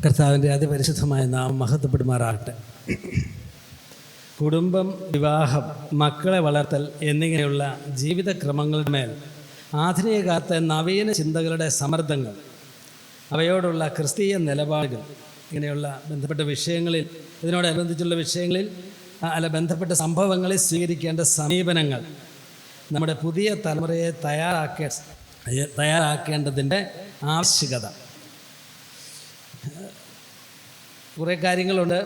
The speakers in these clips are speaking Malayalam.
കർത്താവിൻ്റെ അതിപരിശുദ്ധമായ നാമം മഹത്വപ്പെടുമാറാകട്ടെ. കുടുംബം, വിവാഹം, മക്കളെ വളർത്തൽ എന്നിങ്ങനെയുള്ള ജീവിതക്രമങ്ങളുടെ മേൽ ആധുനിക കാലത്തെ നവീന ചിന്തകളുടെ സമ്മർദ്ദങ്ങൾ, അവയോടുള്ള ക്രിസ്തീയ നിലപാടുകൾ, ഇങ്ങനെയുള്ള ബന്ധപ്പെട്ട വിഷയങ്ങളിൽ, ഇതിനോടനുബന്ധിച്ചുള്ള വിഷയങ്ങളിൽ ബന്ധപ്പെട്ട സംഭവങ്ങളിൽ സ്വീകരിക്കേണ്ട സമീപനങ്ങൾ നമ്മുടെ പുതിയ തലമുറയെ തയ്യാറാക്കേണ്ടതിൻ്റെ ആവശ്യകത. കുറേ കാര്യങ്ങളുണ്ട്.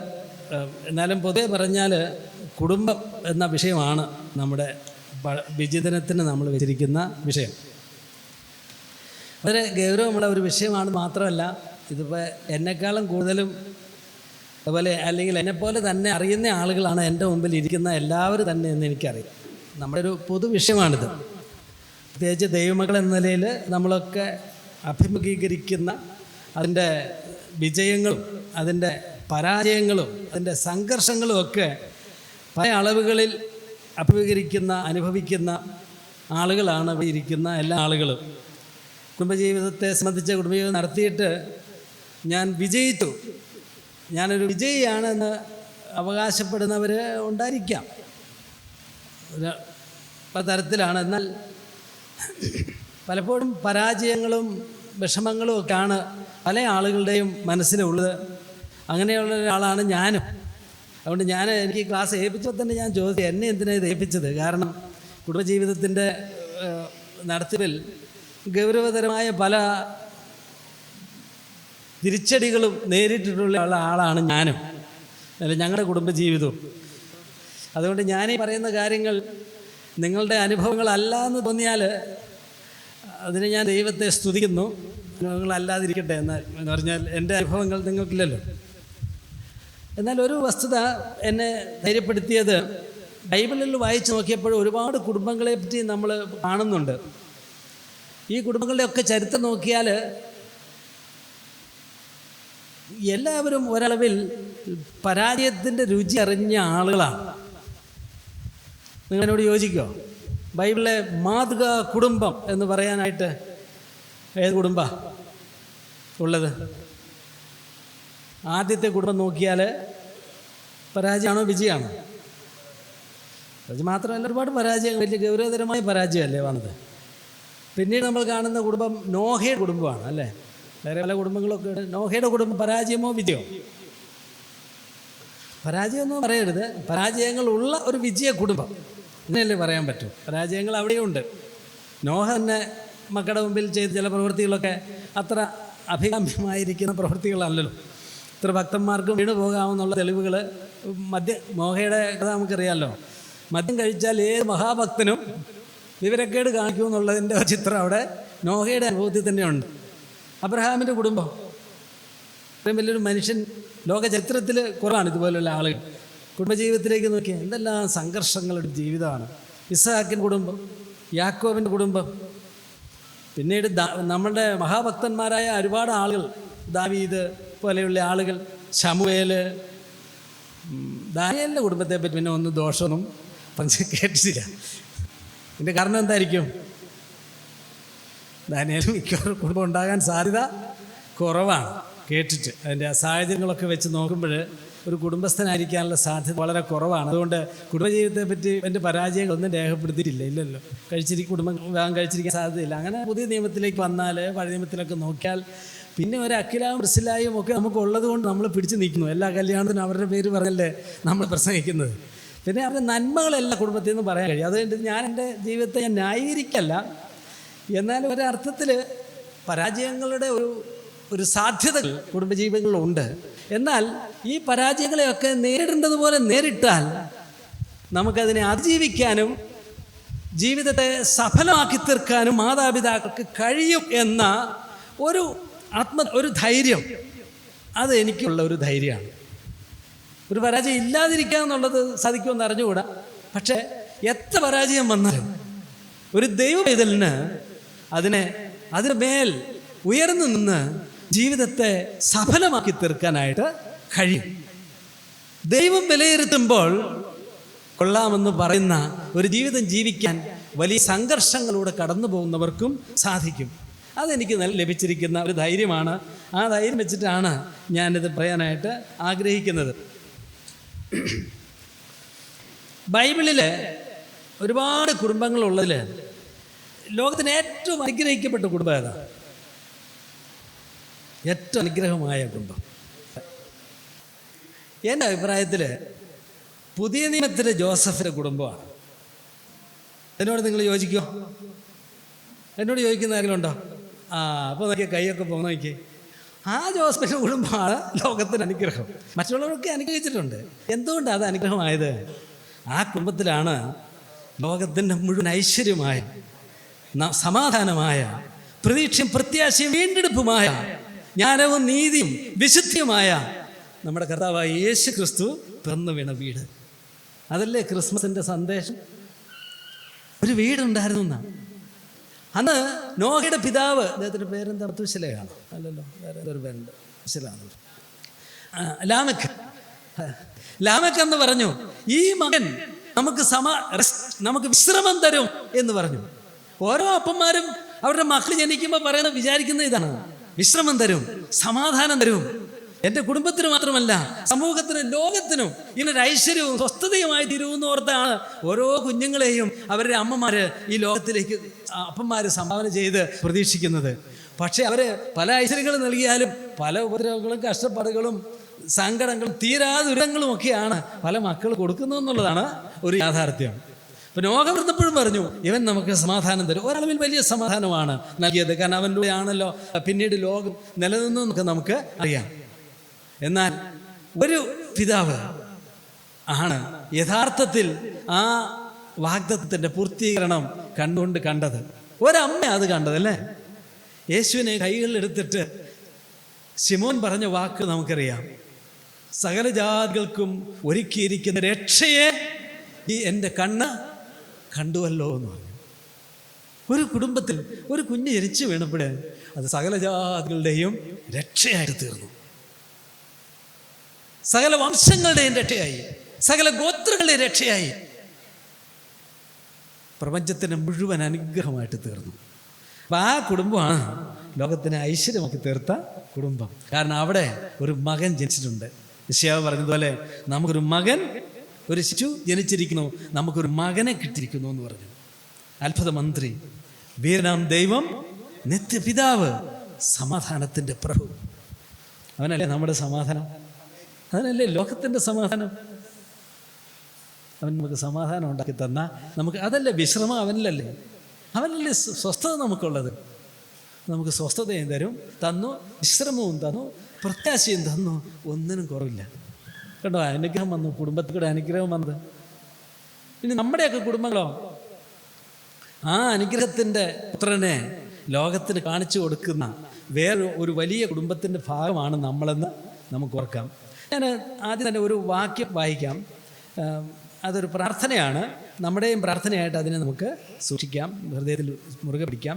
എന്നാലും പൊതുവെ പറഞ്ഞാൽ കുടുംബം എന്ന വിഷയമാണ് നമ്മുടെ വിചിന്തനത്തിന് നമ്മൾ വെച്ചിരിക്കുന്ന വിഷയം. വളരെ ഗൗരവമുള്ള ഒരു വിഷയമാണ്. മാത്രമല്ല, ഇതിപ്പോൾ എന്നെക്കാളും കൂടുതലും അതുപോലെ അല്ലെങ്കിൽ എന്നെപ്പോലെ തന്നെ അറിയുന്ന ആളുകളാണ് എൻ്റെ മുമ്പിൽ ഇരിക്കുന്ന എല്ലാവരും തന്നെ എന്ന് എനിക്കറിയാം. നമ്മുടെ ഒരു പൊതുവിഷയമാണിത്. പ്രത്യേകിച്ച് ദൈവമക്കൾ എന്ന നിലയിൽ നമ്മളൊക്കെ അഭിമുഖീകരിക്കുന്ന അതിൻ്റെ വിജയങ്ങളും അതിൻ്റെ പരാജയങ്ങളും അതിൻ്റെ സംഘർഷങ്ങളും ഒക്കെ പല അളവുകളിൽ അനുഭവിക്കുന്ന ആളുകളാണ് ഇവിടെ ഇരിക്കുന്ന എല്ലാ ആളുകളും. കുടുംബജീവിതത്തെ സംബന്ധിച്ച് കുടുംബജീവിതം നടത്തിയിട്ട് ഞാൻ വിജയിച്ചു, ഞാനൊരു വിജയിയാണെന്ന് അവകാശപ്പെടുന്നവർ ഉണ്ടായിരിക്കാം. പല തരത്തിലാണ്. എന്നാൽ പലപ്പോഴും പരാജയങ്ങളും വിഷമങ്ങളും ഒക്കെയാണ് പല ആളുകളുടെയും മനസ്സിലുള്ളത്. അങ്ങനെയുള്ള ഒരാളാണ് ഞാനും. അതുകൊണ്ട് എനിക്ക് ക്ലാസ് ഏൽപ്പിച്ചപ്പോൾ തന്നെ ഞാൻ ചോദിച്ചു, എന്നെ എന്തിനാണ് ഇത് ഏൽപ്പിച്ചത്? കാരണം കുടുംബജീവിതത്തിൻ്റെ നടത്തിപ്പിൽ ഗൗരവതരമായ പല തിരിച്ചടികളും നേരിട്ടിട്ടുള്ള ആളാണ് ഞാനും, അല്ല ഞങ്ങളുടെ കുടുംബജീവിതവും. അതുകൊണ്ട് ഞാനീ പറയുന്ന കാര്യങ്ങൾ നിങ്ങളുടെ അനുഭവങ്ങളല്ല എന്ന് തോന്നിയാൽ അതിന് ഞാൻ ദൈവത്തെ സ്തുതിക്കുന്നു. അനുഭവങ്ങളല്ലാതിരിക്കട്ടെ എന്ന് പറഞ്ഞാൽ എൻ്റെ അനുഭവങ്ങൾ നിങ്ങൾക്കില്ലല്ലോ. എന്നാൽ ഒരു വസ്തുത എന്നെ ധൈര്യപ്പെടുത്തിയത്, ബൈബിളിൽ വായിച്ച് നോക്കിയപ്പോൾ ഒരുപാട് കുടുംബങ്ങളെ പറ്റി നമ്മൾ കാണുന്നുണ്ട്. ഈ കുടുംബങ്ങളുടെയൊക്കെ ചരിത്രം നോക്കിയാൽ എല്ലാവരും ഒരളവിൽ പരാജയത്തിൻ്റെ രുചി അറിഞ്ഞ ആളുകളാണ്. നിങ്ങളെന്നോട് യോജിക്കോ? ബൈബിളിലെ മാതൃക കുടുംബം എന്ന് പറയാനായിട്ട് ഏത് കുടുംബമാണ് ഉള്ളത്? ആദ്യത്തെ കുടുംബം നോക്കിയാൽ പരാജയമാണോ വിജയമാണോ? അത് മാത്രമല്ല, ഒരുപാട് പരാജയം, വലിയ ഗൗരവതരമായ പരാജയമല്ലേ വന്നത്. പിന്നീട് നമ്മൾ കാണുന്ന കുടുംബം നോഹയുടെ കുടുംബമാണ്, അല്ലേ? വേറെ പല കുടുംബങ്ങളൊക്കെ ഉണ്ട്. നോഹയുടെ കുടുംബം പരാജയമോ വിജയമോ? പരാജയമൊന്നും പറയരുത്, പരാജയങ്ങളുള്ള ഒരു വിജയ കുടുംബം എന്നല്ലേ പറയാൻ പറ്റും. പരാജയങ്ങൾ അവിടെയുണ്ട്. നോഹ തന്നെ മക്കളുടെ മുമ്പിൽ ചെയ്ത ചില പ്രവൃത്തികളൊക്കെ അത്ര അഭികാമ്യമായിരിക്കുന്ന പ്രവൃത്തികളല്ലല്ലോ. ഇത്ര ഭക്തന്മാർക്കും വീണു പോകാമെന്നുള്ള തെളിവുകൾ നോഹയുടെ കഥ നമുക്കറിയാമല്ലോ. മദ്യം കഴിച്ചാൽ ഏത് മഹാഭക്തനും വിവരക്കേട് കാണിക്കുമെന്നുള്ളതിൻ്റെ ചിത്രം അവിടെ നോഹയുടെ അനുഭവത്തിൽ തന്നെയുണ്ട്. അബ്രഹാമിൻ്റെ കുടുംബം, ഇത്രയും വലിയൊരു മനുഷ്യൻ ലോക ചരിത്രത്തിൽ കുറവാണ് ഇതുപോലുള്ള ആളുകൾ. കുടുംബജീവിതത്തിലേക്ക് നോക്കിയാൽ എന്തെല്ലാം സംഘർഷങ്ങളുടെ ജീവിതമാണ്. ഇസ്ഹാക്കിൻ്റെ കുടുംബം, യാക്കോബിൻ്റെ കുടുംബം, പിന്നീട് നമ്മളുടെ മഹാഭക്തന്മാരായ ഒരുപാട് ആളുകൾ, ദാവീദ് പോലെയുള്ള ആളുകൾ, ശമൂവേൽ, ദാനിയേലിൻ്റെ കുടുംബത്തെ പറ്റി പിന്നെ ഒന്നും ദോഷമൊന്നും കേട്ടിട്ടില്ല. ഇതിൻ്റെ കാരണം എന്തായിരിക്കും? ദാനിയേലും മിക്കവാറും കുടുംബം ഉണ്ടാകാൻ സാധ്യത കുറവാണ് കേട്ടിട്ട്. അതിൻ്റെ സാഹചര്യങ്ങളൊക്കെ വെച്ച് നോക്കുമ്പോൾ ഒരു കുടുംബസ്ഥനായിരിക്കാനുള്ള സാധ്യത വളരെ കുറവാണ്. അതുകൊണ്ട് കുടുംബജീവിതത്തെ പറ്റി എൻ്റെ പരാജയങ്ങളൊന്നും രേഖപ്പെടുത്തിയിട്ടില്ല. ഇല്ലല്ലോ, വിവാഹം കഴിച്ചിരിക്കാൻ സാധ്യതയില്ല. അങ്ങനെ പുതിയ നിയമത്തിലേക്ക് വന്നാൽ, പഴയ നിയമത്തിലൊക്കെ നോക്കിയാൽ പിന്നെ ഒരു അഖിലാവും റിസിലായും ഒക്കെ നമുക്കുള്ളത് കൊണ്ട് നമ്മൾ പിടിച്ചു നിൽക്കുന്നു. എല്ലാ കല്യാണത്തിനും അവരുടെ പേര് പറഞ്ഞല്ലേ നമ്മൾ പ്രസംഗിക്കുന്നത്. പിന്നെ അവരുടെ നന്മകളെല്ലാം കുടുംബത്തിൽ നിന്ന് പറയാൻ കഴിയും. അതുകൊണ്ട് ഞാൻ എൻ്റെ ജീവിതത്തെ ഞാൻ ന്യായീകരിക്കല്ല, എന്നാലും ഒരർത്ഥത്തിൽ പരാജയങ്ങളുടെ ഒരു സാധ്യതകൾ കുടുംബജീവിതങ്ങളിലുണ്ട്. എന്നാൽ ഈ പരാജയങ്ങളെയൊക്കെ നേരിടേണ്ടതുപോലെ നേരിട്ടാൽ നമുക്കതിനെ അതിജീവിക്കാനും ജീവിതത്തെ സഫലമാക്കി തീർക്കാനും മാതാപിതാക്കൾക്ക് കഴിയും എന്ന ഒരു ധൈര്യം, അത് എനിക്കുള്ള ഒരു ധൈര്യമാണ്. ഒരു പരാജയം ഇല്ലാതിരിക്കുക എന്നുള്ളത് സാധിക്കുമെന്ന് അറിഞ്ഞുകൂടാ. പക്ഷേ എത്ര പരാജയം വന്നാലും ഒരു ദൈവവേദലിന് അതിന് മേൽ ഉയർന്നു നിന്ന് ജീവിതത്തെ സഫലമാക്കി തീർക്കാനായിട്ട് കഴിയും. ദൈവം വിലയിരുത്തുമ്പോൾ കൊള്ളാമെന്ന് പറയുന്ന ഒരു ജീവിതം ജീവിക്കാൻ വലിയ സംഘർഷങ്ങളിലൂടെ കടന്നു പോകുന്നവർക്കും സാധിക്കും. അതെനിക്ക് ലഭിച്ചിരിക്കുന്ന ഒരു ധൈര്യമാണ്. ആ ധൈര്യം വെച്ചിട്ടാണ് ഞാനിത് പറയാനായിട്ട് ആഗ്രഹിക്കുന്നത്. ബൈബിളിൽ ഒരുപാട് കുടുംബങ്ങളുള്ളതിൽ ലോകത്തിന് ഏറ്റവും അനുഗ്രഹിക്കപ്പെട്ട കുടുംബം ഏതാ? ഏറ്റവും അനുഗ്രഹമായ കുടുംബം എൻ്റെ അഭിപ്രായത്തിൽ പുതിയ നിയമത്തിലെ ജോസഫിൻ്റെ കുടുംബമാണ്. എന്നോട് നിങ്ങൾ യോജിക്കുമോ? എന്നോട് ചോദിക്കുന്ന ആരെങ്കിലും ഉണ്ടോ? അപ്പോൾ നോക്കിയാൽ കൈയൊക്കെ പോകുന്ന നോക്കി. ആ ജോസഫിൻ്റെ കുടുംബമാണ് ലോകത്തിന് അനുഗ്രഹം. മറ്റുള്ളവരൊക്കെ അനുഗ്രഹിച്ചിട്ടുണ്ട്. എന്തുകൊണ്ടാണ് അത് അനുഗ്രഹമായത്? ആ കുടുംബത്തിലാണ് ലോകത്തിൻ്റെ മുഴുവൻ ഐശ്വര്യമായ, സമാധാനമായ, പ്രതീക്ഷയും പ്രത്യാശയും വീണ്ടെടുപ്പുമായ, ജ്ഞാനവും നീതിയും വിശുദ്ധിയുമായ നമ്മുടെ കർത്താവായ യേശു ക്രിസ്തു പിറന്നു വീണ വീട്. അതല്ലേ ക്രിസ്മസിൻ്റെ സന്ദേശം. ഒരു വീടുണ്ടായിരുന്നു എന്നാണ്. അന്ന് നോഹയുടെ പിതാവ്, അദ്ദേഹത്തിൻ്റെ പേരെന്താ? മത്തുശലയാണ് അല്ലല്ലോ, വേറെ ഒരു പേരുണ്ട്, ശലാണ്. ലാമെക്ക് എന്ന് പറഞ്ഞു, ഈ മകൻ നമുക്ക് വിശ്രമം തരും എന്ന് പറഞ്ഞു. ഓരോ അപ്പന്മാരും അവരുടെ മക്കൾ ജനിക്കുമ്പോൾ വിചാരിക്കുന്ന ഇതാണ്, വിശ്രമം തരും, സമാധാനം തരും. എൻ്റെ കുടുംബത്തിന് മാത്രമല്ല, സമൂഹത്തിനും ലോകത്തിനും ഇങ്ങനൊരു ഐശ്വര്യവും സ്വസ്ഥതയുമായി തീരുമെന്ന് ഓർത്താണ് ഓരോ കുഞ്ഞുങ്ങളെയും അവരുടെ അമ്മമാർ ഈ ലോകത്തിലേക്ക് അപ്പന്മാർ സംഭാവന ചെയ്ത് പ്രതീക്ഷിക്കുന്നത്. പക്ഷേ അവർ പല ഐശ്വര്യങ്ങളും നൽകിയാലും പല ഉപദ്രവങ്ങളും കഷ്ടപ്പാടുകളും സങ്കടങ്ങളും ദുരിതങ്ങളും ഒക്കെയാണ് പല മക്കൾ കൊടുക്കുന്നു എന്നുള്ളതാണ് ഒരു യാഥാർത്ഥ്യം. ഇപ്പം നോഹ വന്നപ്പോഴും പറഞ്ഞു, ഇവൻ നമുക്ക് സമാധാനം തരും. ഒരളവിൽ വലിയ സമാധാനമാണ് നൽകിയത്. കാരണം അവനിലൂടെയാണല്ലോ പിന്നീട് ലോകം നിലനിന്നൊക്കെ നമുക്ക് അറിയാം. എന്നാൽ ഒരു പിതാവ് ആണ് യഥാർത്ഥത്തിൽ ആ വാഗ്ദത്തത്തിൻ്റെ പൂർത്തീകരണം കണ്ടത്. ഒരമ്മ അത് കണ്ടതല്ലേ. യേശുവിനെ കൈകളിലെടുത്തിട്ട് ശിമോൻ പറഞ്ഞ വാക്ക് നമുക്കറിയാം, സകല ജാതികൾക്കും ഒരുക്കിയിരിക്കുന്ന രക്ഷയെ ഈ എൻ്റെ കണ്ണ് കണ്ടുവല്ലോ എന്ന് പറഞ്ഞു. ഒരു കുടുംബത്തിൽ ഒരു കുഞ്ഞ് ജനിച്ചു വീണപ്പോഴേ അത് സകല ജാതികളുടെയും രക്ഷയായിട്ട് തീർന്നു. സകല വംശങ്ങളുടെയും രക്ഷയായി, സകല ഗോത്രങ്ങളുടെയും രക്ഷയായി, പ്രപഞ്ചത്തിന് മുഴുവൻ അനുഗ്രഹമായിട്ട് തീർന്നു. അപ്പം ആ കുടുംബമാണ് ലോകത്തിനെ ഐശ്വര്യമാക്കി തീർത്ത കുടുംബം. കാരണം അവിടെ ഒരു മകൻ ജനിച്ചിട്ടുണ്ട്. യെശയ്യാവ് പറഞ്ഞതുപോലെ നമുക്കൊരു മകൻ, ഒരു ശിശു ജനിച്ചിരിക്കുന്നു, നമുക്കൊരു മകനെ കിട്ടിയിരിക്കുന്നു എന്ന് പറഞ്ഞു. അത്ഭുത മന്ത്രി, വീരനാം ദൈവം, നിത്യപിതാവ്, സമാധാനത്തിൻ്റെ പ്രഭു. അവനല്ലേ നമ്മുടെ സമാധാനം, അവനല്ലേ ലോകത്തിൻ്റെ സമാധാനം. അവൻ നമുക്ക് സമാധാനം ഉണ്ടാക്കി തന്ന നമുക്ക് അതല്ലേ വിശ്രമം അവനിലല്ലേ. അവനല്ലേ സ്വസ്ഥത നമുക്കുള്ളത്. നമുക്ക് സ്വസ്ഥതയും തന്നു, വിശ്രമവും തന്നു, പ്രത്യാശയും തന്നു. ഒന്നിനും കുറവില്ല. കണ്ടോ, അനുഗ്രഹം വന്നു, കുടുംബത്തിൽ കൂടെ അനുഗ്രഹം വന്നത്. ഇനി നമ്മുടെയൊക്കെ കുടുംബങ്ങളോ ആ അനുഗ്രഹത്തിൻ്റെ പുത്രനെ ലോകത്തിന് കാണിച്ചു കൊടുക്കുന്ന വേറെ ഒരു വലിയ കുടുംബത്തിൻ്റെ ഭാഗമാണ് നമ്മളെന്ന് നമുക്ക് ഓർക്കാം. ഞാൻ ആദ്യം തന്നെ ഒരു വാക്യം വായിക്കാം. അതൊരു പ്രാർത്ഥനയാണ്. നമ്മുടെയും പ്രാർത്ഥനയായിട്ട് അതിനെ നമുക്ക് സൂക്ഷിക്കാം, ഹൃദയത്തിൽ മുറുകെ പിടിക്കാം.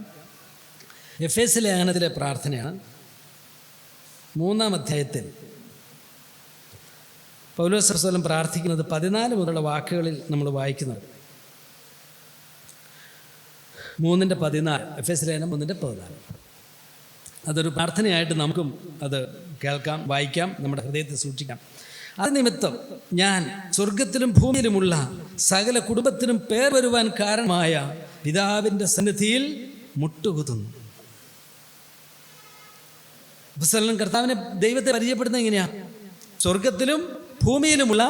എഫേസ്യ ലേഖനത്തിലെ പ്രാർത്ഥനയാണ്. 3-ാം അധ്യായത്തിൽ പൗലോസ് റസൂൽ പ്രാർത്ഥിക്കുന്നത് 14 മുതലുള്ള വാക്കുകളിൽ നമ്മൾ വായിക്കുന്നത്. 3:14, എഫേസ്യ ലേഖനം 3:14. അതൊരു പ്രാർത്ഥനയായിട്ട് നമുക്കും അത് കേൾക്കാം, വായിക്കാം, നമ്മുടെ ഹൃദയത്തിൽ സൂക്ഷിക്കാം. അത് നിമിത്തം ഞാൻ സ്വർഗത്തിലും ഭൂമിയിലുമുള്ള സകല കുടുംബത്തിനും പേർ വരുവാൻ കാരണമായ പിതാവിൻ്റെ സന്നിധിയിൽ മുട്ടുകുത്തുന്നു. കർത്താവിനെ, ദൈവത്തെ പരിചയപ്പെടുന്നത് എങ്ങനെയാ? സ്വർഗത്തിലും ഭൂമിയിലുമുള്ള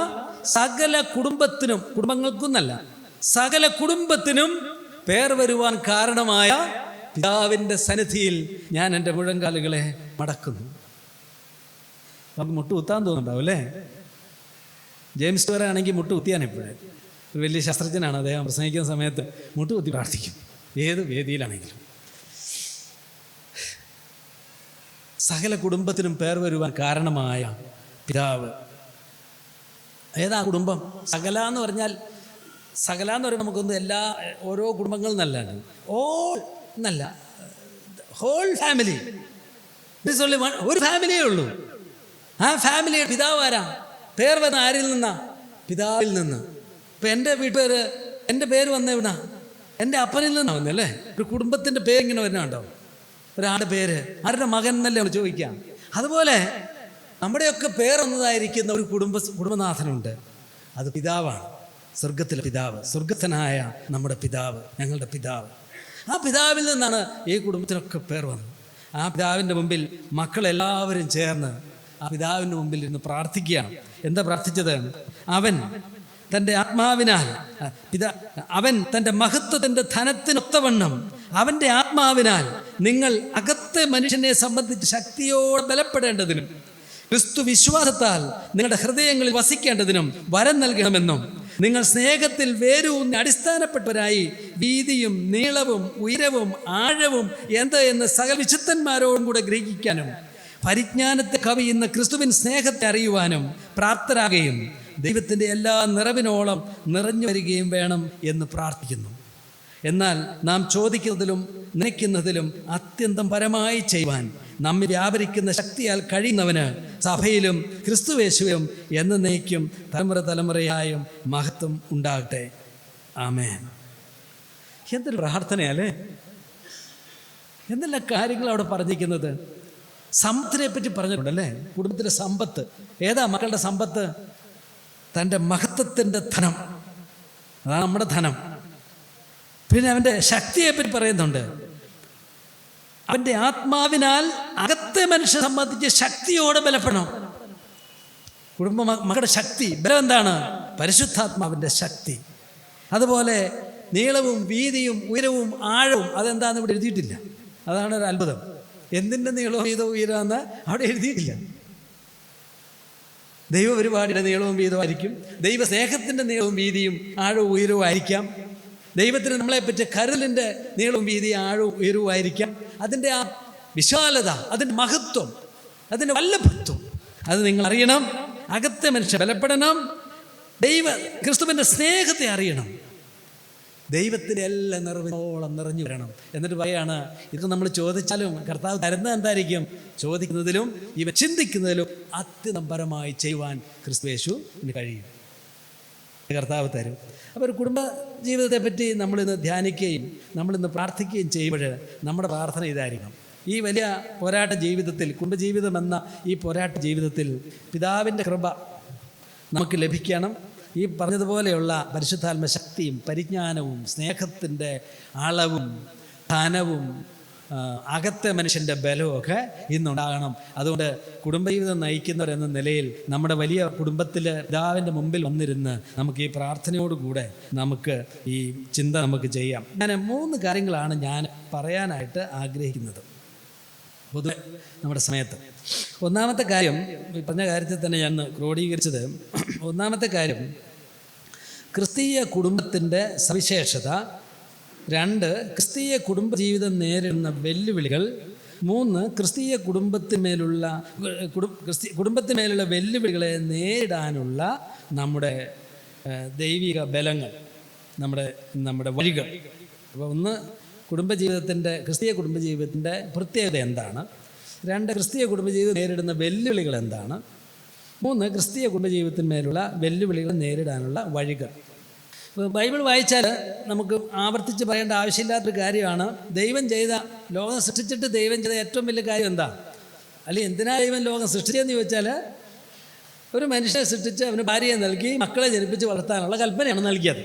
സകല കുടുംബത്തിനും, കുടുംബങ്ങൾക്കൊന്നല്ല, സകല കുടുംബത്തിനും പേർ വരുവാൻ കാരണമായ പിതാവിൻ്റെ സന്നിധിയിൽ ഞാൻ എൻ്റെ മുഴങ്കാലുകളെ മടക്കുന്നു. നമുക്ക് മുട്ടുകുത്താൻ തോന്നുന്നുണ്ടാവും അല്ലേ? ജെയിംസ് ടോറ ആണെങ്കിൽ മുട്ടുകുത്തിയാണ്. ഇപ്പോഴേ ഒരു വലിയ ശാസ്ത്രജ്ഞനാണ്. അദ്ദേഹം പ്രസംഗിക്കുന്ന സമയത്ത് മുട്ടുകുത്തി പ്രാർത്ഥിക്കും, ഏത് വേദിയിലാണെങ്കിലും. സകല കുടുംബത്തിനും പേർ വരുവാൻ കാരണമായ പിതാവ്. ഏതാ കുടുംബം? സകല എന്ന് പറഞ്ഞാൽ, സകല എന്ന് പറയുമ്പോൾ നമുക്കൊന്നും ഓരോ കുടുംബങ്ങളും നല്ല, ഓൾ എന്നല്ല, ഹോൾ ഫാമിലി. ഒരു ഫാമിലിയേ ഉള്ളൂ. ആ ഫാമിലിയുടെ പിതാവ് ആരാ? പേർ വന്ന ആരിൽ നിന്നാ? പിതാവിൽ നിന്ന്. ഇപ്പം എൻ്റെ പേര് വന്ന എവിടാ? എൻ്റെ അപ്പനിൽ നിന്നാ വന്നല്ലേ. ഒരു കുടുംബത്തിൻ്റെ പേരിങ്ങനെ വരുന്നുണ്ടോ? ഒരാളുടെ പേര് ആരുടെ മകൻ എന്നല്ലേ നമ്മൾ ചോദിക്കാം. അതുപോലെ നമ്മുടെയൊക്കെ പേരൊന്നതായിരിക്കുന്ന ഒരു കുടുംബനാഥനുണ്ട്. അത് പിതാവാണ്, സ്വർഗത്തിലെ പിതാവ്, സ്വർഗസ്ഥനായ നമ്മുടെ പിതാവ്, ഞങ്ങളുടെ പിതാവ്. ആ പിതാവിൽ നിന്നാണ് ഈ കുടുംബത്തിനൊക്കെ പേർ വന്നത്. ആ പിതാവിൻ്റെ മുമ്പിൽ മക്കളെല്ലാവരും ചേർന്ന് ആ പിതാവിൻ്റെ മുമ്പിൽ ഇരുന്ന് പ്രാർത്ഥിക്കുകയാണ്. എന്താ പ്രാർത്ഥിച്ചത്? അവൻ തൻ്റെ ആത്മാവിനാൽ അവൻ തൻ്റെ മഹത്വത്തിൻ്റെ ധനത്തിനൊത്തവണ്ണം അവൻ്റെ ആത്മാവിനാൽ നിങ്ങൾ അകത്തെ മനുഷ്യനെ സംബന്ധിച്ച് ശക്തിയോടെ ബലപ്പെടേണ്ടതിനും ക്രിസ്തു വിശ്വാസത്താൽ നിങ്ങളുടെ ഹൃദയങ്ങളിൽ വസിക്കേണ്ടതിനും വരം നൽകണമെന്നും നിങ്ങൾ സ്നേഹത്തിൽ വേരൂന്നി അടിസ്ഥാനപ്പെട്ടവരായി വീതിയും നീളവും ഉയരവും ആഴവും എന്ന് സകല വിശുദ്ധന്മാരോടും കൂടെ ഗ്രഹിക്കാനും പരിജ്ഞാനത്തെ കവിയുന്ന ക്രിസ്തുവിൻ സ്നേഹത്തെ അറിയുവാനും പ്രാപ്തരാകുകയും ദൈവത്തിൻ്റെ എല്ലാ നിറവിനോളം നിറഞ്ഞു വരികയും വേണം എന്ന് പ്രാർത്ഥിക്കുന്നു. എന്നാൽ നാം ചോദിക്കുന്നതിലും നനയ്ക്കുന്നതിലും അത്യന്തം പരമായി ചെയ്യുവാൻ നമ്മെ വ്യാപരിക്കുന്ന ശക്തിയാൽ കഴിയുന്നവന് സഭയിലും ക്രിസ്തുവേശുവിലും എന്നേക്കും തലമുറയായും മഹത്വം ഉണ്ടാകട്ടെ. ആമേൻ. എന്തൊരു പ്രാർത്ഥനയല്ലേ! എന്തെല്ലാം കാര്യങ്ങൾ അവിടെ പറഞ്ഞിരിക്കുന്നത്. സമ്പത്തിനെ പറ്റി പറഞ്ഞിട്ടുണ്ടല്ലേ. കുടുംബത്തിലെ സമ്പത്ത് ഏതാ? മക്കളുടെ സമ്പത്ത് തൻ്റെ മഹത്വത്തിൻ്റെ ധനം, അതാണ് നമ്മുടെ ധനം. പിന്നെ അവൻ്റെ ശക്തിയെപ്പറ്റി പറയുന്നുണ്ട്. അവൻ്റെ ആത്മാവിനാൽ അകത്തെ മനുഷ്യനെ സംബന്ധിച്ച് ശക്തിയോടെ ബലപ്പെടണം. മക്കളുടെ ശക്തി, ബലം എന്താണ്? പരിശുദ്ധാത്മാവിൻ്റെ ശക്തി. അതുപോലെ നീളവും വീതിയും ഉയരവും ആഴവും അതെന്താണെന്ന് ഇവിടെ എഴുതിയിട്ടില്ല. അതാണ് ഒരു അത്ഭുതം. എന്തിൻ്റെ നീളവും വീതവും ഉയരമെന്ന് അവിടെ എഴുതിയിട്ടില്ല. ദൈവപരിപാടിയുടെ നീളവും വീതമായിരിക്കും, ദൈവ സ്നേഹത്തിൻ്റെ നീളവും വീതിയും ആഴവും ഉയരവും ആയിരിക്കാം, ദൈവത്തിന് നമ്മളെപ്പറ്റി കരുതലിൻ്റെ നീളവും വീതിയും ആഴവും ഉയരവും ആയിരിക്കാം. അതിൻ്റെ ആ വിശാലത, അതിൻ്റെ മഹത്വം, അതിൻ്റെ വല്ലഭത്വം അത് നിങ്ങൾ അറിയണം. അകത്തെ മനുഷ്യൻ ബലപ്പെടണം. ക്രിസ്തുവിൻ്റെ സ്നേഹത്തെ അറിയണം. ദൈവത്തിൻ്റെ എല്ലാ നിറവിനോളം നിറഞ്ഞു വരണം. എന്നിട്ട് പറയാണ്, ഇത് നമ്മൾ ചോദിച്ചാലും കർത്താവ് തരുന്നത് എന്തായിരിക്കും? ചോദിക്കുന്നതിലും ഇവ ചിന്തിക്കുന്നതിലും അത്യന്തപരമായി ചെയ്യുവാൻ ക്രിസ്തുയേശുവിന് കഴിയും. കർത്താവ് തരും. അപ്പോൾ ഒരു കുടുംബ ജീവിതത്തെ പറ്റി നമ്മളിന്ന് ധ്യാനിക്കുകയും നമ്മളിന്ന് പ്രാർത്ഥിക്കുകയും ചെയ്യുമ്പോൾ നമ്മുടെ പ്രാർത്ഥന ഇതായിരിക്കണം. ഈ വലിയ പോരാട്ട ജീവിതത്തിൽ, കുടുംബജീവിതം എന്ന ഈ പോരാട്ട ജീവിതത്തിൽ പിതാവിൻ്റെ കൃപ നമുക്ക് ലഭിക്കണം. ഈ പറഞ്ഞതുപോലെയുള്ള പരിശുദ്ധാത്മ ശക്തിയും പരിജ്ഞാനവും സ്നേഹത്തിൻ്റെ അളവും ധനവും അകത്തെ മനുഷ്യൻ്റെ ബലവും ഒക്കെ ഇന്നുണ്ടാകണം. അതുകൊണ്ട് കുടുംബജീവിതം നയിക്കുന്നവരെന്ന നിലയിൽ നമ്മുടെ വലിയ കുടുംബത്തിൽ പിതാവിൻ്റെ മുമ്പിൽ വന്നിരുന്ന് നമുക്ക് ഈ പ്രാർത്ഥനയോടുകൂടെ നമുക്ക് ഈ ചിന്ത നമുക്ക് ചെയ്യാം. ഞാൻ 3 കാര്യങ്ങളാണ് ഞാൻ പറയാനായിട്ട് ആഗ്രഹിക്കുന്നത് പൊതുവെ നമ്മുടെ സമയത്ത്. ഒന്നാമത്തെ കാര്യം, ഈ പറഞ്ഞ കാര്യത്തിൽ തന്നെ ഞാൻ ക്രോഡീകരിച്ചത്, ഒന്നാമത്തെ കാര്യം ക്രിസ്തീയ കുടുംബത്തിൻ്റെ സവിശേഷത. 2, ക്രിസ്തീയ കുടുംബജീവിതം നേരിടുന്ന വെല്ലുവിളികൾ. 3, ക്രിസ്തീയ കുടുംബത്തിന്മേലുള്ള വെല്ലുവിളികളെ നേരിടാനുള്ള നമ്മുടെ ദൈവിക ബലങ്ങൾ, നമ്മുടെ വഴികൾ. അപ്പോൾ 1, ക്രിസ്തീയ കുടുംബജീവിതത്തിൻ്റെ പ്രത്യേകത എന്താണ്? 2, ക്രിസ്തീയ കുടുംബജീവിതം നേരിടുന്ന വെല്ലുവിളികൾ എന്താണ്? 3, ക്രിസ്തീയ കുടുംബജീവിതത്തിന്മേലുള്ള വെല്ലുവിളികൾ നേരിടാനുള്ള വഴികൾ. ബൈബിൾ വായിച്ചാൽ നമുക്ക് ആവർത്തിച്ച് പറയേണ്ട ആവശ്യമില്ലാത്തൊരു കാര്യമാണ്. ലോകം സൃഷ്ടിച്ചിട്ട് ദൈവം ചെയ്ത ഏറ്റവും വലിയ കാര്യം എന്താ? അല്ലെങ്കിൽ എന്തിനാ ദൈവം ലോകം സൃഷ്ടിച്ചതെന്ന് ചോദിച്ചാൽ, ഒരു മനുഷ്യനെ സൃഷ്ടിച്ച് അവന് ഭാര്യയെ നൽകി മക്കളെ ജനിപ്പിച്ച് വളർത്താനുള്ള കൽപ്പനയാണ് നൽകിയത്.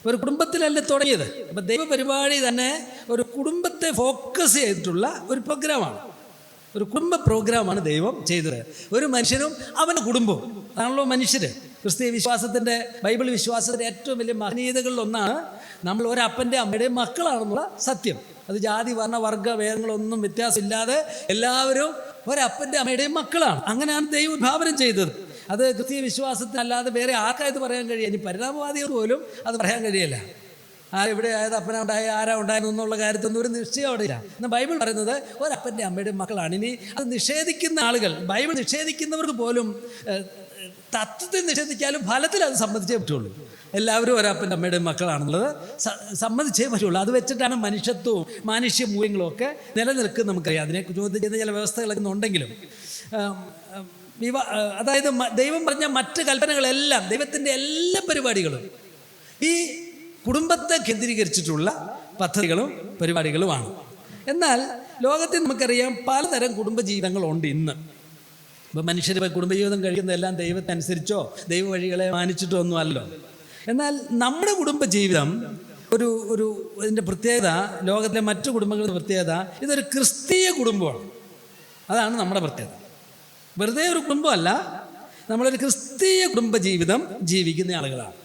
ഒരു കുടുംബത്തിലല്ലേ തുടങ്ങിയത്. അപ്പം ദൈവപരിപാടി തന്നെ ഒരു കുടുംബത്തെ ഫോക്കസ് ചെയ്തിട്ടുള്ള ഒരു പ്രോഗ്രാമാണ്, ഒരു കുടുംബ പ്രോഗ്രാമാണ് ദൈവം ചെയ്തത്. ഒരു മനുഷ്യനും അവൻ്റെ കുടുംബവും അതാണല്ലോ മനുഷ്യർ. ക്രിസ്തീയ വിശ്വാസത്തിൻ്റെ, ബൈബിൾ വിശ്വാസത്തിൻ്റെ ഏറ്റവും വലിയ മഹനീയതകളിലൊന്നാണ് നമ്മൾ ഒരപ്പൻ്റെ അമ്മയുടെയും മക്കളാണെന്നുള്ള സത്യം. അത് ജാതി വർണ്ണ വർഗ ഭേദങ്ങളൊന്നും വ്യത്യാസമില്ലാതെ എല്ലാവരും ഒരപ്പൻ്റെ അമ്മയുടെയും മക്കളാണ്. അങ്ങനെയാണ് ദൈവം ഉദ്ഭാവനം ചെയ്തത്. അത് ക്രിസ്തീയ വിശ്വാസത്തിനല്ലാതെ വേറെ ആർക്കായത് പറയാൻ കഴിയുക? ഇനി പരിണാമവാദികൾ പോലും അത് പറയാൻ കഴിയില്ല. എവിടെ ആയത് അപ്പന ഉണ്ടായി, ആരാ ഉണ്ടായിരുന്നു എന്നുള്ള കാര്യത്തൊന്നും ഒരു നിശ്ചയം അവിടെ ഇല്ല. എന്നാൽ ബൈബിൾ പറയുന്നത് ഒരപ്പൻ്റെ അമ്മയുടെയും മക്കളാണ്. ഇനി അത് നിഷേധിക്കുന്ന ആളുകൾ, ബൈബിൾ നിഷേധിക്കുന്നവർക്ക് പോലും തത്വത്തിൽ നിഷേധിച്ചാലും ഫലത്തിൽ അത് സമ്മതിച്ചേ പറ്റുള്ളൂ. എല്ലാവരും ഒരപ്പൻ്റെ അമ്മയുടെയും മക്കളാണെന്നുള്ളത് സമ്മതിച്ചേ പറ്റുള്ളൂ. അത് വെച്ചിട്ടാണ് മനുഷ്യത്വവും മാനുഷ്യ മൂല്യങ്ങളും ഒക്കെ നിലനിൽക്കുന്നത്. നമുക്കറിയാം. അതിനെ ചോദ്യം ചെയ്യുന്ന ചില വ്യവസ്ഥകളൊക്കെ ഉണ്ടെങ്കിലും, അതായത് ദൈവം പറഞ്ഞ മറ്റ് കൽപ്പനകളെല്ലാം, ദൈവത്തിൻ്റെ എല്ലാ പരിപാടികളും ഈ കുടുംബത്തെ കേന്ദ്രീകരിച്ചിട്ടുള്ള പദ്ധതികളും പരിപാടികളുമാണ്. എന്നാൽ ലോകത്തിൽ നമുക്കറിയാം പലതരം കുടുംബജീവിതങ്ങളുണ്ട് ഇന്ന്. ഇപ്പം മനുഷ്യർ കുടുംബജീവിതം കഴിക്കുന്നതെല്ലാം ദൈവത്തെ അനുസരിച്ചോ ദൈവ വഴികളെ മാനിച്ചിട്ടോ ഒന്നും അല്ലല്ലോ. എന്നാൽ നമ്മുടെ കുടുംബജീവിതം ഇതിൻ്റെ പ്രത്യേകത, ലോകത്തിലെ മറ്റു കുടുംബങ്ങളുടെ പ്രത്യേകത, ഇതൊരു ക്രിസ്തീയ കുടുംബമാണ്. അതാണ് നമ്മുടെ പ്രത്യേകത. വെറുതെ ഒരു കുടുംബമല്ല, നമ്മളൊരു ക്രിസ്തീയ കുടുംബജീവിതം ജീവിക്കുന്ന ആളുകളാണ്.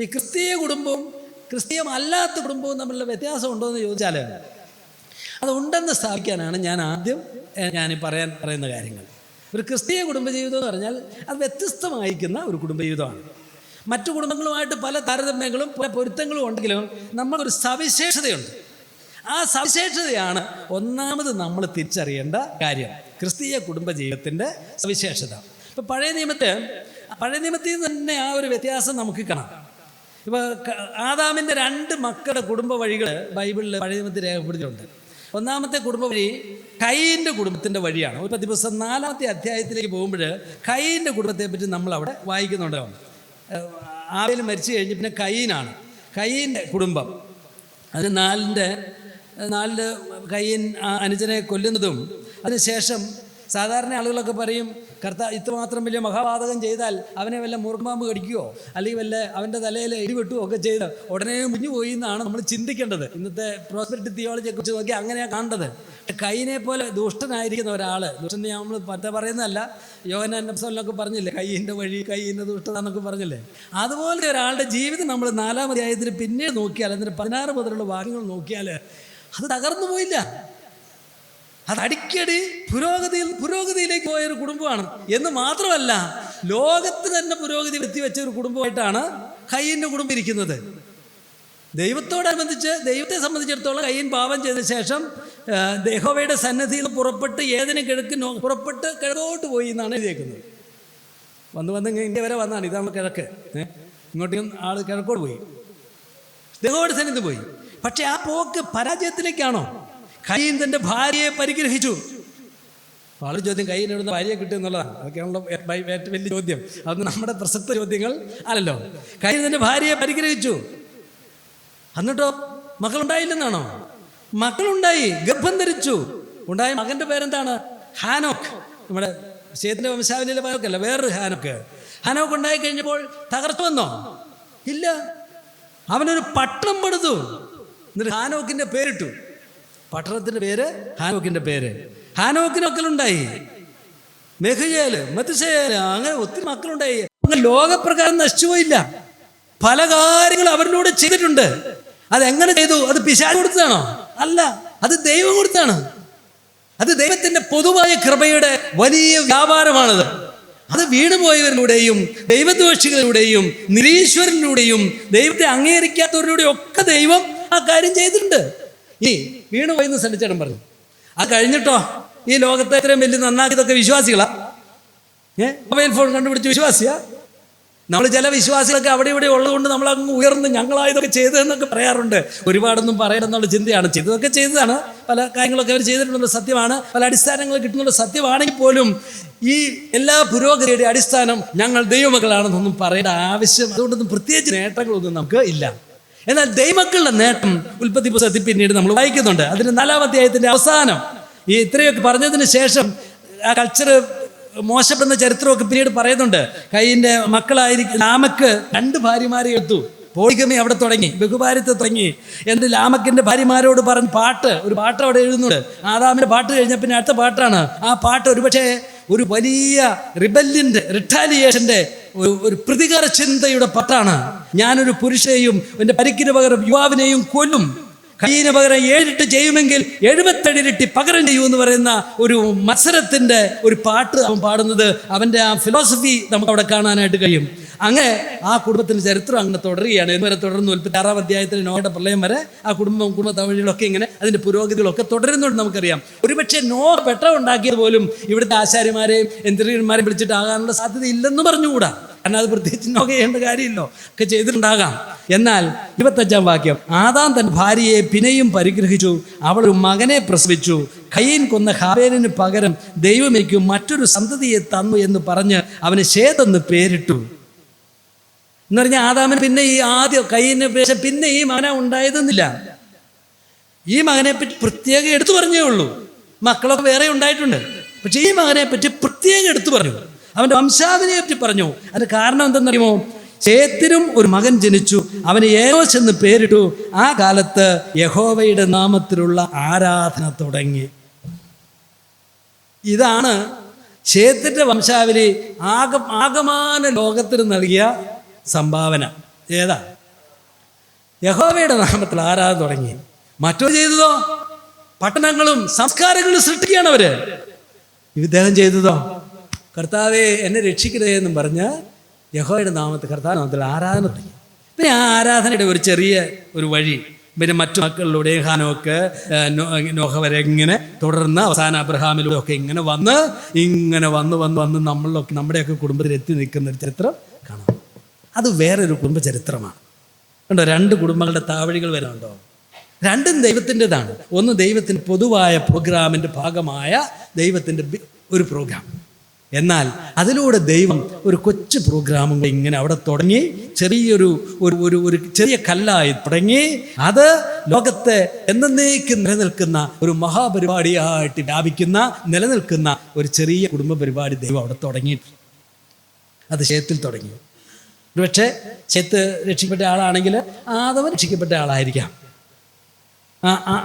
ഈ ക്രിസ്തീയ കുടുംബവും ക്രിസ്തീയമല്ലാത്ത കുടുംബവും തമ്മിലുള്ള വ്യത്യാസം ഉണ്ടോ എന്ന് ചോദിച്ചാൽ അതുണ്ടെന്ന് സ്ഥാപിക്കാനാണ് ഞാൻ ആദ്യം പറയുന്ന കാര്യങ്ങൾ. ഒരു ക്രിസ്തീയ കുടുംബജീവിതം എന്ന് പറഞ്ഞാൽ അത് വ്യത്യസ്തമായിരിക്കുന്ന ഒരു കുടുംബജീവിതമാണ്. മറ്റു കുടുംബങ്ങളുമായിട്ട് പല താരതമ്യങ്ങളും പല പൊരുത്തങ്ങളും ഉണ്ടെങ്കിലും നമുക്കൊരു സവിശേഷതയുണ്ട്. ആ സവിശേഷതയാണ് ഒന്നാമത് നമ്മൾ തിരിച്ചറിയേണ്ട കാര്യം, ക്രിസ്തീയ കുടുംബജീവിതത്തിൻ്റെ സവിശേഷത. ഇപ്പോൾ പഴയ നിയമത്തിൽ തന്നെ ആ ഒരു വ്യത്യാസം നമുക്ക് കാണാം. ഇപ്പോൾ ആദാമിൻ്റെ 2 മക്കളുടെ കുടുംബ വഴികൾ ബൈബിളിൽ പഴയ നിയമത്തിൽ രേഖപ്പെടുത്തിയിട്ടുണ്ട്. ഒന്നാമത്തെ കുടുംബ വഴി കയീൻ്റെ കുടുംബത്തിൻ്റെ വഴിയാണ്. ഒരു ദിവസം 4-ാമത്തെ അധ്യായത്തിലേക്ക് പോകുമ്പോൾ കയീൻ്റെ കുടുംബത്തെ പറ്റി നമ്മൾ അവിടെ വായിക്കുന്നുണ്ടാവും. ആബേൽ മരിച്ചു കഴിഞ്ഞ് പിന്നെ കയീൻ്റെ കുടുംബം. അത് 4 കയീൻ അനുജനെ കൊല്ലുന്നതും അതിനുശേഷം സാധാരണ ആളുകളൊക്കെ പറയും, ഇത്രമാത്രം വലിയ മഹാപാതകം ചെയ്താൽ അവനെ വല്ല മുറുകുമാമ്പ് കടിക്കുകയോ അല്ലെങ്കിൽ വല്ല അവൻ്റെ തലയിൽ ഇടിവെട്ടുകയോ ഒക്കെ ചെയ്ത് ഉടനെ മുഞ്ഞു പോയി എന്നാണ് നമ്മൾ ചിന്തിക്കേണ്ടത്. ഇന്നത്തെ പ്രോസ്പെരിറ്റി തിയോളജിയെ കുറിച്ച് നോക്കി അങ്ങനെയാണ് കാണേണ്ടത്. കയീനെ പോലെ ദുഷ്ടനായിരിക്കുന്ന ഒരാൾ, ദുഷ്ടനെ നമ്മൾ പറയുന്നതല്ല, യോഹന്നാൻ പുസ്തകത്തിലൊക്കെ പറഞ്ഞില്ലേ, കയീൻ്റെ വഴി കയീൻ്റെ ദുഷ്ടത എന്നൊക്കെ പറഞ്ഞില്ലേ, അതുപോലെ ഒരാളുടെ ജീവിതം നമ്മൾ 4-ാം അധ്യായത്തിന് പിന്നീട് നോക്കിയാൽ, അതിൻ്റെ 16 മുതലുള്ള വാക്യങ്ങൾ നോക്കിയാൽ അത് തകർന്നു പോയില്ല. അത് അടിക്കടി പുരോഗതിയിലേക്ക് പോയൊരു കുടുംബമാണ്. എന്ന് മാത്രമല്ല, ലോകത്ത് തന്നെ പുരോഗതി എത്തിവെച്ച ഒരു കുടുംബമായിട്ടാണ് കയീൻ്റെ കുടുംബം ഇരിക്കുന്നത്. ദൈവത്തെ സംബന്ധിച്ചിടത്തോളം കയീൻ പാപം ചെയ്ത ശേഷം യഹോവയുടെ സന്നിധിയിൽ പുറപ്പെട്ട് പുറപ്പെട്ട് കിഴക്കോട്ട് പോയി എന്നാണ് എഴുതിയേക്കുന്നത്. വന്ന് ഇന്ത്യ വരെ വന്നാണ്. ഇതാണ് കിഴക്ക്. ഇങ്ങോട്ടും ആൾ കിഴക്കോട്ട് പോയി, യഹോവയുടെ സന്നിധി പോയി. പക്ഷെ ആ പോക്ക് പരാജയത്തിലേക്കാണോ? കയീൻ തൻ്റെ ഭാര്യയെ പരിഗ്രഹിച്ചു. വളരെ ചോദ്യം, കയീൻ എവിടുന്ന ഭാര്യയെ കിട്ടും എന്നുള്ളതാണ്. അതൊക്കെയാണല്ലോ ഏറ്റവും വലിയ ചോദ്യം. അതൊന്നും നമ്മുടെ പ്രസക്ത ചോദ്യങ്ങൾ അല്ലല്ലോ. കയീൻ തൻ്റെ ഭാര്യയെ പരിഗ്രഹിച്ചു. എന്നിട്ടോ മക്കളുണ്ടായില്ലെന്നാണോ? മക്കളുണ്ടായി, ഗർഭം ധരിച്ചു. ഉണ്ടായ മകൻ്റെ പേരെന്താണ്? ഹാനോക്ക്. നമ്മുടെ ശേത്തിൻ്റെ വംശാവലിയിലെ പേരൊക്കെയല്ല, വേറൊരു ഹാനോക്ക് ഉണ്ടായി കഴിഞ്ഞപ്പോൾ തകർച്ച വന്നോ? ഇല്ല. അവനൊരു പട്ടണം പണിതു. എന്നിട്ട് ഹാനോക്കിൻ്റെ പേരിട്ടു. പട്ടണത്തിൻ്റെ പേര് ഹാനോക്കിൻ്റെ പേര്. ഹാനോക്കിന് മക്കളുണ്ടായി, മെഹുയേല്, മത്സയേല്, അങ്ങനെ ഒത്തിരി മക്കളുണ്ടായി. അങ്ങനെ ലോകപ്രകാരം നശിച്ചുപോയില്ല. പല കാര്യങ്ങൾ അവരിലൂടെ ചെയ്തിട്ടുണ്ട്. അതെങ്ങനെ ചെയ്തു? അത് പിശാച് കൊടുത്തതാണോ? അല്ല, അത് ദൈവം കൊടുത്താണ്. അത് ദൈവത്തിൻ്റെ പൊതുവായ കൃപയുടെ വലിയ വ്യാപാരമാണത്. അത് വീണുപോയവരിലൂടെയും ദൈവദ്വേഷികളിലൂടെയും നിരീശ്വരനിലൂടെയും ദൈവത്തെ അംഗീകരിക്കാത്തവരിലൂടെയും ഒക്കെ ദൈവം ആ കാര്യം ചെയ്തിട്ടുണ്ട്. ഈ വീണുപോയെന്ന് ശ്രമിച്ചേട്ടൻ പറഞ്ഞു. അത് കഴിഞ്ഞിട്ടോ ഈ ലോകത്തെ ഇത്രയും വലിയ നന്നാക്കിയതൊക്കെ വിശ്വാസികളാ? മൊബൈൽ ഫോൺ കണ്ടുപിടിച്ച് വിശ്വാസിയാ? നമ്മൾ ചില വിശ്വാസികളൊക്കെ അവിടെ ഇവിടെ ഉള്ളതുകൊണ്ട് നമ്മളങ്ങ് ഉയർന്ന് ഞങ്ങളായതൊക്കെ ചെയ്തതെന്നൊക്കെ പറയാറുണ്ട്. ഒരുപാടൊന്നും പറയണമെന്നുള്ള ചിന്തയാണ്. ചെയ്തതൊക്കെ ചെയ്തതാണ്, പല കാര്യങ്ങളൊക്കെ അവർ ചെയ്തിട്ടുള്ള സത്യമാണ്, പല അടിസ്ഥാനങ്ങൾ കിട്ടുന്നുള്ള സത്യമാണെങ്കിൽ പോലും ഈ എല്ലാ പുരോഗതിയുടെ അടിസ്ഥാനം ഞങ്ങൾ ദൈവമക്കളാണെന്നൊന്നും പറയേണ്ട ആവശ്യം, അതുകൊണ്ടൊന്നും പ്രത്യേകിച്ച് നേട്ടങ്ങളൊന്നും നമുക്ക് ഇല്ല. എന്നാൽ ദൈവമക്കളുടെ നേട്ടം ഉൽപ്പത്തി പുസ്തകത്തിൽ പിന്നീട് നമ്മൾ വായിക്കുന്നുണ്ട്. അതിന് 4-ാം അധ്യായത്തിൻ്റെ അവസാനം ഈ ഇത്രയൊക്കെ പറഞ്ഞതിന് ശേഷം ആ കൾച്ചർ മോശപ്പെടുന്ന ചരിത്രമൊക്കെ പിന്നീട് പറയുന്നുണ്ട്. കയീൻ്റെ മക്കളായിരിക്കും ലാമക്ക് 2 ഭാര്യമാരെ എടുത്തു. പോളിഗമി അവിടെ തുടങ്ങി, ബഹുഭാര്യത്വം തുടങ്ങി. എന്നിട്ട് ലാമക്കിൻ്റെ ഭാര്യമാരോട് പറഞ്ഞ് ഒരു പാട്ട് അവിടെ എഴുതുന്നുണ്ട്. ആദാമിൻ്റെ പാട്ട് കഴിഞ്ഞാൽ പിന്നെ അടുത്ത പാട്ടാണ്. ആ പാട്ട് ഒരുപക്ഷെ ഒരു വലിയ റിട്ടാലിയേഷൻ്റെ ഒരു പ്രതികാര ചിന്തയുടെ പാട്ടാണ്. ഞാനൊരു പുരുഷനെയും എൻ്റെ പരിക്കിന് പകരം യുവാവിനെയും കൊല്ലും, കയീന് പകരം 7 ഇരട്ടി ചെയ്യുമെങ്കിൽ 77 ഇരട്ടി പകരം ചെയ്യൂ എന്ന് പറയുന്ന ഒരു മത്സരത്തിൻ്റെ ഒരു പാട്ട് അവൻ പാടുന്നത്. അവൻ്റെ ആ ഫിലോസഫി നമുക്ക് അവിടെ കാണാനായിട്ട് കഴിയും. അങ്ങനെ ആ കുടുംബത്തിൻ്റെ ചരിത്രം അങ്ങനെ തുടരുകയാണ്. ഇതുവരെ തുടർന്ന് 46-ാം അധ്യായത്തിൽ നോയുടെ പ്രളയം വരെ ആ കുടുംബ തവഴികളൊക്കെ ഇങ്ങനെ അതിൻ്റെ പുരോഗതികളൊക്കെ തുടരുന്നുണ്ട് നമുക്കറിയാം. ഒരുപക്ഷെ പെട്രോൾ ഉണ്ടാക്കിയത് പോലും ഇവിടുത്തെ ആശാരിമാരെയും എഞ്ചിനീയർമാരെയും വിളിച്ചിട്ടാകാനുള്ള സാധ്യത ഇല്ലെന്ന് പറഞ്ഞുകൂടാ. കാരണം അത് പ്രത്യേകിച്ച് നോ ചെയ്യേണ്ട കാര്യമില്ലോ, ഒക്കെ ചെയ്തിട്ടുണ്ടാകാം. എന്നാൽ 25-ാം വാക്യം, ആദാം തൻ്റെ ഭാര്യയെ പിന്നെയും പരിഗ്രഹിച്ചു, അവൾ ഒരു മകനെ പ്രസവിച്ചു. കയീൻ കൊന്ന ഹാബേലിന് പകരം ദൈവം എനിക്ക് മറ്റൊരു സന്തതിയെ തന്നു എന്ന് പറഞ്ഞ് അവന് ശേതെന്ന് പേരിട്ടു. എന്ന് പറഞ്ഞാൽ ആദാമിന് പിന്നെ ഈ ആദ്യം കയീന് പിന്നെ ഈ മകന ഉണ്ടായതെന്നില്ല. ഈ മകനെ പറ്റി പ്രത്യേകം എടുത്തു പറഞ്ഞേ ഉള്ളൂ. മക്കളൊക്കെ വേറെ ഉണ്ടായിട്ടുണ്ട്, പക്ഷെ ഈ മകനെ പറ്റി പ്രത്യേകം എടുത്തു പറഞ്ഞു. അവൻ്റെ വംശാവലിയെ പറ്റി പറഞ്ഞു. അതിന് കാരണം എന്തെന്നറിയുമോ? ശേത്തിനും ഒരു മകൻ ജനിച്ചു, അവന് ഏനോശ് എന്ന് പേരിട്ടു. ആ കാലത്ത് യഹോവയുടെ നാമത്തിലുള്ള ആരാധന തുടങ്ങി. ഇതാണ് ശേത്തിന്റെ വംശാവലി ആകമാന ലോകത്തിന് നൽകിയ സംഭാവന. ഏതാ? യഹോവയുടെ നാമത്തിൽ ആരാധന തുടങ്ങി. മറ്റോ ചെയ്തതോ പട്ടണങ്ങളും സംസ്കാരങ്ങളും സൃഷ്ടിക്കുകയാണ് അവര്. ഇദ്ദേഹം ചെയ്തതോ കർത്താവേ എന്നെ രക്ഷിക്കണേ എന്നും പറഞ്ഞ് യഹോവയുടെ നാമത്തിൽ കർത്താവ് നാമത്തിൽ ആരാധന തുടങ്ങി. പിന്നെ ആ ആരാധനയുടെ ഒരു ചെറിയ ഒരു വഴി പിന്നെ മറ്റു മക്കളിലൂടെ ഹാനോക്ക് നോഹ വരെ ഇങ്ങനെ തുടർന്ന് അവസാന അബ്രഹാമിലൂടെ ഒക്കെ ഇങ്ങനെ വന്ന് നമ്മളിലൊക്കെ നമ്മുടെയൊക്കെ കുടുംബത്തിൽ എത്തി നിൽക്കുന്ന ഒരു ചരിത്രം കാണാം. അത് വേറൊരു കുടുംബ ചരിത്രമാണ്. കണ്ടോ, 2 കുടുംബങ്ങളുടെ താവഴികൾ വരുന്നുണ്ടോ? രണ്ടും ദൈവത്തിൻ്റെതാണ്. ഒന്ന് ദൈവത്തിൻ്റെ പൊതുവായ പ്രോഗ്രാമിൻ്റെ ഭാഗമായ ദൈവത്തിൻ്റെ ഒരു പ്രോഗ്രാം. എന്നാൽ അതിലൂടെ ദൈവം ഒരു കൊച്ചു പ്രോഗ്രാമും ഇങ്ങനെ അവിടെ തുടങ്ങി, ചെറിയൊരു ഒരു ചെറിയ കല്ലായി തുടങ്ങി. അത് ലോകത്തെ എന്നേക്കും നിലനിൽക്കുന്ന ഒരു മഹാപരിപാടിയായിട്ട് വ്യാപിക്കുന്ന നിലനിൽക്കുന്ന ഒരു ചെറിയ കുടുംബ പരിപാടി ദൈവം അവിടെ തുടങ്ങി. അത് ശേത്തിൽ തുടങ്ങി. ഒരുപക്ഷെ ശേത്ത് രക്ഷിക്കപ്പെട്ട ആളാണെങ്കിൽ ആദവൻ രക്ഷിക്കപ്പെട്ട ആളായിരിക്കാം.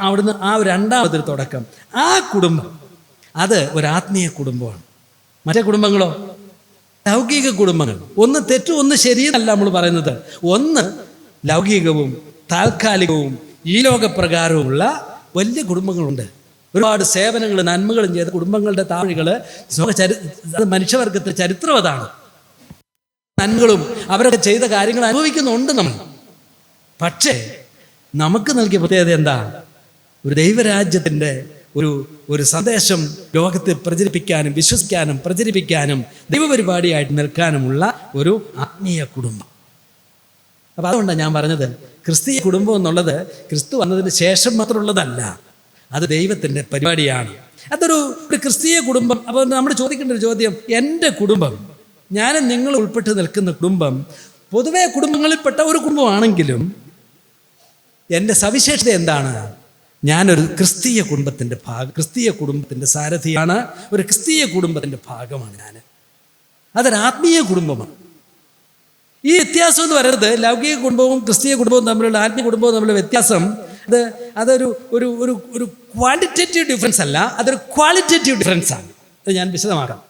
അവിടുന്ന് ആ ഒരു രണ്ടാമതൊരു തുടക്കം. ആ കുടുംബം അത് ഒരു ആത്മീയ കുടുംബമാണ്. മറ്റേ കുടുംബങ്ങളോ ലൗകിക കുടുംബങ്ങൾ. ഒന്ന് തെറ്റും ഒന്ന് ശരിയെന്നല്ല നമ്മൾ പറയുന്നത്. ഒന്ന് ലൗകികവും താൽക്കാലികവും ഈ ലോകപ്രകാരവുമുള്ള വലിയ കുടുംബങ്ങളുണ്ട്. ഒരുപാട് സേവനങ്ങളും നന്മകളും ചെയ്ത കുടുംബങ്ങളുടെ താവഴികൾ മനുഷ്യവർഗത്തെ ചരിത്രം അതാണ്. നന്മകളും അവരൊക്കെ ചെയ്ത കാര്യങ്ങൾ അനുഭവിക്കുന്നുണ്ട് നമ്മൾ. പക്ഷേ നമുക്ക് നൽകിയ പ്രത്യേകത എന്താ? ഒരു ദൈവരാജ്യത്തിൻ്റെ ഒരു സന്ദേശം ലോകത്തെ പ്രചരിപ്പിക്കാനും വിശ്വസിക്കാനും പ്രചരിപ്പിക്കാനും ദൈവപരിപാടിയായിട്ട് നിൽക്കാനുമുള്ള ഒരു ആത്മീയ കുടുംബം. അപ്പം അതുകൊണ്ടാണ് ഞാൻ പറഞ്ഞത്, ക്രിസ്തീയ കുടുംബം എന്നുള്ളത് ക്രിസ്തു വന്നതിന് ശേഷം മാത്രമുള്ളതല്ല, അത് ദൈവത്തിൻ്റെ പരിപാടിയാണ്. അതൊരു ക്രിസ്തീയ കുടുംബം. അപ്പോൾ നമ്മൾ ചോദിക്കേണ്ട ഒരു ചോദ്യം, എൻ്റെ കുടുംബം, ഞാനും നിങ്ങൾ ഉൾപ്പെട്ട് നിൽക്കുന്ന കുടുംബം പൊതുവെ കുടുംബങ്ങളിൽപ്പെട്ട ഒരു കുടുംബമാണെങ്കിലും എൻ്റെ സവിശേഷത എന്താണ്? ഞാനൊരു ക്രിസ്തീയ കുടുംബത്തിൻ്റെ ക്രിസ്തീയ കുടുംബത്തിൻ്റെ സാരഥിയാണ്. ഒരു ക്രിസ്തീയ കുടുംബത്തിൻ്റെ ഭാഗമാണ് ഞാൻ. അതൊരു ആത്മീയ കുടുംബമാണ്. ഈ വ്യത്യാസം എന്ന് പറയുന്നത് ലൗകിക കുടുംബവും ക്രിസ്തീയ കുടുംബവും തമ്മിലുള്ള ആത്മീയ കുടുംബവും തമ്മിലുള്ള വ്യത്യാസം അതൊരു ക്വാണ്ടിറ്റേറ്റീവ് ഡിഫറൻസ് അല്ല, അതൊരു ക്വാളിറ്റേറ്റീവ് ഡിഫറൻസാണ്. അത് ഞാൻ വിശദമാക്കാം.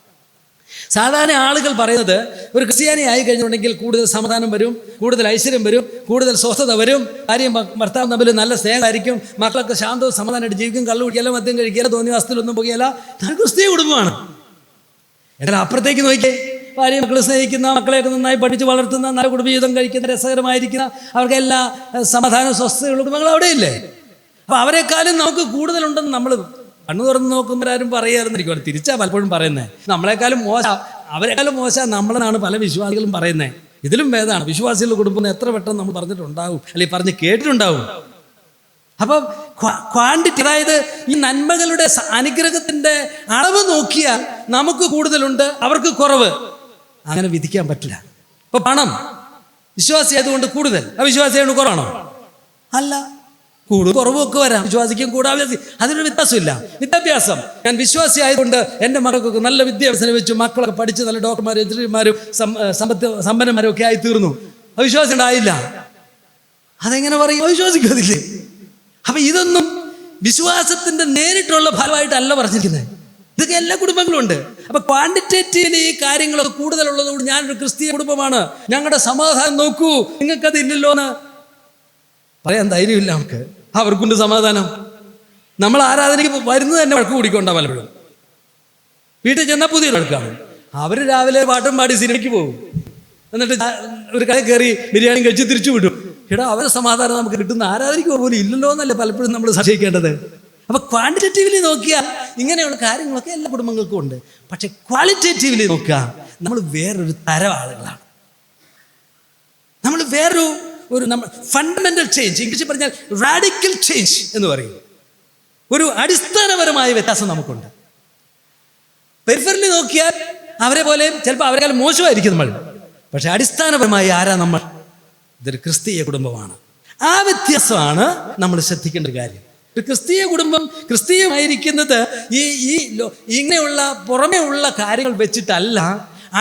സാധാരണ ആളുകൾ പറയുന്നത് ഒരു ക്രിസ്ത്യാനി ആയി കഴിഞ്ഞിട്ടുണ്ടെങ്കിൽ കൂടുതൽ സമാധാനം വരും, കൂടുതൽ ഐശ്വര്യം വരും, കൂടുതൽ സ്വസ്ഥത വരും, ഭാര്യയും ഭർത്താവും തമ്മിൽ നല്ല സ്നേഹമായിരിക്കും, മക്കളൊക്കെ ശാന്തവും സമാധാനമായിട്ട് ജീവിക്കും, കള്ളു കുടിക്കല, മദ്യം കഴിക്കല, തോന്നിയ വസ്തുവിലൊന്നും പോകുകയല്ല. ഞാൻ ക്രിസ്തീയ കുടുംബമാണ്. എന്നാൽ അപ്പുറത്തേക്ക് നോക്കിയേ, ഭാര്യ മക്കൾ സ്നേഹിക്കുന്ന, മക്കളെയൊക്കെ നന്നായി പഠിച്ച് വളർത്തുന്ന, നല്ല കുടുംബജീവിതം കഴിക്കുന്ന, രസകരമായിരിക്കുന്ന, അവർക്ക് എല്ലാ സമാധാനവും സ്വസ്ഥതയുള്ള കുടുംബങ്ങൾ അവിടെയില്ലേ? അപ്പോൾ അവരെക്കാളും നമുക്ക് കൂടുതലുണ്ടെന്ന് നമ്മൾ കണ്ണു തുറന്ന് നോക്കുമ്പോഴാരും പറയാറുന്നിരിക്കും. തിരിച്ചാ പലപ്പോഴും പറയുന്നത്, നമ്മളെക്കാളും മോശം അവരെക്കാളും മോശം നമ്മളെന്നാണ് പല വിശ്വാസികളും പറയുന്നത്. ഇതിലും ഭേദമാണ് വിശ്വാസികളുടെ കുടുംബം എത്ര പെട്ടെന്ന് നമ്മൾ പറഞ്ഞിട്ടുണ്ടാവും, അല്ലെങ്കിൽ പറഞ്ഞ് കേട്ടിട്ടുണ്ടാവും. അപ്പം ക്വാണ്ടിറ്റി, അതായത് ഈ നന്മകളുടെ അനുഗ്രഹത്തിൻ്റെ അളവ് നോക്കിയാൽ നമുക്ക് കൂടുതലുണ്ട്, അവർക്ക് കുറവ്, അങ്ങനെ വിധിക്കാൻ പറ്റില്ല. ഇപ്പൊ പണം വിശ്വാസി ആയതുകൊണ്ട് കൂടുതൽ, അവിശ്വാസി ആയതുകൊണ്ട് കുറവാണോ? അല്ല, കൂടുതൽ കുറവൊക്കെ വരാം, വിശ്വാസിക്കും കൂടാതെ അതിനൊരു വ്യത്യാസമില്ല. വിദ്യാഭ്യാസം, ഞാൻ വിശ്വാസി ആയതുകൊണ്ട് എൻ്റെ മക്കൾക്കൊക്കെ നല്ല വിദ്യാഭ്യാസം വെച്ചു, മക്കളൊക്കെ പഠിച്ച് നല്ല ഡോക്ടർമാരും എഞ്ചിനീയർമാരും സമ്പന്നന്മാരും ഒക്കെ ആയി തീർന്നു. അവിശ്വാസം ഉണ്ടായില്ല. അതെങ്ങനെ പറയും? അവിശ്വാസിക്കതില്ലേ? അപ്പൊ ഇതൊന്നും വിശ്വാസത്തിന്റെ നേരിട്ടുള്ള ഫലമായിട്ടല്ല പറഞ്ഞിരിക്കുന്നത്. ഇതൊക്കെ എല്ലാ കുടുംബങ്ങളും ഉണ്ട്. അപ്പൊ ക്വാണ്ടിറ്റേറ്റീവില് ഈ കാര്യങ്ങളൊക്കെ കൂടുതലുള്ളതുകൊണ്ട് ഞാനൊരു ക്രിസ്തീയ കുടുംബമാണ്, ഞങ്ങളുടെ സമാധാനം നോക്കൂ, നിങ്ങൾക്കത് ഇല്ലല്ലോ എന്ന് പറയാൻ ധൈര്യമില്ല നമുക്ക്. അവർക്കുണ്ട് സമാധാനം. നമ്മൾ ആരാധനയ്ക്ക് വരുന്നത് തന്നെ വഴക്ക് കൂടിക്കൊണ്ടാ പലപ്പോഴും. വീട്ടിൽ ചെന്നാൽ പുതിയ വഴക്കാണ്. അവർ രാവിലെ പാട്ടും പാടി സിനിമയ്ക്ക് പോകും, എന്നിട്ട് ഒരു കടയിൽ കയറി ബിരിയാണി കഴിച്ച് തിരിച്ചു വിടും. എടാ, അവരുടെ സമാധാനം നമുക്ക് കിട്ടുന്ന ആരാധനയ്ക്ക് പോലും ഇല്ലല്ലോ എന്നല്ലേ പലപ്പോഴും നമ്മൾ സംശയിക്കേണ്ടത്. അപ്പൊ ക്വാണ്ടിറ്റേറ്റീവ്ലി നോക്കിയാൽ ഇങ്ങനെയുള്ള കാര്യങ്ങളൊക്കെ എല്ലാ കുടുംബങ്ങൾക്കും ഉണ്ട്. പക്ഷെ ക്വാളിറ്റേറ്റീവ്ലി നോക്കുക, നമ്മൾ വേറൊരു തരം ആളുകളാണ്. നമ്മൾ നമ്മൾ ഫണ്ടമെന്റൽ ചേഞ്ച്, ഇംഗ്ലീഷിൽ പറഞ്ഞാൽ റാഡിക്കൽ ചേഞ്ച് എന്ന് പറയും. ഒരു അടിസ്ഥാനപരമായ വ്യത്യാസം നമുക്കുണ്ട്. പെരിഫറലി നോക്കിയാൽ അവരെ പോലെ ചിലപ്പോൾ അവരെക്കാൾ മോശമായിരിക്കും നമ്മൾ, പക്ഷെ അടിസ്ഥാനപരമായി ആരാ നമ്മൾ? ഇതൊരു ക്രിസ്തീയ കുടുംബമാണ്. ആ വ്യത്യാസമാണ് നമ്മൾ ശ്രദ്ധിക്കേണ്ട കാര്യം. ഒരു ക്രിസ്തീയ കുടുംബം ക്രിസ്തീയമായിരിക്കുന്നത് ഇങ്ങനെയുള്ള പുറമേ ഉള്ള കാര്യങ്ങൾ വെച്ചിട്ടല്ല,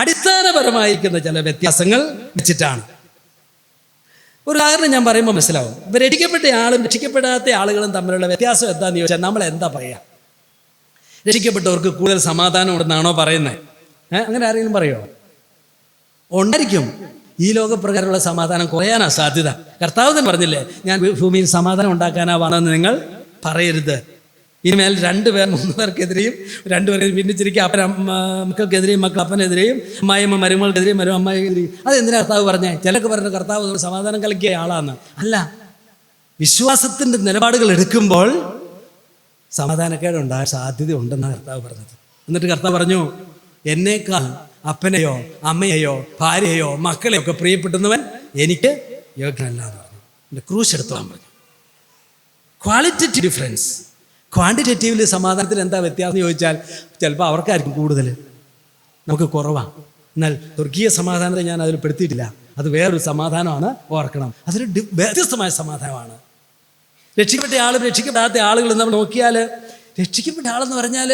അടിസ്ഥാനപരമായിരിക്കുന്ന ചില വ്യത്യാസങ്ങൾ വെച്ചിട്ടാണ്. ഒരു ഉദാഹരണം ഞാൻ പറയുമ്പോൾ മനസ്സിലാവും. ഇപ്പം രക്ഷിക്കപ്പെട്ട ആളും രക്ഷിക്കപ്പെടാത്ത ആളുകളും തമ്മിലുള്ള വ്യത്യാസം എന്താണെന്ന് ചോദിച്ചാൽ നമ്മൾ എന്താ പറയുക? രക്ഷിക്കപ്പെട്ടവർക്ക് കൂടുതൽ സമാധാനം ഉണ്ടെന്നാണോ പറയുന്നത്? അങ്ങനെ ആരെങ്കിലും പറയുമോ? ഉണ്ടായിരിക്കും. ഈ ലോകപ്രകാരമുള്ള സമാധാനം കുറയാനാണ് സാധ്യത. കർത്താവ് തന്നെ പറഞ്ഞില്ലേ, ഞാൻ ഭൂമിയിൽ സമാധാനം ഉണ്ടാക്കാനാ വന്നതെന്ന് നിങ്ങൾ പറയരുത്. ഇനിമേൽ 2 പേർ 3 പേർക്കെതിരെയും 2 പേർ ഭിന്നിച്ചിരിക്കുക, അപ്പൻ മക്കൾക്കെതിരെയും മക്കൾ അപ്പനെതിരെയും അമ്മായിയമ്മ മരുമകൾക്കെതിരെയും അമ്മായിക്കെതിരെയും. അതെന്തിനാ കർത്താവ് പറഞ്ഞേ? ചിലക്ക് പറഞ്ഞ കർത്താവ് സമാധാനം കളിക്കിയ ആളാന്ന്. അല്ല, വിശ്വാസത്തിൻ്റെ നിലപാടുകൾ എടുക്കുമ്പോൾ സമാധാനക്കേടുണ്ടാകാൻ സാധ്യത ഉണ്ടെന്നാണ് കർത്താവ് പറഞ്ഞത്. എന്നിട്ട് കർത്താവ് പറഞ്ഞു, എന്നേക്കാൾ അപ്പനെയോ അമ്മയെയോ ഭാര്യയെയോ മക്കളെയോ ഒക്കെ പ്രിയപ്പെടുന്നവൻ എനിക്ക് യോഗ്യനല്ല എന്ന് പറഞ്ഞു. എൻ്റെ ക്രൂശ് എടുത്തോളാൻ പറഞ്ഞു. Qualitative difference. ക്വാണ്ടിറ്റേറ്റീവിൽ സമാധാനത്തിൽ എന്താ വ്യത്യാസം എന്ന് ചോദിച്ചാൽ ചിലപ്പോൾ അവർക്കായിരിക്കും കൂടുതൽ, നമുക്ക് കുറവാണ്. എന്നാൽ സ്വർഗീയ സമാധാനത്തെ ഞാൻ അതിൽ പെടുത്തിയിട്ടില്ല. അത് വേറൊരു സമാധാനമാണ്, ഓർക്കണം. അതൊരു വ്യത്യസ്തമായ സമാധാനമാണ്. രക്ഷിക്കപ്പെട്ട ആളും രക്ഷിക്കപ്പെടാത്ത ആളുകൾ നമ്മൾ നോക്കിയാൽ, രക്ഷിക്കപ്പെട്ട ആളെന്ന് പറഞ്ഞാൽ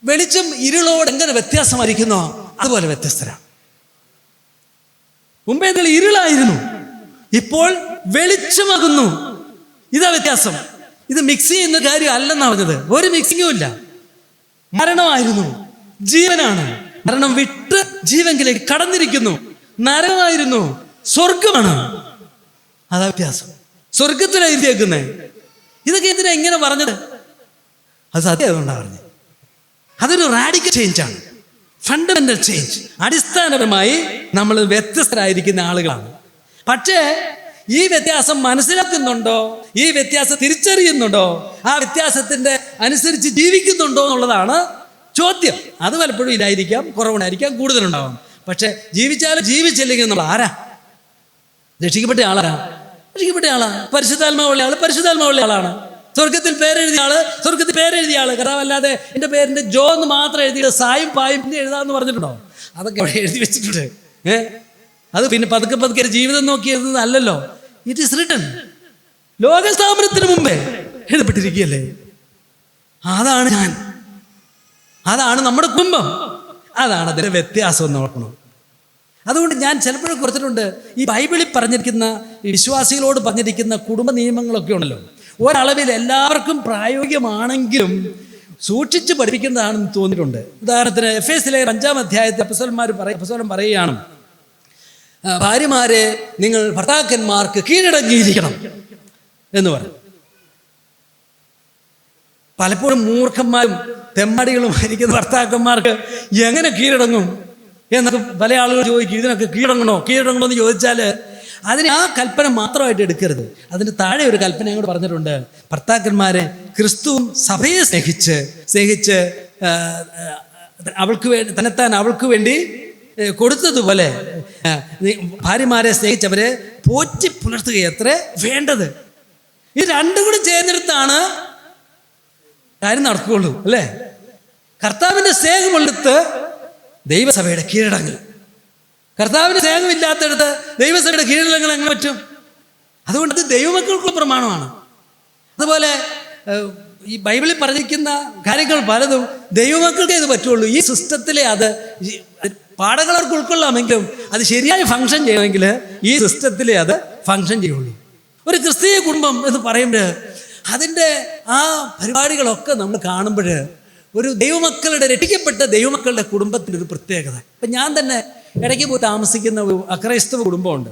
വെളിച്ചം ഇരുളോട് എങ്ങനെ വ്യത്യാസമായിരിക്കുന്നോ അതുപോലെ വ്യത്യസ്തരാണ്. മുമ്പേ നിങ്ങൾ ഇരുളായിരുന്നു, ഇപ്പോൾ വെളിച്ചമാകുന്നു. ഇതാ വ്യത്യാസം. ഇത് മിക്സ് ചെയ്യുന്ന കാര്യം അല്ലെന്നാണ് പറഞ്ഞത്. ഒരു മിക്സിങ്ങും ഇല്ല. മരണമായിരുന്നു, ജീവനാണ്. മരണം വിട്ട് ജീവങ്കിലേക്ക് കടന്നിരിക്കുന്നു. നരകമായിരുന്നു, സ്വർഗമാണ്. അതാ വ്യത്യാസം. സ്വർഗത്തിലാണ് എഴുതിയേക്കുന്നത്. ഇതൊക്കെ എന്തിനാ ഇങ്ങനെ പറഞ്ഞത്? അത് സത്യം അതുകൊണ്ടാണ് പറഞ്ഞത്. അതൊരു റാഡിക്കൽ ചേഞ്ചാണ്, ഫണ്ടമെന്റൽ ചേഞ്ച്. അടിസ്ഥാനപരമായി നമ്മൾ വ്യത്യസ്തരായിരിക്കുന്ന ആളുകളാണ്. പക്ഷേ ഈ വ്യത്യാസം മനസ്സിലാക്കുന്നുണ്ടോ? ഈ വ്യത്യാസം തിരിച്ചറിയുന്നുണ്ടോ? ആ വ്യത്യാസത്തിൻ്റെ അനുസരിച്ച് ജീവിക്കുന്നുണ്ടോ എന്നുള്ളതാണ് ചോദ്യം. അത് പലപ്പോഴും ഇല്ലായിരിക്കാം, കുറവുണ്ടായിരിക്കാം, കൂടുതലുണ്ടാവാം. പക്ഷെ ജീവിച്ചാലും ജീവിച്ചില്ലെങ്കിൽ നമ്മൾ ആരാ? രക്ഷിക്കപ്പെട്ട ആളാ? രക്ഷിക്കപ്പെട്ട ആളാ. പരിശുദ്ധാത്മാവുള്ള ആള് പരിശുദ്ധാത്മാവുള്ള ആളാണ്. സ്വർഗത്തിൽ പേരെഴുതിയ ആള് സ്വർഗത്തിൽ പേരെഴുതിയ ആള്. കർത്താവല്ലാതെ എൻ്റെ പേരിൻ്റെ ജോ എന്ന് മാത്രം എഴുതിയിട്ട് സായും പായും പിന്നെ എഴുതാമെന്ന് പറഞ്ഞിട്ടുണ്ടോ? അതൊക്കെ അവിടെ എഴുതി വെച്ചിട്ടുണ്ട്. അത് പിന്നെ പതുക്കെ പതുക്കെ ജീവിതം നോക്കി എഴുതുന്നതല്ലല്ലോ. It is written. ലോകസ്ഥാപനത്തിന് മുമ്പേ എഴുതപ്പെട്ടിരിക്കുകയല്ലേ. അതാണ് ഞാൻ, അതാണ് നമ്മുടെ കുടുംബം, അതാണ് അതിൻ്റെ വ്യത്യാസം എന്ന് നോക്കണം. അതുകൊണ്ട് ഞാൻ ചിലപ്പോഴും കുറച്ചിട്ടുണ്ട്, ഈ ബൈബിളിൽ പറഞ്ഞിരിക്കുന്ന ഈ വിശ്വാസികളോട് പറഞ്ഞിരിക്കുന്ന കുടുംബ നിയമങ്ങളൊക്കെ ഉണ്ടല്ലോ, ഒരളവിൽ എല്ലാവർക്കും പ്രായോഗികമാണെങ്കിലും സൂക്ഷിച്ച് പഠിപ്പിക്കുന്നതാണെന്ന് തോന്നിയിട്ടുണ്ട്. ഉദാഹരണത്തിന് എഫേസ്യസിലെ 5-ാം അധ്യായത്തിൽ അപ്പോസ്തലൻ പറയുകയാണ്, ഭാര്യമാരെ നിങ്ങൾ ഭർത്താക്കന്മാർക്ക് കീഴടങ്ങിയിരിക്കണം എന്ന് പറഞ്ഞു. പലപ്പോഴും മൂർഖന്മാരും തെമ്മാടികളുമായിരിക്കുന്ന ഭർത്താക്കന്മാർക്ക് എങ്ങനെ കീഴടങ്ങും എന്നൊക്കെ പല ആളുകൾ ചോദിക്കും. ഇതിനൊക്കെ കീഴടങ്ങണോ എന്ന് ചോദിച്ചാൽ അതിന് ആ കൽപ്പന മാത്രമായിട്ട് എടുക്കരുത്. അതിന് താഴെ ഒരു കൽപ്പന അങ്ങോട്ട് പറഞ്ഞിട്ടുണ്ട്. ഭർത്താക്കന്മാരെ ക്രിസ്തുവും സഭയെ സ്നേഹിച്ച് അവൾക്ക് വേണ്ടി തന്നെത്താൻ അവൾക്ക് വേണ്ടി കൊടുത്തതുപോലെ ഭാര്യമാരെ സ്നേഹിച്ചവരെ പോറ്റി പുലർത്തുകയത്രേ വേണ്ടത്. ഈ രണ്ടും കൂടി ചേർന്നെടുത്താണ് കാര്യം നടക്കുകയുള്ളൂ, അല്ലേ? കർത്താവിൻ്റെ സ്നേഹമുള്ളിടത്ത് ദൈവസഭയുടെ കീഴടങ്ങൽ, കർത്താവിൻ്റെ സ്നേഹമില്ലാത്തടുത്ത് ദൈവസഭയുടെ കീഴടങ്ങൽ എങ്ങനെ പറ്റും? അതുകൊണ്ട് ഇത് ദൈവമക്കൾക്കുള്ള പ്രമാണമാണ്. അതുപോലെ ഈ ബൈബിളിൽ പറഞ്ഞിരിക്കുന്ന കാര്യങ്ങൾ പലതും ദൈവമക്കൾക്കേ ഇത് പറ്റുള്ളൂ. ഈ സിസ്റ്റത്തിലെ അത് പാഠങ്ങളവർക്ക് ഉൾക്കൊള്ളാമെങ്കിലും അത് ശരിയായി ഫങ്ഷൻ ചെയ്യണമെങ്കിൽ ഈ സിസ്റ്റത്തിലെ അത് ഫങ്ഷൻ ചെയ്യുള്ളൂ. ഒരു ക്രിസ്തീയ കുടുംബം എന്ന് പറയുമ്പോൾ അതിൻ്റെ ആ പരിപാടികളൊക്കെ നമ്മൾ കാണുമ്പോൾ ഒരു ദൈവമക്കളുടെ രക്ഷിക്കപ്പെട്ട ദൈവമക്കളുടെ കുടുംബത്തിൻ്റെ ഒരു പ്രത്യേകത. ഇപ്പം ഞാൻ തന്നെ ഇടയ്ക്ക് പോയി താമസിക്കുന്ന ഒരു അക്രൈസ്തവ കുടുംബമുണ്ട്,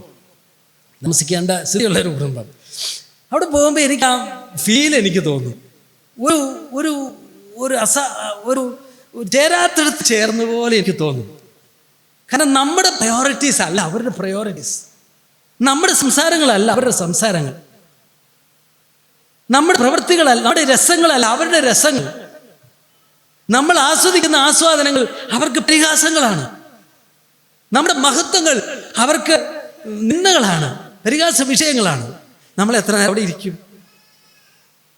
താമസിക്കേണ്ട സ്ഥിതിയുള്ളൊരു കുടുംബം. അവിടെ പോകുമ്പോൾ എനിക്ക് ആ ഫീൽ എനിക്ക് തോന്നും, ഒരു ഒരു ചേരാത്തടുത്ത് ചേർന്ന പോലെ എനിക്ക് തോന്നും. കാരണം നമ്മുടെ പ്രയോറിറ്റീസ് അല്ല അവരുടെ പ്രയോറിറ്റീസ്, നമ്മുടെ സംസാരങ്ങളല്ല അവരുടെ സംസാരങ്ങൾ, നമ്മുടെ പ്രവൃത്തികളല്ല നമ്മുടെ രസങ്ങളല്ല അവരുടെ രസങ്ങൾ, നമ്മൾ ആസ്വദിക്കുന്ന ആസ്വാദനങ്ങൾ അവർക്ക് പരിഹാസങ്ങളാണ്, നമ്മുടെ മഹത്വങ്ങൾ അവർക്ക് നിന്ദകളാണ്, പരിഹാസ വിഷയങ്ങളാണ്. നമ്മൾ എത്ര അവിടെ ഇരിക്കും?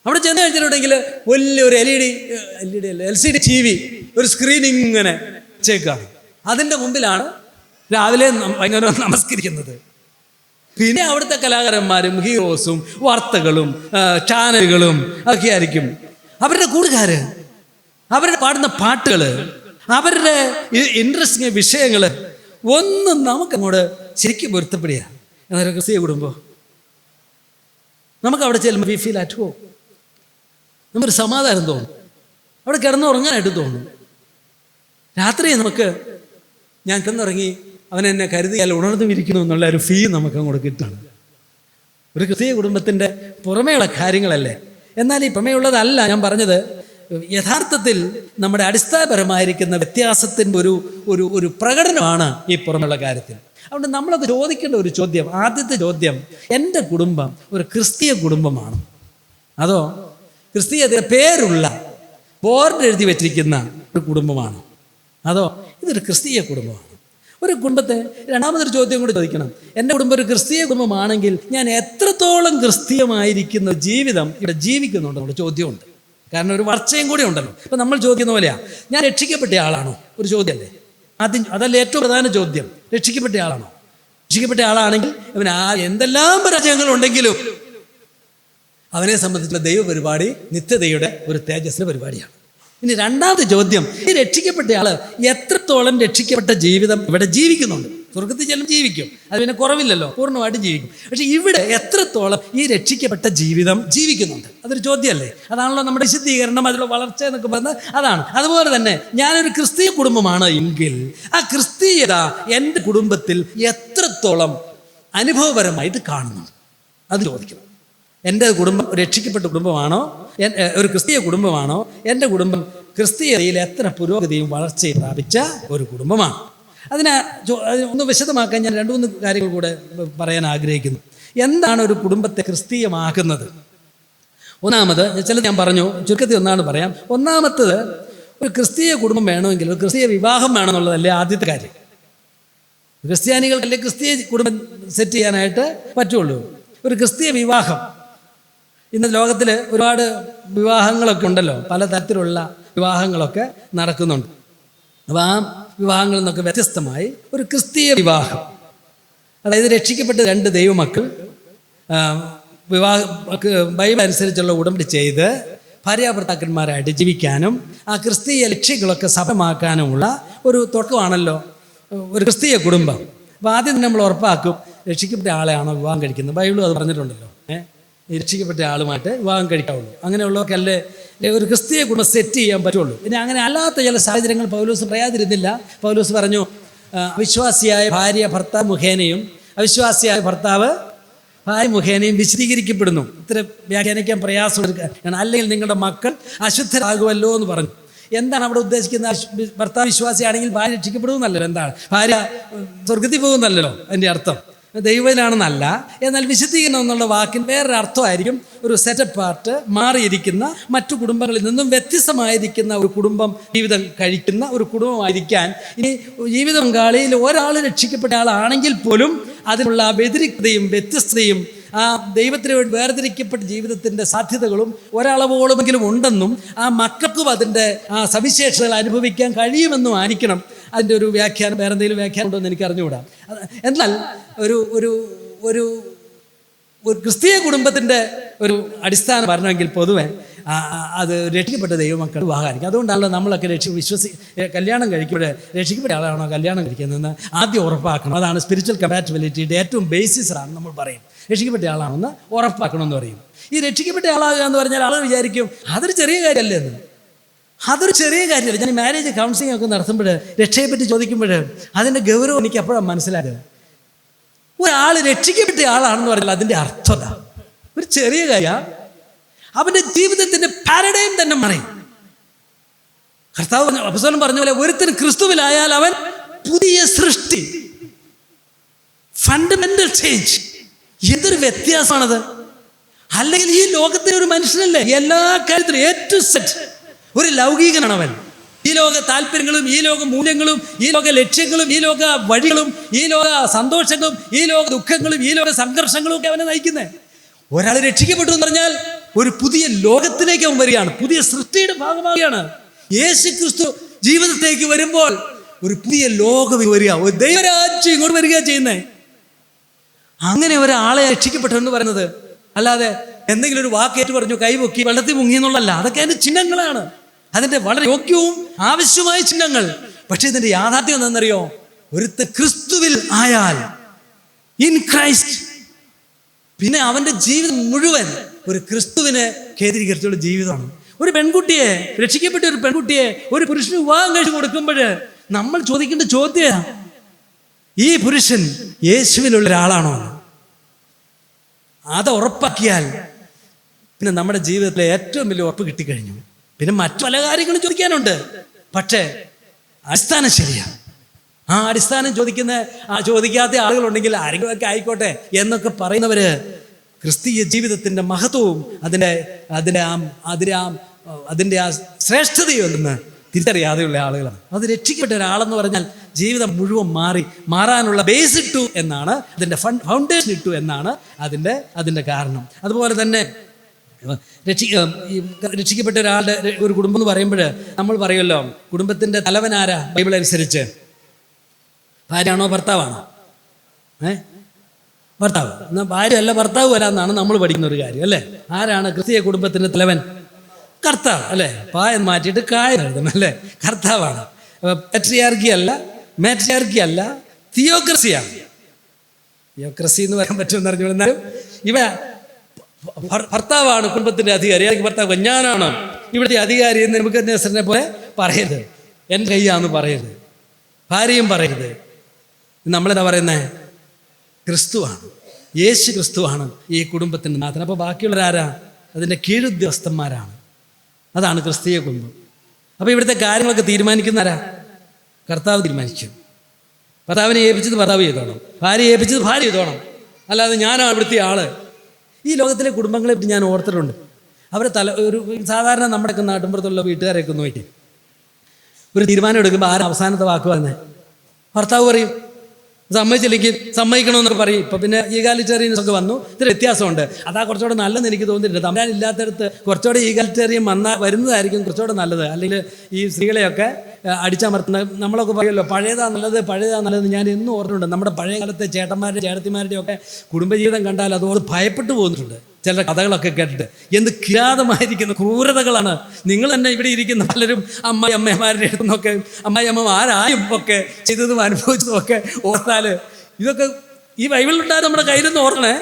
അവിടെ ചെന്ന് കഴിഞ്ഞിട്ടുണ്ടെങ്കിൽ വലിയൊരു LCD TV ഒരു സ്ക്രീനിങ് ഇങ്ങനെ വെച്ചേക്കാണ്. അതിൻ്റെ മുമ്പിലാണ് രാവിലെ വൈകുന്നേരം നമസ്കരിക്കുന്നത്. പിന്നെ അവിടുത്തെ കലാകാരന്മാരും ഹീറോസും വാർത്തകളും ചാനലുകളും ഒക്കെ ആയിരിക്കും അവരുടെ കൂട്ടുകാര്. അവരുടെ പാടുന്ന പാട്ടുകൾ, അവരുടെ ഇൻട്രസ്റ്റിംഗ് വിഷയങ്ങൾ ഒന്നും നമുക്കങ്ങോട്ട് ശരിക്കും പൊരുത്തപ്പെടുക. എന്നൊരു ക്രിസ്തീയ കുടുംബം നമുക്ക് അവിടെ ചെല്ലുമ്പോൾ വി ഫീൽ അറ്റ് ഹോം. നമുക്കൊരു സമാധാനം തോന്നും, അവിടെ കിടന്നുറങ്ങാനായിട്ട് തോന്നും. രാത്രി നമുക്ക് ഞാൻ കിടന്നുറങ്ങി അവൻ എന്നെ കരുതിയാൽ ഉണർന്നു ഇരിക്കുന്നു എന്നുള്ള ഒരു ഫീൽ നമുക്ക് അങ്ങോട്ട് കിട്ടണം. ഒരു ക്രിസ്തീയ കുടുംബത്തിൻ്റെ പുറമേയുള്ള കാര്യങ്ങളല്ലേ. എന്നാൽ ഈ പുറമേയുള്ളതല്ല ഞാൻ പറഞ്ഞത്. യഥാർത്ഥത്തിൽ നമ്മുടെ അടിസ്ഥാനപരമായിരിക്കുന്ന വ്യത്യാസത്തിൻ്റെ ഒരു പ്രകടനമാണ് ഈ പുറമെയുള്ള കാര്യത്തിൽ. അതുകൊണ്ട് നമ്മളത് ചോദിക്കേണ്ട ഒരു ചോദ്യം, ആദ്യത്തെ ചോദ്യം, എൻ്റെ കുടുംബം ഒരു ക്രിസ്തീയ കുടുംബമാണോ, അതോ ക്രിസ്തീയതയുടെ പേരുള്ള ബോർഡ് എഴുതി വെച്ചിരിക്കുന്ന ഒരു കുടുംബമാണോ, അതോ ഇതൊരു ക്രിസ്തീയ കുടുംബമാണ്? ഒരു കുടുംബത്തെ രണ്ടാമതൊരു ചോദ്യം കൂടി ചോദിക്കണം. എൻ്റെ കുടുംബം ഒരു ക്രിസ്തീയ കുടുംബമാണെങ്കിൽ ഞാൻ എത്രത്തോളം ക്രിസ്തീയമായിരിക്കുന്ന ജീവിതം ഇവിടെ ജീവിക്കുന്നുണ്ടെന്നുള്ള ചോദ്യമുണ്ട്. കാരണം ഒരു വളർച്ചയും കൂടി ഉണ്ടല്ലോ. ഇപ്പം നമ്മൾ ചോദിക്കുന്ന പോലെയാ, ഞാൻ രക്ഷിക്കപ്പെട്ട ആളാണോ? ഒരു ചോദ്യമല്ലേ അതല്ല ഏറ്റവും പ്രധാന ചോദ്യം. രക്ഷിക്കപ്പെട്ട ആളാണോ? രക്ഷിക്കപ്പെട്ട ആളാണെങ്കിൽ അവന് എന്തെല്ലാം പരാജയങ്ങളുണ്ടെങ്കിലും അവനെ സംബന്ധിച്ചുള്ള ദൈവ പരിപാടി നിത്യതയുടെ ഒരു തേജസ്സിൻ്റെ പരിപാടിയാണ്. ഇനി രണ്ടാമത്തെ ചോദ്യം, ഈ രക്ഷിക്കപ്പെട്ട ആള് എത്രത്തോളം രക്ഷിക്കപ്പെട്ട ജീവിതം ഇവിടെ ജീവിക്കുന്നുണ്ട്? സ്വർഗത്തിൽ ചെല്ലും ജീവിക്കും, അത് പിന്നെ കുറവില്ലല്ലോ, പൂർണ്ണമായിട്ടും ജീവിക്കും. പക്ഷെ ഇവിടെ എത്രത്തോളം ഈ രക്ഷിക്കപ്പെട്ട ജീവിതം ജീവിക്കുന്നുണ്ട്? അതൊരു ചോദ്യമല്ലേ. അതാണല്ലോ നമ്മുടെ വിശുദ്ധീകരണം, അതിലുള്ള വളർച്ച എന്നൊക്കെ പറഞ്ഞാൽ അതാണ്. അതുപോലെ തന്നെ ഞാനൊരു ക്രിസ്തീയ കുടുംബമാണ് എങ്കിൽ ആ ക്രിസ്തീയത എൻ്റെ കുടുംബത്തിൽ എത്രത്തോളം അനുഭവപരമായിട്ട് കാണുന്നു? അത് ചോദിക്കണം. എൻ്റെ കുടുംബം രക്ഷിക്കപ്പെട്ട കുടുംബമാണോ, ഒരു ക്രിസ്തീയ കുടുംബമാണോ? എൻ്റെ കുടുംബം ക്രിസ്തീയതയിൽ എത്ര പുരോഗതിയും വളർച്ചയും പ്രാപിച്ച ഒരു കുടുംബമാണ്? അതിനെ ഒന്ന് വിശദമാക്കാൻ ഞാൻ 2-3 കാര്യങ്ങൾ കൂടെ പറയാൻ ആഗ്രഹിക്കുന്നു. എന്താണ് ഒരു കുടുംബത്തെ ക്രിസ്തീയമാക്കുന്നത്? ഒന്നാമത് ചിലത് ഞാൻ പറഞ്ഞു, ചുരുക്കത്തിൽ ഒന്നാണ് പറയാം. ഒന്നാമത്തത്, ഒരു ക്രിസ്തീയ കുടുംബം വേണമെങ്കിൽ ഒരു ക്രിസ്തീയ വിവാഹം വേണമെന്നുള്ളതല്ലേ ആദ്യത്തെ കാര്യം. ക്രിസ്ത്യാനികൾക്കല്ലേ ക്രിസ്തീയ കുടുംബം സെറ്റ് ചെയ്യാനായിട്ട് പറ്റുള്ളൂ. ഒരു ക്രിസ്തീയ വിവാഹം, ഇന്ന് ലോകത്തിൽ ഒരുപാട് വിവാഹങ്ങളൊക്കെ ഉണ്ടല്ലോ, പല തരത്തിലുള്ള വിവാഹങ്ങളൊക്കെ നടക്കുന്നുണ്ട്. അപ്പോൾ ആ വിവാഹങ്ങളിൽ നിന്നൊക്കെ വ്യത്യസ്തമായി ഒരു ക്രിസ്തീയ വിവാഹം, അതായത് രക്ഷിക്കപ്പെട്ട 2 ദൈവമക്കൾ ബൈബിൾ അനുസരിച്ചുള്ള ഉടമ്പടി ചെയ്ത് ഭാര്യാഭർത്താക്കന്മാരായിട്ട് ജീവിക്കാനും ആ ക്രിസ്തീയ ലക്ഷ്യങ്ങളൊക്കെ സഫലമാക്കാനുമുള്ള ഒരു തുടക്കമാണല്ലോ ഒരു ക്രിസ്തീയ കുടുംബം. അപ്പോൾ ആദ്യം തന്നെ നമ്മൾ ഉറപ്പാക്കും രക്ഷിക്കപ്പെട്ട ആളെയാണോ വിവാഹം കഴിക്കുന്നത്. ബൈബിളും അത് പറഞ്ഞിട്ടുണ്ടല്ലോ, രക്ഷിക്കപ്പെട്ട ആളുമായിട്ട് വിവാഹം കഴിക്കാവുള്ളൂ. അങ്ങനെയുള്ളവർക്കല്ലേ ഒരു ക്രിസ്തീയ കുടുംബം സെറ്റ് ചെയ്യാൻ പറ്റുള്ളൂ. പിന്നെ അങ്ങനെ അല്ലാത്ത ചില സാഹചര്യങ്ങൾ പൗലോസ് പറയാതിരുന്നില്ല. പൗലോസ് പറഞ്ഞു, അവിശ്വാസിയായ ഭാര്യ ഭർത്താവ് മുഖേനയും അവിശ്വാസിയായ ഭർത്താവ് ഭാര്യ മുഖേനയും വിശദീകരിക്കപ്പെടുന്നു. ഇത്ര വ്യാഖ്യാനിക്കാൻ പ്രയാസമാണ്. അല്ലെങ്കിൽ നിങ്ങളുടെ മക്കൾ അശുദ്ധരാകുമല്ലോ എന്ന് പറഞ്ഞു. എന്താണ് അവിടെ ഉദ്ദേശിക്കുന്നത്? ഭർത്താവ് വിശ്വാസിയാണെങ്കിൽ ഭാര്യ രക്ഷിക്കപ്പെടുമെന്നല്ലോ. എന്താണ്? ഭാര്യ സ്വർഗത്തിൽ പോകുന്നല്ലോ അതിൻ്റെ അർത്ഥം. ദൈവത്തിലാണെന്നല്ല. എന്നാൽ വിശുദ്ധീകരണം എന്നുള്ള വാക്കിന് വേറൊരു അർത്ഥമായിരിക്കും. ഒരു സെറ്റപ്പ് പാർട്ട് മാറിയിരിക്കുന്ന, മറ്റു കുടുംബങ്ങളിൽ നിന്നും വ്യത്യസ്തമായിരിക്കുന്ന ഒരു കുടുംബം ജീവിതം കഴിക്കുന്ന ഒരു കുടുംബമായിരിക്കാൻ. ഇനി ജീവിത പങ്കാളിയിൽ ഒരാൾ രക്ഷിക്കപ്പെട്ട ആളാണെങ്കിൽ പോലും അതിനുള്ള വ്യതിരിക്തതയും വ്യത്യസ്തതയും ആ ദൈവത്തിന് വേണ്ടി വേർതിരിക്കപ്പെട്ട ജീവിതത്തിൻ്റെ സാധ്യതകളും ഒരളവോളമെങ്കിലും ഉണ്ടെന്നും ആ മക്കൾക്കും അതിൻ്റെ ആ സവിശേഷതകൾ അനുഭവിക്കാൻ കഴിയുമെന്നും ആയിരിക്കണം അതിൻ്റെ ഒരു വ്യാഖ്യാനം. വേറെ എന്തെങ്കിലും വ്യാഖ്യാനം ഉണ്ടോ എന്ന് എനിക്ക് അറിഞ്ഞുകൂടാ. എന്നാൽ ഒരു ഒരു ഒരു ഒരു ക്രിസ്തീയ കുടുംബത്തിൻ്റെ ഒരു അടിസ്ഥാനം പറഞ്ഞെങ്കിൽ പൊതുവെ അത് രക്ഷിക്കപ്പെട്ട ദൈവമക്കൾ വിവാഹമായിരിക്കും. അതുകൊണ്ടാണല്ലോ നമ്മളൊക്കെ കല്യാണം കഴിക്കുമ്പോൾ രക്ഷിക്കപ്പെട്ട ആളാണോ കല്യാണം കഴിക്കുന്നതെന്ന് ആദ്യം ഉറപ്പാക്കണം. അതാണ് സ്പിരിച്വൽ കമ്പാറ്റബിലിറ്റിയുടെ ഏറ്റവും ബേസിസാണ്. നമ്മൾ പറയും രക്ഷിക്കപ്പെട്ട ആളാണെന്ന് ഉറപ്പാക്കണമെന്ന് പറയും. ഈ രക്ഷിക്കപ്പെട്ട ആളാകുക എന്ന് പറഞ്ഞാൽ ആൾ വിചാരിക്കും അതൊരു ചെറിയ കാര്യമല്ലേ എന്ന്. അതൊരു ചെറിയ കാര്യമല്ല. ഞാൻ മാരേജ് കൗൺസിലിംഗ് ഒക്കെ നടത്തുമ്പോൾ രക്ഷയെപ്പറ്റി ചോദിക്കുമ്പോൾ അതിൻ്റെ ഗൗരവം എനിക്ക് എപ്പോഴാണ് മനസ്സിലായത്. ഒരാൾ രക്ഷിക്കപ്പെട്ട ആളാണെന്ന് പറഞ്ഞാൽ അതിൻ്റെ അർത്ഥത ഒരു ചെറിയ കാര്യമാണ്. അവൻ്റെ ജീവിതത്തിൻ്റെ പാരഡൈം തന്നെ മാറി. കർത്താവ് അപ്പോസ്തലൻ പറഞ്ഞ പോലെ ഒരുത്തൻ ക്രിസ്തുവിലായാൽ അവൻ പുതിയ സൃഷ്ടി, ഫണ്ടമെന്റൽ ചേഞ്ച്. എന്തൊരു വ്യത്യാസമാണത്. അല്ലെങ്കിൽ ഈ ലോകത്തിലെ ഒരു മനുഷ്യനല്ലേ എല്ലാ കാര്യത്തിലും ഏറ്റവും സെറ്റ് ഒരു ലൗകികനാണ് അവൻ. ഈ ലോക താല്പര്യങ്ങളും ഈ ലോക മൂല്യങ്ങളും ഈ ലോക ലക്ഷ്യങ്ങളും ഈ ലോക വഴികളും ഈ ലോക സന്തോഷങ്ങളും ഈ ലോക ദുഃഖങ്ങളും ഈ ലോക സംഘർഷങ്ങളും ഒക്കെ അവനെ നയിക്കുന്നത്. ഒരാൾ രക്ഷിക്കപ്പെട്ടു എന്ന് പറഞ്ഞാൽ ഒരു പുതിയ ലോകത്തിലേക്ക് അവൻ വരികയാണ്, പുതിയ സൃഷ്ടിയുടെ ഭാഗമാവുകയാണ്. യേശു ക്രിസ്തു ജീവിതത്തിലേക്ക് വരുമ്പോൾ ഒരു പുതിയ ലോകം വരിക, ഒരു ദൈവരാജ്യം ഇങ്ങോട്ട് വരിക ചെയ്യുന്നത്. അങ്ങനെ ഒരാളെ രക്ഷിക്കപ്പെട്ടു എന്ന് പറയുന്നത്. അല്ലാതെ എന്തെങ്കിലും ഒരു വാക്കേറ്റ് പറഞ്ഞു, കൈപൊക്കി വെള്ളത്തിൽ മുങ്ങി എന്നുള്ളതല്ല. അതൊക്കെ അതിൻ്റെ ചിഹ്നങ്ങളാണ്, അതിൻ്റെ വളരെ യോഗ്യവും ആവശ്യമായ ചിഹ്നങ്ങൾ. പക്ഷെ ഇതിൻ്റെ യാഥാർത്ഥ്യം എന്താണെന്നറിയോ? ഒരുത്തൻ ക്രിസ്തുവിൽ ആയാൽ, ഇൻ ക്രൈസ്റ്റ്, പിന്നെ അവൻ്റെ ജീവിതം മുഴുവൻ ഒരു ക്രിസ്തുവിനെ കേന്ദ്രീകരിച്ചുള്ള ജീവിതമാണ്. ഒരു പെൺകുട്ടിയെ, രക്ഷിക്കപ്പെട്ട ഒരു പെൺകുട്ടിയെ ഒരു പുരുഷന് വിവാഹം കഴിച്ചു കൊടുക്കുമ്പോൾ നമ്മൾ ചോദിക്കേണ്ട ചോദ്യം, ഈ പുരുഷൻ യേശുവിലുള്ള ഒരാളാണോ? അത് ഉറപ്പാക്കിയാൽ പിന്നെ നമ്മുടെ ജീവിതത്തിലെ ഏറ്റവും വലിയ ഉറപ്പ് കിട്ടിക്കഴിഞ്ഞു. പിന്നെ മറ്റു പല കാര്യങ്ങളും ചോദിക്കാനുണ്ട്, പക്ഷേ അടിസ്ഥാനം ശരിയാണ്. ആ അടിസ്ഥാനം ചോദിക്കാത്ത ആളുകളുണ്ടെങ്കിൽ ആരെങ്കിലുമൊക്കെ ആയിക്കോട്ടെ എന്നൊക്കെ പറയുന്നവര് ക്രിസ്തീയ ജീവിതത്തിൻ്റെ മഹത്വവും അതിൻ്റെ ആ ശ്രേഷ്ഠതയും എന്ന് തിരിച്ചറിയാതെയുള്ള ആളുകളാണ്. അത് രക്ഷിക്കപ്പെട്ട ഒരാളെന്ന് പറഞ്ഞാൽ ജീവിതം മുഴുവൻ മാറാനുള്ള ബേസ് ഇട്ടു എന്നാണ്, അതിൻ്റെ ഫൗണ്ടേഷൻ ഇട്ടു എന്നാണ് അതിൻ്റെ കാരണം. അതുപോലെ തന്നെ രക്ഷിക്കപ്പെട്ട ഒരാളുടെ ഒരു കുടുംബം എന്ന് പറയുമ്പോൾ നമ്മൾ പറയുമല്ലോ, കുടുംബത്തിൻ്റെ തലവനാരാ ബൈബിൾ അനുസരിച്ച്? ഭാര്യയാണോ ഭർത്താവാണോ? ഭർത്താവ്. എന്നാൽ ഭാര്യ അല്ല ഭർത്താവ് വരാമെന്നാണ് നമ്മൾ പഠിക്കുന്ന ഒരു കാര്യം, അല്ലേ? ആരാണ് ക്രിസ്തീയ കുടുംബത്തിൻ്റെ തലവൻ? കർത്താവ്, അല്ലേ? പായം മാറ്റിയിട്ട് കായം എഴുതണം, അല്ലേ? കർത്താവാണ്. പെട്രിയാർക്കി അല്ല, മാട്രിയാർക്കി അല്ല, തിയോക്രസിയാണ്. തിയോക്രസി എന്ന് പറയാൻ പറ്റുമെന്ന് അറിഞ്ഞാലും ഭർത്താവാണ് കുടുംബത്തിൻ്റെ അധികാരി. ഭർത്താവ് ഞാനാണ് ഇവിടുത്തെ അധികാരി എന്ന് നെബൂഖദ്നേസറിനെ പോലെ പറയരുത്, എൻ്റെ കയ്യാന്ന് പറയരുത്, ഭാര്യയും പറയരുത്. നമ്മളെന്താ പറയുന്നത്? ക്രിസ്തുവാണ്, യേശു ക്രിസ്തുവാണ് ഈ കുടുംബത്തിൻ്റെ നാഥൻ. അപ്പോൾ ബാക്കിയുള്ളവരാരാ? അതിൻ്റെ കീഴുദ്യോഗസ്ഥന്മാരാണ്. അതാണ് ക്രിസ്തീയ കുടുംബം. അപ്പോൾ ഇവിടുത്തെ കാര്യങ്ങളൊക്കെ തീരുമാനിക്കുന്നവരാ? കർത്താവ് തീരുമാനിക്കും. ഭർത്താവിനെ ഏൽപ്പിച്ചത് ഭർത്താവ് ചെയ്തോണം, ഭാര്യയെ ഏൽപ്പിച്ചത് ഭാര്യ ചെയ്തോണം. അല്ലാതെ ഞാനാണ് ഇവിടുത്തെ ആള്. ഈ ലോകത്തിലെ കുടുംബങ്ങളെ പറ്റി ഞാൻ ഓർത്തിട്ടുണ്ട്. അവരെ ഒരു സാധാരണ നമ്മുടെയൊക്കെ നാട്ടിൻപുറത്തുള്ള വീട്ടുകാരെയൊക്കെ നോക്കി ഒരു തീരുമാനം എടുക്കുമ്പോൾ ആരും അവസാനത്തെ വാക്ക് പറഞ്ഞേ? ഭർത്താവ് പറയും, സമ്മതിച്ചില്ലെങ്കിൽ സമ്മതിക്കണമെന്നൊക്കെ പറയും. ഇപ്പം പിന്നെ ഈഗാലിറ്റേറിയൻസ് ഒക്കെ വന്നു, ഇത്തിരി വ്യത്യാസമുണ്ട്. അതാ കുറച്ചുകൂടെ നല്ലതെന്ന് എനിക്ക് തോന്നിയിട്ടുണ്ട്. തമ്പുരാൻ ഇല്ലാത്തടത്ത് കുറച്ചുകൂടെ ഈഗാലിറ്റേറിയൻ വരുന്നതായിരിക്കും കുറച്ചുകൂടെ നല്ലത്. അല്ലെങ്കിൽ ഈ സ്ത്രീകളെയൊക്കെ അടിച്ചമർത്തുന്ന നമ്മളൊക്കെ പറയുമല്ലോ, പഴയതാ നല്ലത്. ഞാൻ എന്നും ഓർമ്മയുണ്ട്, നമ്മുടെ പഴയ കാലത്തെ ചേട്ടന്മാരുടെ ചേട്ടത്തിമാരുടെയും ഒക്കെ കുടുംബജീവിതം കണ്ടാൽ അതോട് ഭയപ്പെട്ടു പോകുന്നിട്ടുണ്ട്. ചില കഥകളൊക്കെ കേട്ടിട്ട് എന്ത് കിരാതമായിരിക്കുന്ന ക്രൂരതകളാണ്. നിങ്ങൾ തന്നെ ഇവിടെ ഇരിക്കുന്ന പലരും അമ്മമാരുടെ അടുത്തുനിന്നൊക്കെ അമ്മമാരായും ഒക്കെ ചെയ്തതും അനുഭവിച്ചതും ഒക്കെ ഓർത്താൽ ഇതൊക്കെ ഈ ബൈബിളിലുണ്ടായ നമ്മുടെ കയ്യിലൊന്നും ഓർക്കണേ.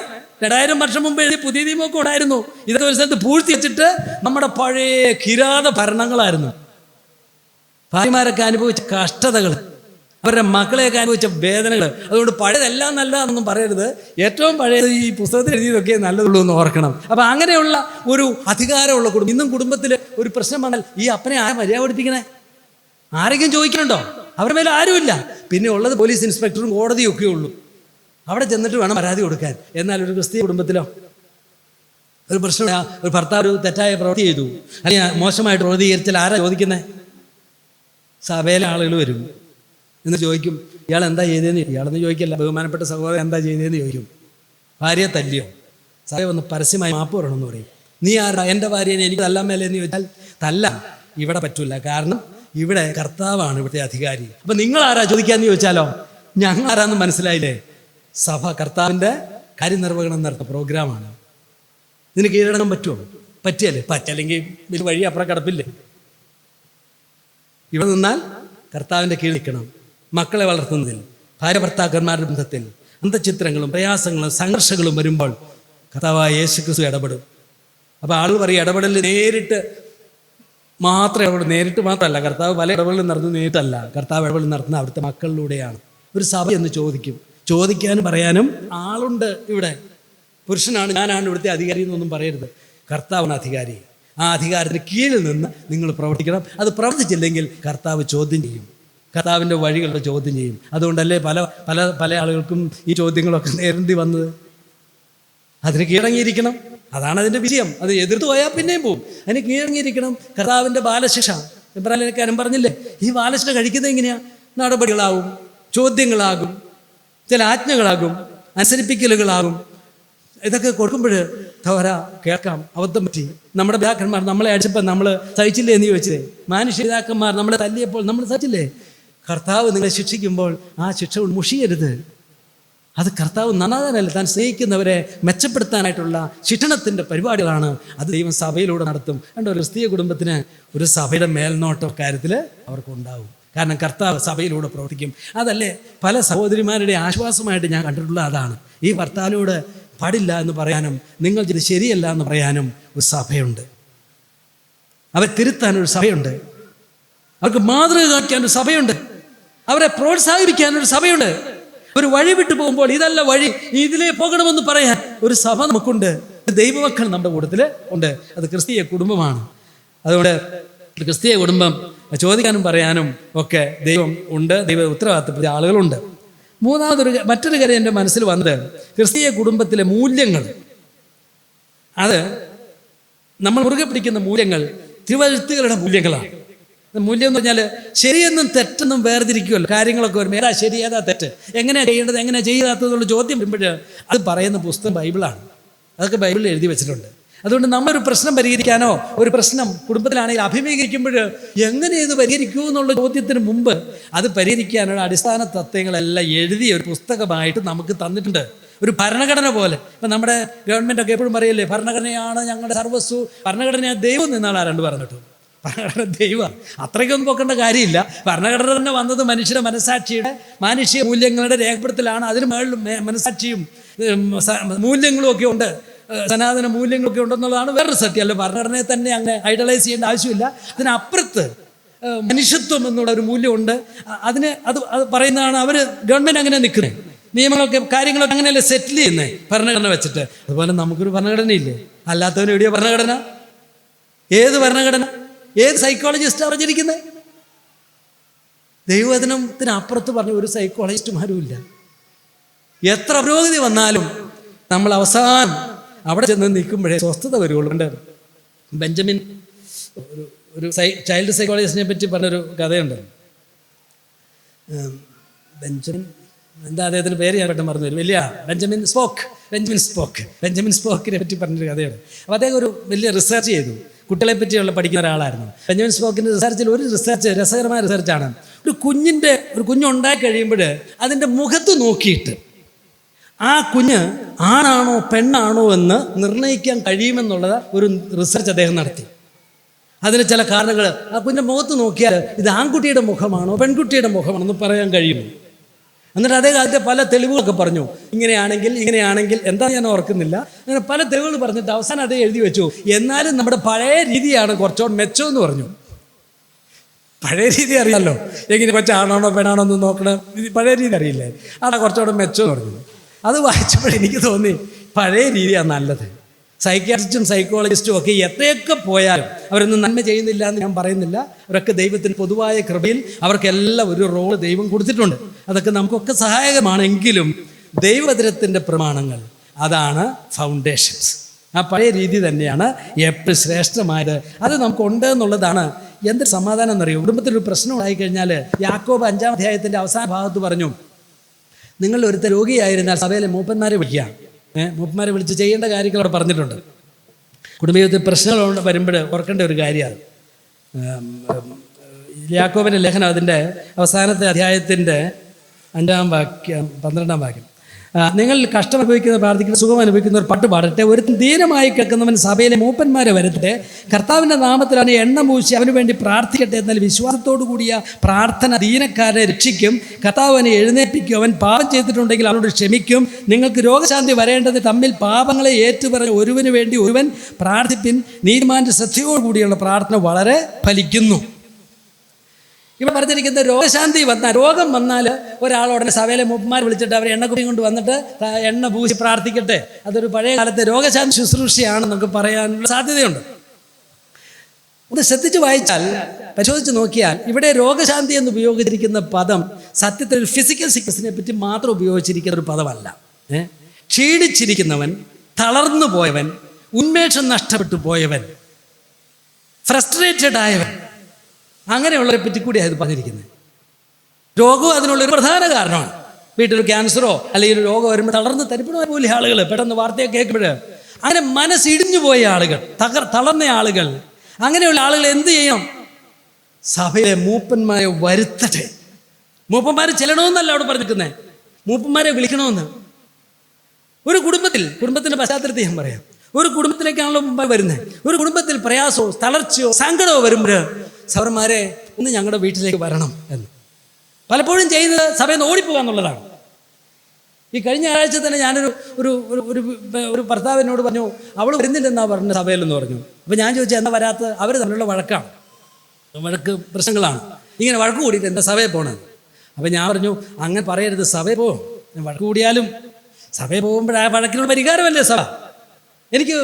2000 വർഷം മുമ്പ് എഴുതി പുതിയ നിയമമൊക്കെ ഉണ്ടായിരുന്നു. ഇതൊക്കെ ഒരു സ്ഥലത്ത് പൂഴ്ത്തി വെച്ചിട്ട് നമ്മുടെ പഴയ കിരാത ഭരണങ്ങളായിരുന്നു. ഭാര്യമാരൊക്കെ അനുഭവിച്ച കഷ്ടതകൾ, അവരുടെ മക്കളെയൊക്കെ അനുഭവിച്ച വേദനകൾ. അതുകൊണ്ട് പഴയതെല്ലാം നല്ലതാണെന്നൊന്നും പറയരുത്. ഏറ്റവും പഴയത് ഈ പുസ്തകത്തിൽ എഴുതിയതൊക്കെ നല്ലതുള്ളൂ എന്ന് ഓർക്കണം. അപ്പം അങ്ങനെയുള്ള ഒരു അധികാരമുള്ള കുടുംബം. ഇന്നും കുടുംബത്തിൽ ഒരു പ്രശ്നം വന്നാൽ ഈ അപ്പനെ ആരെ മര്യാദ പഠിപ്പിക്കണേ? ആരെങ്കിലും ചോദിക്കണുണ്ടോ? അവരുടെ മേലെ ആരുമില്ല. പിന്നെ ഉള്ളത് പോലീസ് ഇൻസ്പെക്ടറും കോടതിയും ഒക്കെ ഉള്ളൂ. അവിടെ ചെന്നിട്ട് വേണം പരാതി കൊടുക്കാൻ. എന്നാൽ ഒരു ക്രിസ്തീയ കുടുംബത്തിലോ ഒരു പ്രശ്നം, ഒരു ഭർത്താവ് ഒരു തെറ്റായ പ്രവൃത്തി ചെയ്തു, അല്ലെങ്കിൽ മോശമായിട്ട് പ്രതികരിച്ചാൽ ആരാ ചോദിക്കുന്നത്? സഭയിലെ ആളുകൾ വരും എന്ന് ചോദിക്കും, ഇയാൾ എന്താ ചെയ്തതെന്ന്. ഇയാളെന്ന് ചോദിക്കില്ല, ബഹുമാനപ്പെട്ട സഹോദരൻ എന്താ ചെയ്തതെന്ന് ചോദിക്കും. ഭാര്യയെ തല്ലിയോ? സഭ വന്ന് പരസ്യമായി മാപ്പ് പറയണമെന്ന് പറയും. നീ ആരാ എൻ്റെ ഭാര്യനെ എനിക്ക് തല്ലാൻ മേലെ എന്ന് ചോദിച്ചാൽ തല്ലാം. ഇവിടെ പറ്റൂല, കാരണം ഇവിടെ കർത്താവാണ് ഇവിടുത്തെ അധികാരി. അപ്പം നിങ്ങൾ ആരാ ചോദിക്കാമെന്ന് ചോദിച്ചാലോ? ഞങ്ങൾ ആരാന്ന് മനസ്സിലായില്ലേ? സഭ കർത്താവിൻ്റെ കാര്യനിർവഹണം നടത്തുന്ന പ്രോഗ്രാമാണ്. ഇതിന് കീഴടങ്ങാൻ പറ്റുമോ? പറ്റിയല്ലേ? പറ്റല്ലെങ്കിൽ ഇതിൽ വഴി അപ്പുറം കിടപ്പില്ലേ? ഇവിടെ നിന്നാൽ കർത്താവിൻ്റെ കീഴിൽ നിൽക്കണം. മക്കളെ വളർത്തുന്നതിൽ, ഭാര്യ ഭർത്താക്കന്മാരുടെ ബന്ധത്തിൽ അന്തഃഛിദ്രങ്ങളും പ്രയാസങ്ങളും സംഘർഷങ്ങളും വരുമ്പോൾ കർത്താവായ യേശുക്രിസ്തു ഇടപെടും. അപ്പോൾ ആളുകൾ പറയും ഇടപെടൽ നേരിട്ട് മാത്രമല്ല, കർത്താവ് പല ഇടപെടലും നടത്തുന്നത് നേരിട്ടല്ല. കർത്താവ് ഇടപെടൽ നടത്തുന്ന അവിടുത്തെ മക്കളിലൂടെയാണ്. ഒരു സഭ എന്ന് ചോദിക്കാനും പറയാനും ആളുണ്ട് ഇവിടെ. പുരുഷനാണ്, ഞാനാണ് ഇവിടുത്തെ അധികാരി എന്നൊന്നും പറയരുത്. കർത്താവാണ് അധികാരി. ആ അധികാരത്തിന് കീഴിൽ നിന്ന് നിങ്ങൾ പ്രവർത്തിക്കണം. അത് പ്രവർത്തിച്ചില്ലെങ്കിൽ കർത്താവ് ചോദ്യം ചെയ്യും, കർത്താവിൻ്റെ വഴികളുടെ ചോദ്യം ചെയ്യും. അതുകൊണ്ടല്ലേ പല ആളുകൾക്കും ഈ ചോദ്യങ്ങളൊക്കെ നേരിടേണ്ടി വന്നത്. അതിന് കീഴടങ്ങിയിരിക്കണം. അതാണ് അതിൻ്റെ വിജയം. അത് എതിർത്ത് പോയാൽ പിന്നെയും പോവും. അതിന് കീഴടങ്ങിയിരിക്കണം. കർത്താവിൻ്റെ ബാലശിക്ഷ എബ്രാഹിം പറഞ്ഞില്ലേ, ഈ ബാലശിക്ഷ കഴിക്കുന്നത് എങ്ങനെയാണ്? നടപടികളാകും, ചോദ്യങ്ങളാകും, ചില ആജ്ഞകളാകും, അനുസരിപ്പിക്കലുകളാകും. ഇതൊക്കെ കൊടുക്കുമ്പോൾ കേൾക്കാം, അബദ്ധം പറ്റി, നമ്മുടെ പിതാക്കന്മാർ നമ്മളെ അടിച്ചപ്പോൾ നമ്മൾ സഹിച്ചില്ലേ എന്ന് ചോദിച്ചതേ, മാനുഷ്യ പിതാക്കന്മാർ നമ്മളെ തല്ലിയപ്പോൾ നമ്മൾ സഹിച്ചില്ലേ? കർത്താവ് നിങ്ങളെ ശിക്ഷിക്കുമ്പോൾ ആ ശിക്ഷ മുഷിയരുത്. അത് കർത്താവ് നന്നാകാനല്ല, താൻ സ്നേഹിക്കുന്നവരെ മെച്ചപ്പെടുത്താനായിട്ടുള്ള ശിക്ഷണത്തിൻ്റെ പരിപാടികളാണ്. അത് ദൈവം സഭയിലൂടെ നടത്തും. കണ്ടോ, ഒരു ക്രിസ്തീയ കുടുംബത്തിന് ഒരു സഭയുടെ മേൽനോട്ട കാര്യത്തിൽ അവർക്കുണ്ടാവും. കാരണം കർത്താവ് സഭയിലൂടെ പ്രവർത്തിക്കും. അതല്ലേ പല സഹോദരിമാരുടെ ആശ്വാസമായിട്ട് ഞാൻ കണ്ടിട്ടുള്ള അതാണ്. ഈ ഭർത്താവിനോട് പാടില്ല എന്ന് പറയാനും നിങ്ങൾ ഇത് ശരിയല്ല എന്ന് പറയാനും ഒരു സഭയുണ്ട്. അവരെ തിരുത്താനൊരു സഭയുണ്ട്. അവർക്ക് മാതൃക കാണിക്കാനൊരു സഭയുണ്ട്. അവരെ പ്രോത്സാഹിപ്പിക്കാനൊരു സഭയുണ്ട്. ഒരു വഴി വിട്ടു പോകുമ്പോൾ ഇതല്ല വഴി, ഇതിലേ പോകണമെന്ന് പറയാൻ ഒരു സഭ നമുക്കുണ്ട്. ദൈവമക്കൾ നമ്മുടെ കൂട്ടത്തിൽ ഉണ്ട്. അത് ക്രിസ്തീയ കുടുംബമാണ്. അതുകൊണ്ട് ക്രിസ്തീയ കുടുംബം ചോദിക്കാനും പറയാനും ഒക്കെ ദൈവം ഉണ്ട്. ദൈവ ഉത്തരവാദിത്തപ്പെട്ട ആളുകളുണ്ട്. മറ്റൊരു കാര്യം എൻ്റെ മനസ്സിൽ വന്നത്, ക്രിസ്തീയ കുടുംബത്തിലെ മൂല്യങ്ങൾ, അത് നമ്മൾ മുറുകെ പിടിക്കുന്ന മൂല്യങ്ങൾ തിരുവഴുത്തുകളുടെ മൂല്യങ്ങളാണ്. മൂല്യം എന്ന് പറഞ്ഞാൽ ശരിയെന്നും തെറ്റെന്നും വേർതിരിക്കുമല്ലോ. കാര്യങ്ങളൊക്കെ വരുമ്പോൾ ഏതാ ശരി ഏതാ തെറ്റ്, എങ്ങനെയാണ് ചെയ്യേണ്ടത് എങ്ങനെയാണ് ചെയ്യാത്തതെന്നുള്ള ചോദ്യം വരുമ്പോൾ അത് പറയുന്ന പുസ്തകം ബൈബിളാണ്. അതൊക്കെ ബൈബിളിൽ എഴുതി വെച്ചിട്ടുണ്ട്. അതുകൊണ്ട് നമ്മളൊരു പ്രശ്നം പരിഹരിക്കാനോ ഒരു പ്രശ്നം കുടുംബത്തിലാണെങ്കിൽ അഭിമുഖീകരിക്കുമ്പോൾ എങ്ങനെ ഇത് പരിഹരിക്കൂ എന്നുള്ള ചോദ്യത്തിന് മുമ്പ് അത് പരിഹരിക്കാനുള്ള അടിസ്ഥാന തത്വങ്ങളെല്ലാം എഴുതിയ ഒരു പുസ്തകമായിട്ട് നമുക്ക് തന്നിട്ടുണ്ട്. ഒരു ഭരണഘടന പോലെ. ഇപ്പം നമ്മുടെ ഗവൺമെൻറ്റൊക്കെ എപ്പോഴും പറയല്ലേ, ഭരണഘടനയാണ് ഞങ്ങളുടെ സർവസ്വ, ഭരണഘടന ദൈവം നിന്നാണ് ആരാണ്ട് പറഞ്ഞിട്ടു. ഭരണഘടന ദൈവമാണ്. അത്രയ്ക്കൊന്നും പോക്കേണ്ട കാര്യമില്ല. ഭരണഘടന തന്നെ വന്നത് മനുഷ്യരുടെ മനസാക്ഷിയുടെ മാനുഷിക മൂല്യങ്ങളുടെ രേഖപ്പെടുത്തലാണ്. അതിന് മുകളിൽ മനസാക്ഷിയും മൂല്യങ്ങളും ഒക്കെ ഉണ്ട്, സനാതന മൂല്യങ്ങളൊക്കെ ഉണ്ടെന്നുള്ളതാണ് വേറൊരു സത്യം. അല്ല, ഭരണഘടനയെ തന്നെ അങ്ങനെ ഐഡലൈസ് ചെയ്യേണ്ട ആവശ്യമില്ല. അതിനപ്പുറത്ത് മനുഷ്യത്വം എന്നുള്ള ഒരു മൂല്യമുണ്ട്. അത് പറയുന്നതാണ് അവർ ഗവൺമെൻറ് അങ്ങനെ നിൽക്കുന്നത്. നിയമങ്ങളൊക്കെ കാര്യങ്ങളൊക്കെ അങ്ങനെയല്ലേ സെറ്റിൽ ചെയ്യുന്നത് ഭരണഘടന വെച്ചിട്ട്. അതുപോലെ നമുക്കൊരു ഭരണഘടനയില്ലേ? അല്ലാത്തവന് എവിടെയോ ഭരണഘടന? ഏത് ഭരണഘടന? ഏത് സൈക്കോളജിസ്റ്റാണ് പറഞ്ഞിരിക്കുന്നത്? ദൈവവചനത്തിനപ്പുറത്ത് പറഞ്ഞ ഒരു സൈക്കോളജിസ്റ്റുമാരും ഇല്ല. എത്ര പുരോഗതി വന്നാലും നമ്മൾ അവസാനം അവിടെ ചെന്ന് നിൽക്കുമ്പോഴേ സ്വസ്ഥത വരുള്ളൂ. ബെഞ്ചമിൻ ഒരു ചൈൽഡ് സൈക്കോളജിസ്റ്റിനെ പറ്റി പറഞ്ഞൊരു കഥയുണ്ട്. ബെഞ്ചമിൻ, എന്താ അദ്ദേഹത്തിൻ്റെ പേര് ഞാൻ പെട്ടെന്ന് പറഞ്ഞു വരും, ബെഞ്ചമിൻ സ്പോക്കിനെ പറ്റി പറഞ്ഞൊരു കഥയാണ്. അപ്പോൾ അദ്ദേഹം ഒരു വലിയ റിസർച്ച് ചെയ്തു. കുട്ടികളെ പറ്റിയുള്ള പഠിക്കുന്ന ഒരാളായിരുന്നു. ബെഞ്ചമിൻ സ്പോക്കിൻ്റെ റിസർച്ചിൽ ഒരു രസകരമായ റിസർച്ചാണ്. ഒരു കുഞ്ഞുണ്ടായി കഴിയുമ്പോൾ അതിൻ്റെ മുഖത്ത് നോക്കിയിട്ട് ആ കുഞ്ഞ് ആണാണോ പെണ്ണാണോ എന്ന് നിർണ്ണയിക്കാൻ കഴിയുമെന്നുള്ളത് ഒരു റിസർച്ച് അദ്ദേഹം നടത്തി. അതിന് ചില കാരണങ്ങൾ, ആ കുഞ്ഞിൻ്റെ മുഖത്ത് നോക്കിയാൽ ഇത് ആൺകുട്ടിയുടെ മുഖമാണോ പെൺകുട്ടിയുടെ മുഖമാണോ എന്ന് പറയാൻ കഴിയുമോ. എന്നിട്ട് അദ്ദേഹം അതിൻ്റെ പല തെളിവുകളൊക്കെ പറഞ്ഞു. ഇങ്ങനെയാണെങ്കിൽ എന്താ ഞാൻ ഓർക്കുന്നില്ല, അങ്ങനെ പല തെളിവുകൾ പറഞ്ഞിട്ട് അവസാനം അതേ എഴുതി വെച്ചു. എന്നാലും നമ്മുടെ പഴയ രീതിയാണ് കുറച്ചുകൂടെ മെച്ചമെന്ന് പറഞ്ഞു. പഴയ രീതി അറിയാമല്ലോ, എങ്ങനെ കൊച്ചാണോ പെണ്ണാണോ എന്ന് നോക്കണം. പഴയ രീതി അറിയില്ലേ, അതാ കുറച്ചുകൂടെ മെച്ചമെന്ന് പറഞ്ഞു. അത് വായിച്ചപ്പോൾ എനിക്ക് തോന്നി പഴയ രീതിയാണ് നല്ലത്. സൈക്യാട്രിസ്റ്റും സൈക്കോളജിസ്റ്റും ഒക്കെ എത്രയൊക്കെ പോയാലും അവരൊന്നും നന്മ ചെയ്യുന്നില്ല എന്ന് ഞാൻ പറയുന്നില്ല. അവരൊക്കെ ദൈവത്തിന് പൊതുവായ കൃപയിൽ അവർക്കെല്ലാം ഒരു റോള് ദൈവം കൊടുത്തിട്ടുണ്ട്. അതൊക്കെ നമുക്കൊക്കെ സഹായകമാണെങ്കിലും ദൈവവചനത്തിൻ്റെ പ്രമാണങ്ങൾ, അതാണ് ഫൗണ്ടേഷൻസ്. ആ പഴയ രീതി തന്നെയാണ് എപ്പോഴും ശ്രേഷ്ഠമായത്. അത് നമുക്കുണ്ട് എന്നുള്ളതാണ്. എന്തൊരു സമാധാനം എന്നറിയും. കുടുംബത്തിലൊരു പ്രശ്നം ഉണ്ടായിക്കഴിഞ്ഞാൽ യാക്കോബ് 5-ാം അധ്യായത്തിൻ്റെ അവസാന ഭാഗത്ത് പറഞ്ഞു, നിങ്ങൾ ഒരുത്ത രോഗിയായിരുന്നാൽ സഭയിലെ മൂപ്പന്മാരെ വിളിക്കുക. മൂപ്പന്മാരെ വിളിച്ച് ചെയ്യേണ്ട കാര്യങ്ങൾ അവിടെ പറഞ്ഞിട്ടുണ്ട്. കുടുംബജീവിതത്തിൽ പ്രശ്നങ്ങൾ വരുമ്പോൾ ഓർക്കേണ്ട ഒരു കാര്യമാണ്. യാക്കോബിൻ്റെ ലേഖനം അതിൻ്റെ അവസാനത്തെ അധ്യായത്തിൻ്റെ 5-ാം വാക്യം 12-ാം വാക്യം, നിങ്ങൾ കഷ്ടം അനുഭവിക്കുന്ന പ്രാർത്ഥിക്കുന്ന സുഖം അനുഭവിക്കുന്നവർ പാട്ട് പാടട്ടെ. ഒരുത്തൻ ദീനമായി കേൾക്കുന്നവൻ സഭയിലെ മൂപ്പന്മാരെ വരുത്തട്ടെ. കർത്താവിൻ്റെ നാമത്തിലാണ് എണ്ണ പൂശി അവന് വേണ്ടി പ്രാർത്ഥിക്കട്ടെ. എന്നാൽ വിശ്വാസത്തോടു കൂടിയ പ്രാർത്ഥന ദീനക്കാരനെ രക്ഷിക്കും. കർത്താവ് അവനെ എഴുന്നേൽപ്പിക്കും. അവൻ പാപം ചെയ്തിട്ടുണ്ടെങ്കിൽ അവനോട് ക്ഷമിക്കും. നിങ്ങൾക്ക് രോഗശാന്തി വരേണ്ടത് തമ്മിൽ പാപങ്ങളെ ഏറ്റുപറഞ്ഞ് ഒരുവന് വേണ്ടി ഒരുവൻ പ്രാർത്ഥിപ്പിൻ. നീതിമാന്റെ ശ്രദ്ധയോടുകൂടിയുള്ള പ്രാർത്ഥന വളരെ ഫലിക്കുന്നു. ഇവിടെ പറഞ്ഞിരിക്കുന്നത് രോഗശാന്തി വന്നാൽ, രോഗം വന്നാൽ ഒരാളോടനെ സഭയിലെ മൂപ്പന്മാർ വിളിച്ചിട്ട് അവർ എണ്ണക്കുപ്പി കൊണ്ട് വന്നിട്ട് എണ്ണ പൂശി പ്രാർത്ഥിക്കട്ടെ. അതൊരു പഴയ കാലത്തെ രോഗശാന്തി ശുശ്രൂഷയാണെന്നൊക്കെ പറയാനുള്ള സാധ്യതയുണ്ട്. ഒന്ന് ശ്രദ്ധിച്ച് വായിച്ചാൽ, പരിശോധിച്ച് നോക്കിയാൽ ഇവിടെ രോഗശാന്തി എന്ന് ഉപയോഗിച്ചിരിക്കുന്ന പദം സത്യത്തിൽ ഒരു ഫിസിക്കൽ സിക്നസിനെ പറ്റി മാത്രം ഉപയോഗിച്ചിരിക്കുന്ന ഒരു പദമല്ല. ക്ഷീണിച്ചിരിക്കുന്നവൻ, തളർന്നു പോയവൻ, ഉന്മേഷം നഷ്ടപ്പെട്ടു പോയവൻ, ഫ്രസ്ട്രേറ്റഡ് ആയവൻ, അങ്ങനെയുള്ളവരെ പറ്റി കൂടിയാണ് ഇത് പറഞ്ഞിരിക്കുന്നത്. രോഗവും അതിനുള്ളൊരു പ്രധാന കാരണമാണ്. വീട്ടിൽ ക്യാൻസറോ അല്ലെങ്കിൽ ഒരു രോഗം വരുമ്പോൾ തളർന്ന് തരിപ്പണമായ പോലെ ആളുകൾ പെട്ടെന്ന് വാർത്തയൊക്കെ കേൾക്കുമ്പോൾ അങ്ങനെ മനസ്സിടിഞ്ഞു പോയ ആളുകൾ, തളർന്ന ആളുകൾ, അങ്ങനെയുള്ള ആളുകൾ എന്ത് ചെയ്യണം? സഭയിലെ മൂപ്പന്മാരെ വരുത്തട്ടെ. മൂപ്പന്മാർ ചെല്ലണമെന്നല്ല അവിടെ പറഞ്ഞിരിക്കുന്നത്, മൂപ്പന്മാരെ വിളിക്കണമെന്ന്. ഒരു കുടുംബത്തിൻ്റെ പശ്ചാത്തലത്തിൽ ഞാൻ പറയാം. ഒരു കുടുംബത്തിലേക്കാണല്ലോ മുമ്പ് വരുന്നത്. ഒരു കുടുംബത്തിൽ പ്രയാസമോ തളർച്ചയോ സങ്കടമോ വരുമ്പോൾ സഹോദരന്മാരെ ഒന്ന് ഞങ്ങളുടെ വീട്ടിലേക്ക് വരണം എന്ന് പലപ്പോഴും ചെയ്യുന്നത് സഭയിൽ നിന്ന് ഓടിപ്പോകുക എന്നുള്ളതാണ്. ഈ കഴിഞ്ഞ ആഴ്ച തന്നെ ഞാനൊരു ഒരു ഒരു ഒരു ഭർത്താവിനോട് പറഞ്ഞു, അവൾ വരുന്നില്ലെന്നാ പറഞ്ഞ സഭയിലെന്ന് പറഞ്ഞു. അപ്പോൾ ഞാൻ ചോദിച്ചാൽ എന്താ വരാത്ത? അവർ തമ്മിലുള്ള വഴക്ക് പ്രശ്നങ്ങളാണ്. ഇങ്ങനെ വഴക്ക് കൂടിയിട്ട് എന്താ സഭയിൽ പോകണത്? അപ്പോൾ ഞാൻ പറഞ്ഞു, അങ്ങനെ പറയരുത്, സഭയിൽ പോകും. വഴക്ക് കൂടിയാലും സഭയിൽ പോകുമ്പോൾ ആ വഴക്കിനുള്ള പരിഹാരമല്ലേ സഭ. എനിക്ക്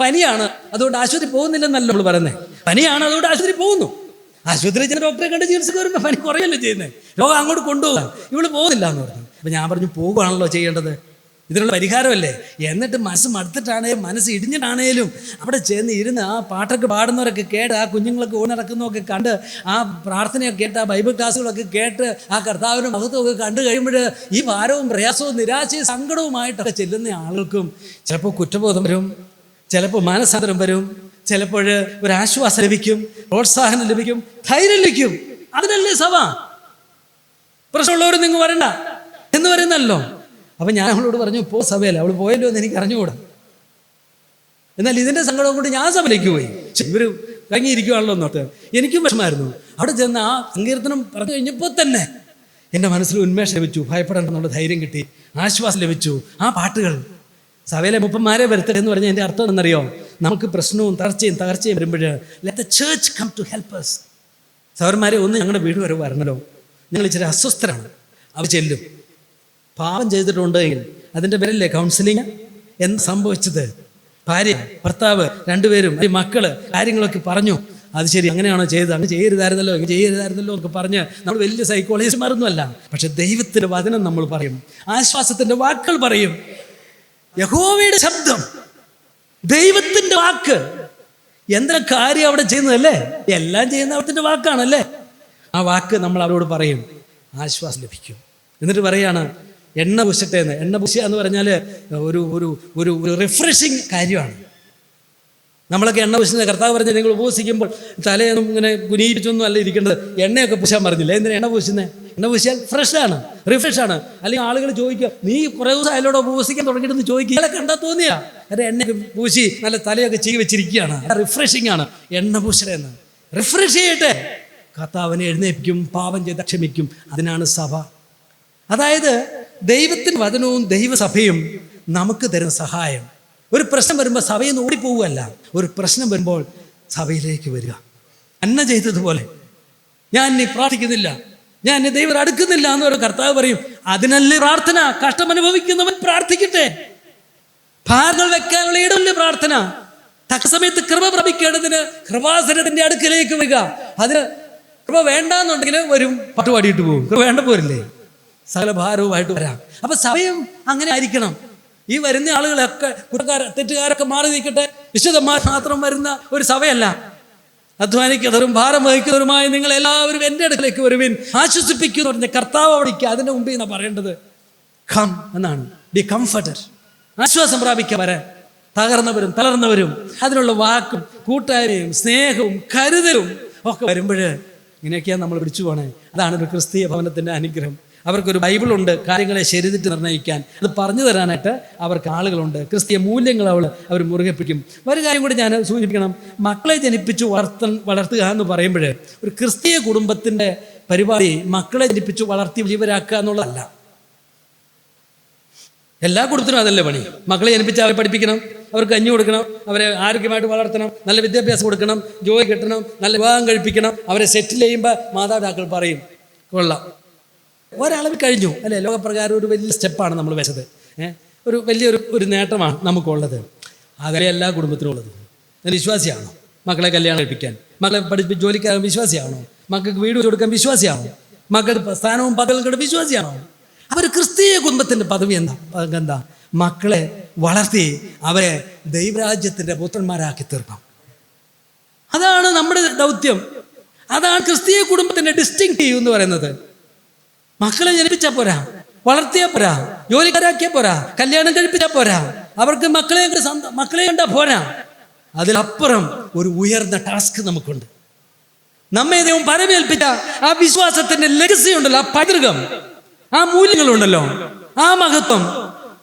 പനിയാണ് അതുകൊണ്ട് ആശുപത്രി പോകുന്നില്ലെന്നല്ല നമ്മൾ പറയുന്നത്. പനിയാണ് അതുകൊണ്ട് ആശുപത്രി പോകുന്നു. ആശുപത്രിയിൽ ചില ഡോക്ടറെ കണ്ട് ചികിത്സക്ക് വരുമ്പോൾ പനി കുറയല്ലേ ചെയ്യുന്നത്, രോഗം അങ്ങോട്ട് കൊണ്ടുപോകാം. ഇവള് പോകുന്നില്ല എന്ന് പറഞ്ഞു. അപ്പം ഞാൻ പറഞ്ഞു, പോകുകയാണല്ലോ ചെയ്യേണ്ടത്, ഇതിനുള്ള പരിഹാരമല്ലേ. എന്നിട്ട് മനസ്സ് മടുത്തിട്ടാണേലും മനസ്സ് ഇടിഞ്ഞിട്ടാണേലും അവിടെ ചെന്ന് ഇരുന്ന് ആ പാട്ടൊക്കെ പാടുന്നവരൊക്കെ കേട്ട്, ആ കുഞ്ഞുങ്ങളൊക്കെ ഓടിനടക്കുന്നതൊക്കെ കണ്ട്, ആ പ്രാർത്ഥനയൊക്കെ കേട്ട്, ആ ബൈബിൾ ക്ലാസ്സുകളൊക്കെ കേട്ട്, ആ കർത്താവിൻ്റെ മഹത്വമൊക്കെ കണ്ടു കഴിയുമ്പോൾ ഈ ഭാരവും പ്രയാസവും നിരാശയും സങ്കടവുമായിട്ടൊക്കെ ചെല്ലുന്ന ആളുകൾക്കും ചിലപ്പോൾ കുറ്റബോധം വരും, ചിലപ്പോൾ മാനസാന്തരം വരും, ചിലപ്പോൾ ഒരാശ്വാസം ലഭിക്കും, പ്രോത്സാഹനം ലഭിക്കും, ധൈര്യം ലഭിക്കും. അതിനല്ലേ സഭ. പ്രശ്നമുള്ളവർ നിങ്ങൾ വരണ്ട എന്ന് പറയുന്നല്ലോ. അപ്പം ഞാൻ അവളോട് പറഞ്ഞു, സഭയല്ല. അവൾ പോയല്ലോ എന്ന് എനിക്ക് അറിഞ്ഞുകൂടാ. എന്നാൽ ഇതിൻ്റെ സങ്കടം കൊണ്ട് ഞാൻ സഭയിലേക്ക് പോയി. ഇവർ കറങ്ങിയിരിക്കുകയാണല്ലോ എന്നോട്ട് എനിക്കും വിഷമമായിരുന്നു. അവിടെ ചെന്ന് ആ സങ്കീർത്തനം പറഞ്ഞു കഴിഞ്ഞപ്പോൾ തന്നെ എൻ്റെ മനസ്സിൽ ഉന്മേഷം ലഭിച്ചു, ഭയപ്പെടേണ്ടെന്നുള്ള ധൈര്യം കിട്ടി, ആശ്വാസം ലഭിച്ചു. ആ പാട്ടുകൾ സഭയിലെ മുപ്പന്മാരെ വരുത്തട്ടെ എന്ന് പറഞ്ഞാൽ എൻ്റെ അർത്ഥം എന്നറിയോ? നമുക്ക് പ്രശ്നവും തകർച്ചയും വരുമ്പോൾ let the church come to help us. സഹോദരന്മാരെ, ഒന്ന് ഞങ്ങളുടെ വീട് വരെ വരണല്ലോ. ഞങ്ങൾ ഇച്ചിരി അസ്വസ്ഥരാണ്. അവർ ചെല്ലും. പാപം ചെയ്തിട്ടുണ്ടെങ്കിൽ അതിൻ്റെ പേരല്ലേ കൗൺസിലിങ്. എന്ത് സംഭവിച്ചത്? ഭാര്യ ഭർത്താവ് രണ്ടുപേരും മക്കള് കാര്യങ്ങളൊക്കെ പറഞ്ഞു, അത് ശരി, അങ്ങനെയാണോ ചെയ്തത്, അങ്ങ് ചെയ്യരുതായിരുന്നല്ലോ, ഇങ്ങനെ ചെയ്യരുതായിരുന്നല്ലോ എന്നൊക്കെ പറഞ്ഞ് നമ്മൾ വലിയ സൈക്കോളജിസ്റ്റുമാരൊന്നുമല്ല. പക്ഷെ ദൈവത്തിൻ്റെ വചനം നമ്മൾ പറയും, ആശ്വാസത്തിൻ്റെ വാക്കുകൾ പറയും, യഹോവയുടെ ശബ്ദം, ദൈവത്തിൻ്റെ വാക്ക്. എന്താ കാര്യം അവിടെ ചെയ്യുന്നതല്ലേ? എല്ലാം ചെയ്യുന്ന അവിടത്തിൻ്റെ വാക്കാണല്ലേ. ആ വാക്ക് നമ്മൾ അവരോട് പറയും, ആശ്വാസം ലഭിക്കും. എന്നിട്ട് പറയാണ്, എണ്ണ പൂശട്ടെ എന്ന്. എണ്ണ പൂശുക എന്ന് പറഞ്ഞാൽ ഒരു ഒരു ഒരു ഒരു റിഫ്രഷിങ് കാര്യമാണ്. നമ്മളൊക്കെ എണ്ണ പൂശുന്നത്, കർത്താവ് പറഞ്ഞാൽ നിങ്ങൾ ഉപവസിക്കുമ്പോൾ തലയൊന്നും ഇങ്ങനെ കുനിയിച്ചൊന്നും അല്ല ഇരിക്കേണ്ടത്, എണ്ണയൊക്കെ പൂശാൻ പറഞ്ഞില്ല. എന്തിനാ എണ്ണ പൂശുന്നത്? എണ്ണ പൂശിയാൽ ഫ്രഷാണ്, റിഫ്രഷാണ്. അല്ലെങ്കിൽ ആളുകൾ ചോദിക്കുക, നീ കുറേ ദിവസം അയലോടെ ഉപവസിക്കാൻ തുടങ്ങിയിട്ടെന്ന് ചോദിക്കുക. ഇയാളെ കണ്ടാൽ തോന്നിയാ അതെ, എണ്ണയൊക്കെ പൂശി നല്ല തലയൊക്കെ ചെയ്ത് വെച്ചിരിക്കുകയാണ്, റിഫ്രഷിങ് ആണ് എണ്ണ പൂശലെന്ന്. റിഫ്രഷ് ചെയ്യട്ടെ. കർത്താവിനെ എഴുന്നേൽപ്പിക്കും, പാപം ചെയ്ത് ക്ഷമിക്കും. അതിനാണ് സഭ. അതായത് ദൈവത്തിൻ്റെ വചനവും ദൈവസഭയും നമുക്ക് തരുന്ന സഹായം. ഒരു പ്രശ്നം വരുമ്പോൾ സഭയിൽ നിന്ന് ഓടിപ്പോവുകയല്ല, ഒരു പ്രശ്നം വരുമ്പോൾ സഭയിലേക്ക് വരിക. അന്ന ചെയ്തതുപോലെ, ഞാൻ ഇനി പ്രാർത്ഥിക്കുന്നില്ല, ഞാൻ ഇനി ദൈവം അടുക്കുന്നില്ല എന്ന് ഒരു കർത്താവ് പറയും. അതിനല്ലേ പ്രാർത്ഥന. കഷ്ടം അനുഭവിക്കുന്നവൻ പ്രാർത്ഥിക്കട്ടെ. ഭാരങ്ങൾ വെക്കാനുള്ള ഇടമല്ലേ പ്രാർത്ഥന. തക്ക സമയത്ത് കൃപ പ്രാപിക്കേണ്ടതിന് കൃപാസനത്തിന്റെ അടുക്കലേക്ക് വരിക. അതിന് കൃപ വേണ്ടാന്നുണ്ടെങ്കിൽ വരും, പാട്ടുപാടിയിട്ട് പോകും. കൃപ വേണ്ട പോരില്ലേ, സകല ഭാരവുമായിട്ട് വരാം. അപ്പൊ സഭയും അങ്ങനെ ആയിരിക്കണം. ഈ വരുന്ന ആളുകളൊക്കെ തെറ്റുകാരൊക്കെ മാറി നിൽക്കട്ടെ. വിശുദ്ധന്മാർ മാത്രം വരുന്ന ഒരു സഭയല്ല. അധ്വാനിക്കുന്നവരും ഭാരം വഹിക്കുന്നവരുമായി നിങ്ങൾ എല്ലാവരും എൻ്റെ അടുക്കലേക്ക് വരുവിൻ, ആശ്വസിപ്പിക്കുന്നു പറഞ്ഞ കർത്താവ് അവിടേക്ക്. അതിൻ്റെ മുമ്പ് എന്നാ പറയേണ്ടത്, കം എന്നാണ്. B comforted. ആശ്വാസം പ്രാപിക്കാൻ വരാൻ തകർന്നവരും തളർന്നവരും അതിനുള്ള വാക്കും കൂട്ടായ്മയും സ്നേഹവും കരുതലും ഒക്കെ വരുമ്പോൾ ഇങ്ങനെയൊക്കെയാണ് നമ്മൾ പിടിച്ചു പോണേ. അതാണ് ഒരു ക്രിസ്തീയ ഭവനത്തിൻ്റെ അനുഗ്രഹം. അവർക്കൊരു ബൈബിളുണ്ട്, കാര്യങ്ങളെ ശരിതിട്ട് നിർണ്ണയിക്കാൻ, അത് പറഞ്ഞു തരാനായിട്ട് അവർക്ക് ആളുകളുണ്ട്. ക്രിസ്തീയ മൂല്യങ്ങൾ അവർ മുറുകെ പിടിക്കും. ഒരു കാര്യം കൂടി ഞാൻ സൂചിപ്പിക്കണം, മക്കളെ ജനിപ്പിച്ചു വളർത്തുക എന്ന് പറയുമ്പോൾ ഒരു ക്രിസ്തീയ കുടുംബത്തിൻ്റെ പരിപാടി മക്കളെ ജനിപ്പിച്ചു വളർത്തി ജീവരാക്കുക എന്നുള്ളതല്ല. എല്ലാ കുടുംബത്തിനും അതല്ലേ പണി. മക്കളെ ജനിപ്പിച്ച് അവരെ പഠിപ്പിക്കണം, അവർക്ക് കഞ്ഞി കൊടുക്കണം, അവരെ ആരോഗ്യമായിട്ട് വളർത്തണം, നല്ല വിദ്യാഭ്യാസം കൊടുക്കണം, ജോലി കിട്ടണം, നല്ല വിവാഹം കഴിപ്പിക്കണം. അവരെ സെറ്റിൽ ചെയ്യുമ്പോൾ മാതാപിതാക്കൾ പറയും കൊള്ളാം, ഒരളവ് കഴിഞ്ഞു അല്ലേ. ലോകപ്രകാരം ഒരു വലിയ സ്റ്റെപ്പാണ് നമ്മൾ വെച്ചത്. ഒരു വലിയൊരു നേട്ടമാണ് നമുക്കുള്ളത്. അതേ എല്ലാ കുടുംബത്തിനും ഉള്ളത്. വിശ്വാസിയാണോ മക്കളെ കല്യാണം കഴിപ്പിക്കാൻ? മക്കളെ പഠിപ്പിച്ച് ജോലിക്കാരൻ വിശ്വാസിയാണോ? മക്കൾക്ക് വീട് കൊടുക്കാൻ വിശ്വാസിയാണോ? മക്കളുടെ സ്ഥാനവും പദവികളുടെ വിശ്വാസിയാണോ? അവർ ക്രിസ്തീയ കുടുംബത്തിൻ്റെ പദവി എന്താ? മക്കളെ വളർത്തി അവരെ ദൈവരാജ്യത്തിൻ്റെ പുത്രന്മാരാക്കി തീർക്കണം. അതാണ് നമ്മുടെ ദൗത്യം. അതാണ് ക്രിസ്തീയ കുടുംബത്തിൻ്റെ ഡിസ്റ്റിങ്ക്റ്റീവ് എന്ന് പറയുന്നത്. മക്കളെ ജനിപ്പിച്ചാൽ പോരാ, വളർത്തിയാൽ പോരാ, ജോലിക്കാരാക്കിയാൽ പോരാ, കല്യാണം കഴിപ്പിച്ചാൽ പോരാ, അവർക്ക് മക്കളെ കണ്ടാൽ പോരാ. അതിലപ്പുറം ഒരു ഉയർന്ന ടാസ്ക് നമുക്കുണ്ട്. നമ്മെ ദൈവം പരമേൽപ്പിച്ച ആ വിശ്വാസത്തിന്റെ ലെഗസി ഉണ്ടല്ലോ, ആ പൈതൃകം, ആ മൂല്യങ്ങളുണ്ടല്ലോ, ആ മഹത്വം,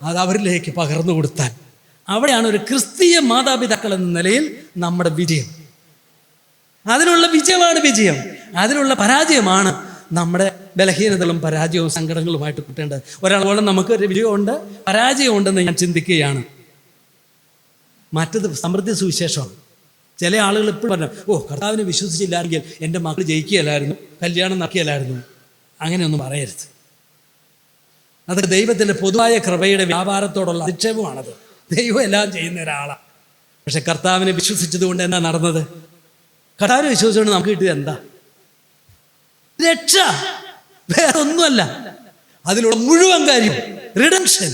അത് അവരിലേക്ക് പകർന്നു കൊടുത്താൽ അവിടെയാണ് ഒരു ക്രിസ്തീയ മാതാപിതാക്കൾ എന്ന നിലയിൽ നമ്മുടെ വിജയം. അതിനുള്ള വിജയമാണ് വിജയം. അതിനുള്ള പരാജയമാണ് നമ്മുടെ ബലഹീനതകളും പരാജയവും സങ്കടങ്ങളുമായിട്ട് കിട്ടേണ്ടത്. ഒരാളോളം നമുക്ക് ഒരു വിജയമുണ്ട്, പരാജയമുണ്ടെന്ന് ഞാൻ ചിന്തിക്കുകയാണ്. മറ്റത് സമൃദ്ധി സുവിശേഷമാണ്. ചില ആളുകൾ എപ്പോഴും പറഞ്ഞു, കർത്താവിനെ വിശ്വസിച്ചില്ലായെങ്കിൽ എൻ്റെ മക്കൾ ജയിക്കുകയല്ലായിരുന്നു, കല്യാണം നടക്കുകയല്ലായിരുന്നു. അങ്ങനെയൊന്നും പറയരുത്. അത് ദൈവത്തിൻ്റെ പൊതുവായ കൃപയുടെ വ്യാപാരത്തോടുള്ള അധിക്ഷേപമാണത്. ദൈവം എല്ലാം ചെയ്യുന്ന ഒരാളാണ്. പക്ഷെ കർത്താവിനെ വിശ്വസിച്ചതുകൊണ്ട് എന്താ നടന്നത്? കർത്താവിനെ വിശ്വസിച്ചുകൊണ്ട് നമുക്ക് കിട്ടിയത് എന്താ? രക്ഷ, വേറെ ഒന്നുമല്ല. അതിലുള്ള മുഴുവൻ കാര്യം റിഡംഷൻ.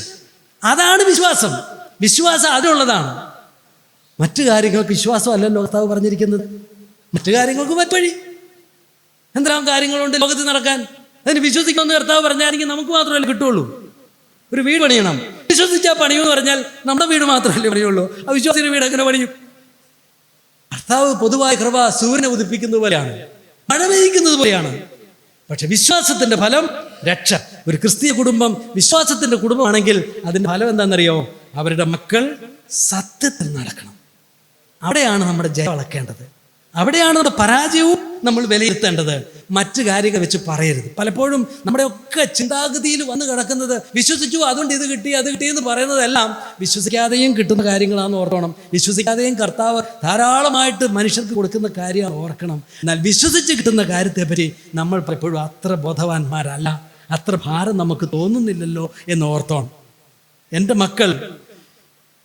അതാണ് വിശ്വാസം. വിശ്വാസം അതിനുള്ളതാണ്. മറ്റു കാര്യങ്ങൾക്ക് വിശ്വാസം അല്ലല്ലോ കർത്താവ് പറഞ്ഞിരിക്കുന്നത്. മറ്റു കാര്യങ്ങൾക്ക് മറ്റൊഴി എന്തെല്ലാം കാര്യങ്ങളുണ്ട് ലോകത്ത് നടക്കാൻ. അതിന് വിശ്വസിക്കുമെന്ന് കർത്താവ് പറഞ്ഞാണെങ്കിൽ നമുക്ക് മാത്രമല്ലേ കിട്ടുള്ളൂ. ഒരു വീട് പണിയണം, വിശ്വസിച്ചാൽ പണിയെന്ന് പറഞ്ഞാൽ നമ്മുടെ വീട് മാത്രമല്ലേ പണിയുള്ളൂ. ആ വിശ്വാസിയുടെ വീട് എങ്ങനെ പണിയും? കർത്താവ് പൊതുവായ കൃപ സൂര്യനെ ഉദിപ്പിക്കുന്നത് പോലെയാണ്, മഴ പെയ്യിക്കുന്നത് പോലെയാണ്. പക്ഷെ വിശ്വാസത്തിന്റെ ഫലം രക്ഷ. ഒരു ക്രിസ്തീയ കുടുംബം വിശ്വാസത്തിന്റെ കുടുംബമാണെങ്കിൽ അതിന്റെ ഫലം എന്താണെന്നറിയോ? അവരുടെ മക്കൾ സത്യത്തിൽ നടക്കണം. അവിടെയാണ് നമ്മുടെ ജയം അളക്കേണ്ടത്. അവിടെയാണ് നമ്മുടെ പരാജയവും നമ്മൾ വിലയിരുത്തേണ്ടത്. മറ്റു കാര്യങ്ങൾ വെച്ച് പറയരുത്. പലപ്പോഴും നമ്മുടെ ഒക്കെ ചിന്താഗതിയിൽ വന്ന് കിടക്കുന്നത് വിശ്വസിച്ചു അതുകൊണ്ട് ഇത് കിട്ടി അത് കിട്ടിയെന്ന് പറയുന്നതെല്ലാം വിശ്വസിക്കാതെയും കിട്ടുന്ന കാര്യങ്ങളാണെന്ന് ഓർക്കണം. വിശ്വസിക്കാതെയും കർത്താവ് ധാരാളമായിട്ട് മനുഷ്യർക്ക് കൊടുക്കുന്ന കാര്യമാണ് ഓർക്കണം. എന്നാൽ വിശ്വസിച്ച് കിട്ടുന്ന കാര്യത്തെപ്പറ്റി നമ്മൾ പലപ്പോഴും അത്ര ബോധവാന്മാരല്ല, അത്ര ഭാരം നമുക്ക് തോന്നുന്നില്ലല്ലോ എന്ന് ഓർത്തോണം. എൻ്റെ മക്കൾ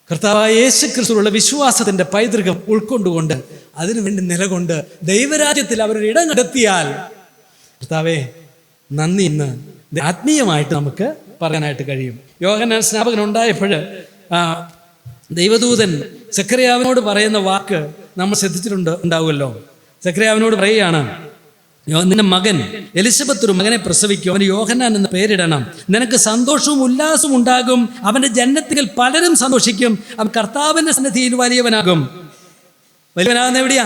കർത്താവായ യേശു ക്രിസ്തുവിലുള്ള വിശ്വാസത്തിൻ്റെ പൈതൃകം ഉൾക്കൊണ്ടുകൊണ്ട് അതിനുവേണ്ടി നിലകൊണ്ട് ദൈവരാജ്യത്തിൽ അവരൊരു ഇടം കണ്ടെത്തിയാൽ കർത്താവേ നന്ദി എന്ന് ആത്മീയമായിട്ട് നമുക്ക് പറയാനായിട്ട് കഴിയും. യോഹന്നാൻ സ്നാപകൻ ഉണ്ടായപ്പോൾ ദൈവദൂതൻ സക്കറിയാവിനോട് പറയുന്ന വാക്ക് നമ്മൾ ഉണ്ടാവുമല്ലോ. സക്കറിയാവിനോട് പറയുകയാണ്, നിന്റെ മകൻ എലിസബത്ത് ഒരു മകനെ പ്രസവിക്കും, അവന് യോഹന്നാൻ എന്ന് പേരിടണം. നിനക്ക് സന്തോഷവും ഉല്ലാസവും ഉണ്ടാകും. അവൻ്റെ ജനനത്തിൽ പലരും സന്തോഷിക്കും. അവൻ കർത്താവിൻ്റെ സന്നിധിയിൽ വലിയവനാകും. വലിയവനാകുന്ന എവിടെയാ?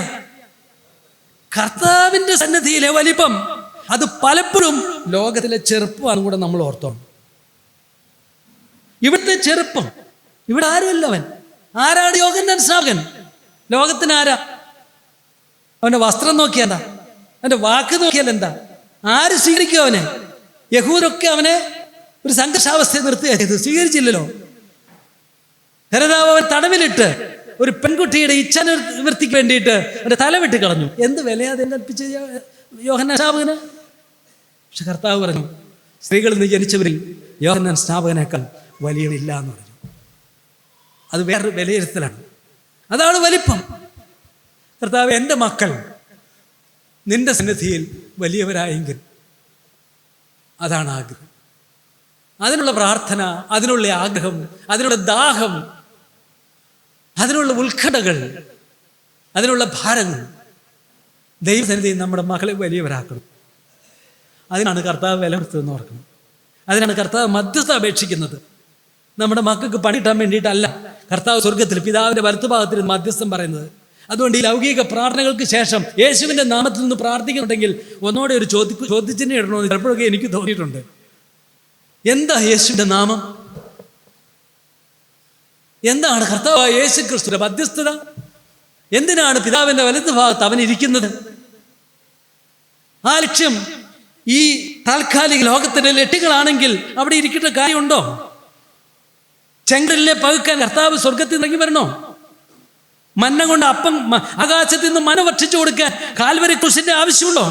കർത്താവിൻ്റെ സന്നിധിയിലെ വലിപ്പം. അത് പലപ്പോഴും ലോകത്തിലെ ചെറുപ്പമാണ് കൂടെ നമ്മൾ ഓർത്തോണം. ഇവിടുത്തെ ചെറുപ്പം, ഇവിടെ ആരുമല്ല. അവൻ ആരാണ്? യോഹന്നാൻ സ്നാപകൻ. ലോകത്തിന് ആരാ? അവൻ്റെ വസ്ത്രം നോക്കിയാൽ എന്താ? അവൻ്റെ വാക്ക് നോക്കിയാൽ എന്താ? ആര് സ്വീകരിക്കും അവനെ? യഹൂദരൊക്കെ അവനെ ഒരു സംഘർഷാവസ്ഥയെ നിർത്തുകയായത്, സ്വീകരിച്ചില്ലല്ലോ. ഹെരോദാവ് അവൻ തടവിലിട്ട് ഒരു പെൺകുട്ടിയുടെ ഇച്ഛാനിവൃത്തിക്ക് വേണ്ടിയിട്ട് അവൻ്റെ തല വെട്ടി കളഞ്ഞു. എന്ത് വിലയാതെ കൽപ്പിച്ച യോഹന്നാൻ സ്നാപകന്? പക്ഷെ കർത്താവ് പറഞ്ഞു, സ്ത്രീകളിൽ നിന്ന് ജനിച്ചവരിൽ യോഹന്നാൻ സ്നാപകനേക്കാൾ വലിയവരില്ല എന്ന് പറഞ്ഞു. അത് വേറൊരു വിലയിരുത്തലാണ്. അതാണ് വലിപ്പം. കർത്താവ്, എൻ്റെ മക്കൾ നിന്റെ സന്നിധിയിൽ വലിയവരായെങ്കിൽ അതാണ് ആഗ്രഹം. അതിനുള്ള പ്രാർത്ഥന, അതിനുള്ള ആഗ്രഹം, അതിനുള്ള ദാഹം, അതിനുള്ള ഉത്കണ്ഠകൾ, അതിനുള്ള ഭാരങ്ങൾ ദൈവസന്നിധിയിൽ നമ്മുടെ മക്കളെ വലിയവരാക്കണം. അതിനാണ് കർത്താവ് വില കൊടുത്തതെന്ന് ഓർക്കണം. അതിനാണ് കർത്താവ് മധ്യസ്ഥ അപേക്ഷിക്കുന്നത്. നമ്മുടെ മക്കൾക്ക് പണിയിട്ടാൻ വേണ്ടിയിട്ടല്ല കർത്താവ് സ്വർഗത്തിൽ പിതാവിൻ്റെ വലത്തുഭാഗത്തിൽ മധ്യസ്ഥം പറയുന്നത്. അതുകൊണ്ട് ഈ ലൗകിക പ്രാർത്ഥനകൾക്ക് ശേഷം യേശുവിൻ്റെ നാമത്തിൽ നിന്ന് പ്രാർത്ഥിക്കുന്നുണ്ടെങ്കിൽ ഒന്നോടെ ഒരു ചോദ്യചിഹ്നം ഇടണമെന്ന് ചിലപ്പോഴൊക്കെ എനിക്ക് തോന്നിയിട്ടുണ്ട്. എന്താ യേശുവിൻ്റെ നാമം? എന്താണ് കർത്താവായ യേശു ക്രിസ്തുവിന്റെ മധ്യസ്ഥത? എന്തിനാണ് പിതാവിൻ്റെ വലത്ത് ഭാഗത്ത് അവൻ ഇരിക്കുന്നത്? ആ ലക്ഷ്യം ഈ താൽക്കാലിക ലോകത്തിൻ്റെ ലക്ഷ്യങ്ങളാണെങ്കിൽ അവിടെ ഇരിക്കേണ്ട കാര്യമുണ്ടോ? ചെങ്കടലിനെ പകുക്കാൻ കർത്താവ് സ്വർഗത്തിൽ ഇറങ്ങി വരണോ? മന്ന കൊണ്ട് അപ്പം ആകാശത്തിൽ നിന്ന് മന ഭക്ഷിച്ചു കൊടുക്കാൻ കാൽവരി ക്രൂശിന്റെ ആവശ്യമുണ്ടോ?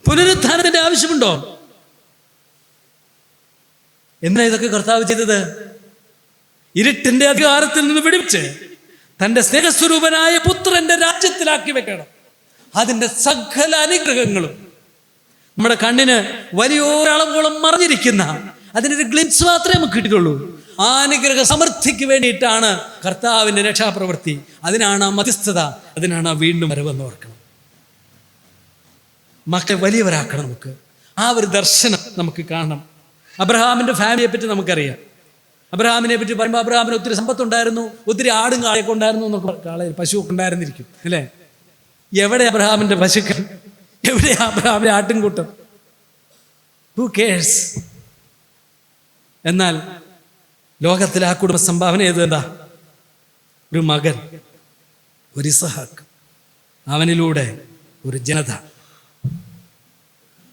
പുനരുത്ഥാനത്തിന്റെ ആവശ്യമുണ്ടോ? എന്നാ ഇതൊക്കെ കർത്താവ് ചെയ്തത്? ഇരുട്ടിന്റെ അധികാരത്തിൽ നിന്ന് വിടുവിച്ച് തൻ്റെ സ്നേഹസ്വരൂപനായ പുത്രന്റെ രാജ്യത്തിലാക്കി വെക്കണം. അതിൻ്റെ സകല അനുഗ്രഹങ്ങളും നമ്മുടെ കണ്ണിന് വലിയൊരളവോളം മറഞ്ഞിരിക്കുന്ന അതിൻ്റെ ഒരു ഗ്ലിംസ് മാത്രമേ നമുക്ക് കിട്ടിയിട്ടുള്ളൂ. ആ അനുഗ്രഹ സമൃദ്ധിക്ക് വേണ്ടിയിട്ടാണ് കർത്താവിൻ്റെ രക്ഷാപ്രവൃത്തി. അതിനാണ് ആ മധ്യസ്ഥത, അതിനാണ് ആ വീണ്ടും വരവെന്ന് ഓർക്കണം. മക്കളെ വലിയവരാക്കണം. നമുക്ക് ആ ഒരു ദർശനം നമുക്ക് കാണണം. അബ്രഹാമിൻ്റെ ഫാമിലിയെ പറ്റി നമുക്കറിയാം. അബ്രഹാമിനെ പറ്റി പറയുമ്പോൾ അബ്രഹാമിന് ഒത്തിരി സമ്പത്തുണ്ടായിരുന്നു, ഒത്തിരി ആടും കാളയൊക്കെ ഉണ്ടായിരുന്നു എന്നൊക്കെ, പശുവൊക്കെ ഉണ്ടായിരുന്നിരിക്കും അല്ലേ? എവിടെ അബ്രഹാമിൻ്റെ പശുക്കൾ? എവിടെയാ അബ്രഹാമിൻ്റെ ആട്ടിൻകൂട്ടം? Who cares? എന്നാൽ ലോകത്തിൽ ആ കുടുംബ സംഭാവന ഏത്? എന്താ? ഒരു മകൻ, ഒരു ഇസഹാക്ക്, അവനിലൂടെ ഒരു ജനത.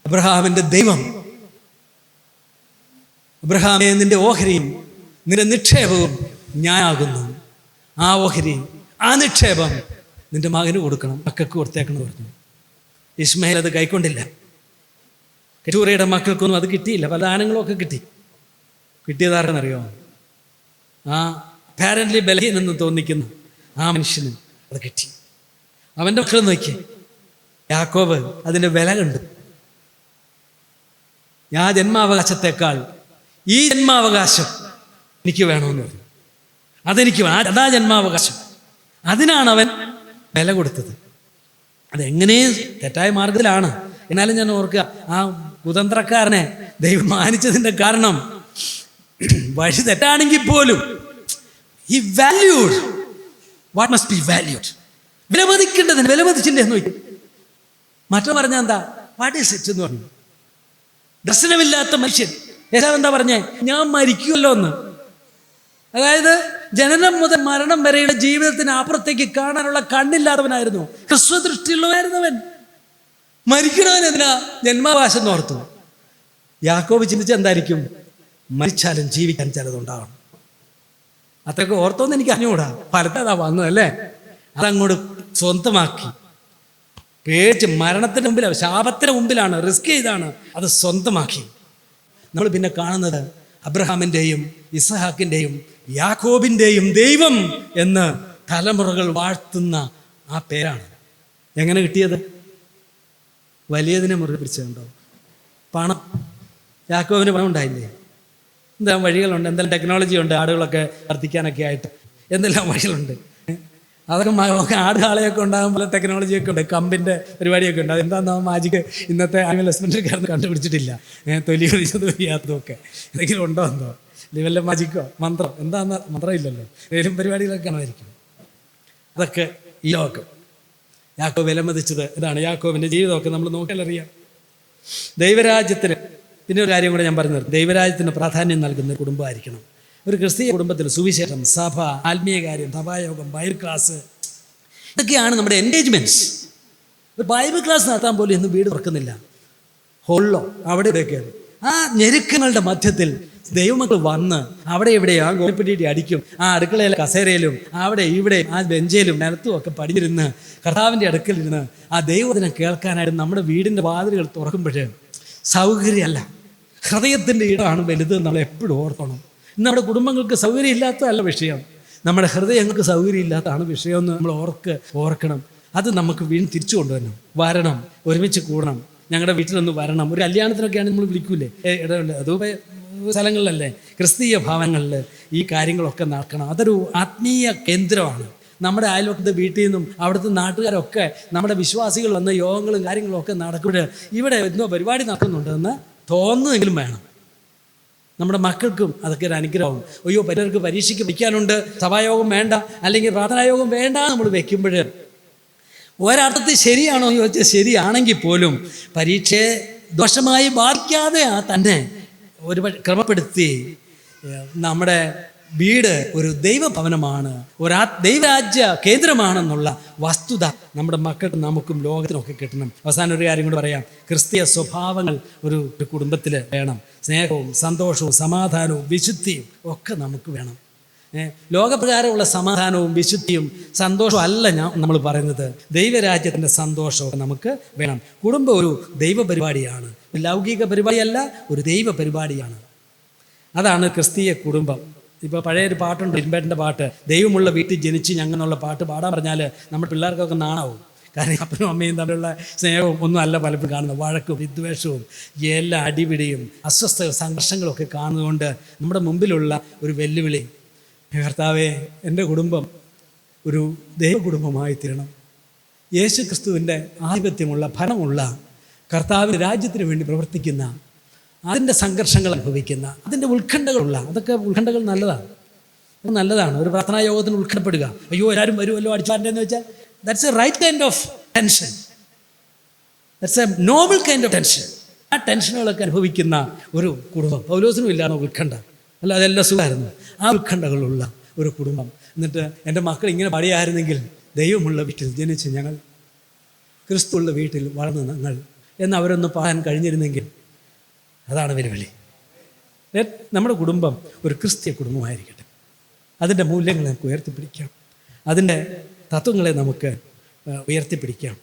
അബ്രഹാമിന്റെ ദൈവം, അബ്രഹാമേ, നിന്റെ ഓഹരിയും നിന്റെ നിക്ഷേപവും ഞാനാകുന്നു. ആ ഓഹരി, ആ നിക്ഷേപം നിന്റെ മകന് കൊടുക്കണം, മക്കൾക്ക് കൊടുത്തേക്കണം പറഞ്ഞു. ഇസ്മായിൽ അത് കൈക്കൊണ്ടില്ല. കെറ്റൂറയുടെ മക്കൾക്കൊന്നും അത് കിട്ടിയില്ല. പല ദാനങ്ങളൊക്കെ കിട്ടിയതാരെന്നറിയോ? ആ പാരന്റ്ലി ബലഹീനെന്ന് തോന്നിക്കുന്ന ആ മനുഷ്യന് അത് കിട്ടി. അവൻ്റെ മക്കൾ നോക്കി, യാക്കോബ് അതിൻ്റെ വില കണ്ടു. ആ ജന്മാവകാശത്തെക്കാൾ ഈ ജന്മാവകാശം എനിക്ക് വേണമെന്ന് പറഞ്ഞു. അതെനിക്ക് വേണം, അതാ ജന്മാവകാശം. അതിനാണ് അവൻ വില കൊടുത്തത്. അതെങ്ങനെ തെറ്റായ മാർഗത്തിലാണ്. എന്നാലും ഞാൻ ഓർക്കുക, ആ കുതന്ത്രക്കാരനെ ദൈവം മാനിച്ചതിൻ്റെ കാരണം വഴി തെറ്റാണെങ്കിൽ പോലും ഈ valued what must be valued, വിലമതിക്കേണ്ടതിന് വിലമതിച്ചില്ലേ എന്ന് നോക്കി. മറ്റോ പറഞ്ഞാൽ എന്താ? വാട്ട് ഈസ് ഇറ്റ് എന്ന് പറഞ്ഞു. ദർശനമില്ലാത്ത മനുഷ്യൻ. എന്താ പറഞ്ഞേ? ഞാൻ മരിക്കുമല്ലോ എന്ന്. അതായത് ജനനം മുതൽ മരണം വരെയുള്ള ജീവിതത്തിന് അപ്പുറത്തേക്ക് കാണാനുള്ള കണ്ണില്ലാത്തവനായിരുന്നു, ഹ്രസ്വദൃഷ്ടിയുള്ളവനായിരുന്നവൻ. മരിക്കണവൻ എന്തിനാ? ജന്മാവകാശം എന്ന് ഓർത്തു. യാക്കോബ് ചിന്തിച്ച എന്തായിരിക്കും? മരിച്ചാലും ജീവിക്കാൻ ചിലതുണ്ടാവണം. അത്രയൊക്കെ ഓർത്തോന്ന് എനിക്ക് അറിഞ്ഞുകൂടാ. ഫലത്തതാ വന്നതല്ലേ. അതങ്ങോട്ട് സ്വന്തമാക്കി. പേടിച്ച് മരണത്തിന് മുമ്പിലാണ്, ശാപത്തിന് മുമ്പിലാണ്, റിസ്ക് ചെയ്താണ് അത് സ്വന്തമാക്കി. നമ്മൾ പിന്നെ കാണുന്നത് അബ്രഹാമിൻ്റെയും ഇസഹാക്കിൻ്റെയും യാക്കോബിൻ്റെയും ദൈവം എന്ന് തലമുറകൾ വാഴ്ത്തുന്ന ആ പേരാണ്. എങ്ങനെ കിട്ടിയത്? വലിയതിനെ മുറുകെ പിടിച്ചതുണ്ടോ? പണം. യാക്കോബിന് പണം ഉണ്ടായില്ലേ? എന്താ വഴികളുണ്ട്, എന്തെല്ലാം ടെക്നോളജി ഉണ്ട്, ആടുകളൊക്കെ വർദ്ധിക്കാനൊക്കെ ആയിട്ട് എന്തെല്ലാം വഴികളുണ്ട്. അതൊക്കെ ആടുകാളയൊക്കെ ഉണ്ടാകുമ്പോൾ ടെക്നോളജിയൊക്കെ ഉണ്ട്, കമ്പിൻ്റെ പരിപാടിയൊക്കെ ഉണ്ട്. അതെന്താണെന്ന് മാജിക്ക് ഇന്നത്തെ ആനിമൽ ഹസ്ബൻഡറിക്കാരൊന്നും കണ്ടുപിടിച്ചിട്ടില്ല. തൊലി ഒഴിച്ചതും ചെയ്യാത്തതും ഒക്കെ എന്തെങ്കിലും ഉണ്ടോ എന്തോ, വല്ല മാജിക്കോ മന്ത്രം എന്താന്ന് മന്ത്രം ഇല്ലല്ലോ. ഏതെങ്കിലും പരിപാടികളൊക്കെ കാണുമായിരിക്കും. അതൊക്കെ ഈ ലോകം. യാക്കോബ് വിലമതിച്ചത് ഇതാണ്. യാക്കോബിൻ്റെ ജീവിതമൊക്കെ നമ്മൾ നോക്കിയാലറിയാം. ദൈവരാജ്യത്തിന് പിന്നെ ഒരു കാര്യം കൂടെ ഞാൻ പറഞ്ഞു തരും. ദൈവരാജ്യത്തിന് പ്രാധാന്യം നൽകുന്ന കുടുംബമായിരിക്കണം. ഒരു ക്രിസ്തീയ കുടുംബത്തിൽ സുവിശേഷം, സഭ, ആത്മീയ കാര്യം, സഭായോഗം, ബൈബിൾ ക്ലാസ്, ഇതൊക്കെയാണ് നമ്മുടെ എൻഗേജ്മെൻറ്റ്സ്. ഒരു ബൈബിൾ ക്ലാസ് നടത്താൻ പോലും ഇന്ന് വീട് തുറക്കുന്നില്ല. ഹോളിലോ അവിടെ ഇവിടെയൊക്കെയാണ്. ആ ഞെരുക്കങ്ങളുടെ മധ്യത്തിൽ ദൈവമക്കൾ വന്ന് അവിടെ ഇവിടെയും ആ ഗോളിപ്പിട്ടി അടിക്കും, ആ അടുക്കളയിലെ കസേരയിലും അവിടെ ഇവിടെ ആ ബെഞ്ചയിലും നിലത്തും ഒക്കെ പടിഞ്ഞിരുന്ന് കർത്താവിൻ്റെ അടുക്കലിരുന്ന് ആ ദൈവത്തിനെ കേൾക്കാനായിട്ട് നമ്മുടെ വീടിൻ്റെ വാതിലുകൾ തുറക്കുമ്പോൾ സൗകര്യമല്ല, ഹൃദയത്തിൻ്റെ ഇടമാണ് വലുത്. നമ്മൾ എപ്പോഴും ഓർക്കണം. ഇന്ന് നമ്മുടെ കുടുംബങ്ങൾക്ക് സൗകര്യം ഇല്ലാത്തതല്ല വിഷയം, നമ്മുടെ ഹൃദയങ്ങൾക്ക് സൗകര്യം ഇല്ലാത്തതാണ് വിഷയമെന്ന് നമ്മൾ ഓർക്കണം. അത് നമുക്ക് വീണ്ടും തിരിച്ചു കൊണ്ടുവരണം. വരണം, ഒരുമിച്ച് കൂടണം, ഞങ്ങളുടെ വീട്ടിലൊന്ന് വരണം. ഒരു കല്യാണത്തിനൊക്കെയാണ് നമ്മൾ വിളിക്കൂലേ, അത് സ്ഥലങ്ങളിലല്ലേ, ക്രിസ്തീയ ഭവനങ്ങളിൽ ഈ കാര്യങ്ങളൊക്കെ നടക്കണം. അതൊരു ആത്മീയ കേന്ദ്രമാണ്. നമ്മുടെ അയൽവക്കത്തെ വീട്ടിൽ നിന്നും അവിടുത്തെ നാട്ടുകാരൊക്കെ നമ്മുടെ വിശ്വാസികൾ വന്ന യോഗങ്ങളും കാര്യങ്ങളും ഒക്കെ നടക്കുമ്പോൾ ഇവിടെ എന്തോ പരിപാടി നടക്കുന്നുണ്ടെന്ന് തോന്നുമെങ്കിലും വേണം. നമ്മുടെ മക്കൾക്കും അതൊക്കെ ഒരു അനുഗ്രഹം. അയ്യോ, പലർക്ക് പരീക്ഷയ്ക്ക് വയ്ക്കാനുണ്ട്, സഭായോഗം വേണ്ട, അല്ലെങ്കിൽ പ്രാർത്ഥനായോഗം വേണ്ട നമ്മൾ വെക്കുമ്പോൾ ഒരർത്ഥത്തിൽ ശരിയാണോ എന്ന് ചോദിച്ചാൽ ശരിയാണെങ്കിൽ പോലും പരീക്ഷയെ ദോഷമായി ബാധിക്കാതെ തന്നെ ഒരു ക്രമപ്പെടുത്തി നമ്മുടെ വീട് ഒരു ദൈവഭവനമാണ്, ദൈവരാജ്യ കേന്ദ്രമാണെന്നുള്ള വസ്തുത നമ്മുടെ മക്കൾക്ക് നമുക്കും ലോകത്തിനൊക്കെ കിട്ടണം. അവസാനം ഒരു കാര്യം കൂടി പറയാം. ക്രിസ്തീയ സ്വഭാവങ്ങൾ ഒരു കുടുംബത്തിൽ വേണം. സ്നേഹവും സന്തോഷവും സമാധാനവും വിശുദ്ധിയും ഒക്കെ നമുക്ക് വേണം. ലോകപ്രകാരമുള്ള സമാധാനവും വിശുദ്ധിയും സന്തോഷവും അല്ല നമ്മൾ പറയുന്നത്. ദൈവരാജ്യത്തിൻ്റെ സന്തോഷമൊക്കെ നമുക്ക് വേണം. കുടുംബം ഒരു ദൈവ പരിപാടിയാണ്, ലൗകിക പരിപാടിയല്ല, ഒരു ദൈവ പരിപാടിയാണ്. അതാണ് ക്രിസ്തീയ കുടുംബം. ഇപ്പോൾ പഴയൊരു പാട്ടുണ്ട്, ഇരുമ്പേട്ടൻ്റെ പാട്ട്, ദൈവമുള്ള വീട്ടിൽ ജനിച്ച് ഞങ്ങെന്നുള്ള പാട്ട് പാടാൻ പറഞ്ഞാൽ നമ്മുടെ പിള്ളേർക്കൊക്കെ നാണാവും. കാരണം അപ്പനും അമ്മയും തമ്മിലുള്ള സ്നേഹവും ഒന്നും അല്ല പലപ്പോഴും കാണുന്നത്. വഴക്കും വിദ്വേഷവും എല്ലാ അടിപിടിയും അസ്വസ്ഥ സംഘർഷങ്ങളൊക്കെ കാണുന്നതുകൊണ്ട് നമ്മുടെ മുമ്പിലുള്ള ഒരു വെല്ലുവിളി, കർത്താവേ, എൻ്റെ കുടുംബം ഒരു ദൈവ കുടുംബമായി തീരണം. യേശു ക്രിസ്തുവിൻ്റെ ആധിപത്യമുള്ള ഭരണമുള്ള കർത്താവിൻ്റെ രാജ്യത്തിന് വേണ്ടി പ്രവർത്തിക്കുന്ന, അതിൻ്റെ സംഘർഷങ്ങൾ അനുഭവിക്കുന്ന, അതിൻ്റെ ഉത്കണ്ഠകളുള്ള, അതൊക്കെ ഉത്കണ്ഠകൾ നല്ലതാണ്. ഒരു പ്രാർത്ഥനാ യോഗത്തിന് ഉത്കണ്ഠപ്പെടുക, അയ്യോ എല്ലാവരും വരുമല്ലോ അടിച്ചാണ്ടെന്ന് വെച്ചാൽ that's a right kind of tension, that's a noble kind of tension. ആ ടെൻഷനുകളൊക്കെ അനുഭവിക്കുന്ന ഒരു കുടുംബം. പൗലോസിനും ഇല്ലാണോ ഉത്കണ്ഠ? അല്ല, അതെല്ലാം സുഖമായിരുന്നു. ആ ഉത്കണ്ഠകളുള്ള ഒരു കുടുംബം. എന്നിട്ട് എൻ്റെ മക്കൾ ഇങ്ങനെ പാടിയായിരുന്നെങ്കിൽ ദൈവമുള്ള വീട്ടിൽ ജനിച്ച് ഞങ്ങൾ, ക്രിസ്തുള്ള വീട്ടിൽ വളർന്ന് ഞങ്ങൾ എന്ന് അവരൊന്ന് പാടാൻ കഴിഞ്ഞിരുന്നെങ്കിൽ. അതാണ് വെല്ലുവിളി. നമ്മുടെ കുടുംബം ഒരു ക്രിസ്തീയ കുടുംബമായിരിക്കട്ടെ. അതിൻ്റെ മൂല്യങ്ങളെ നമുക്ക് ഉയർത്തിപ്പിടിക്കാം, അതിൻ്റെ തത്വങ്ങളെ നമുക്ക് ഉയർത്തിപ്പിടിക്കാം.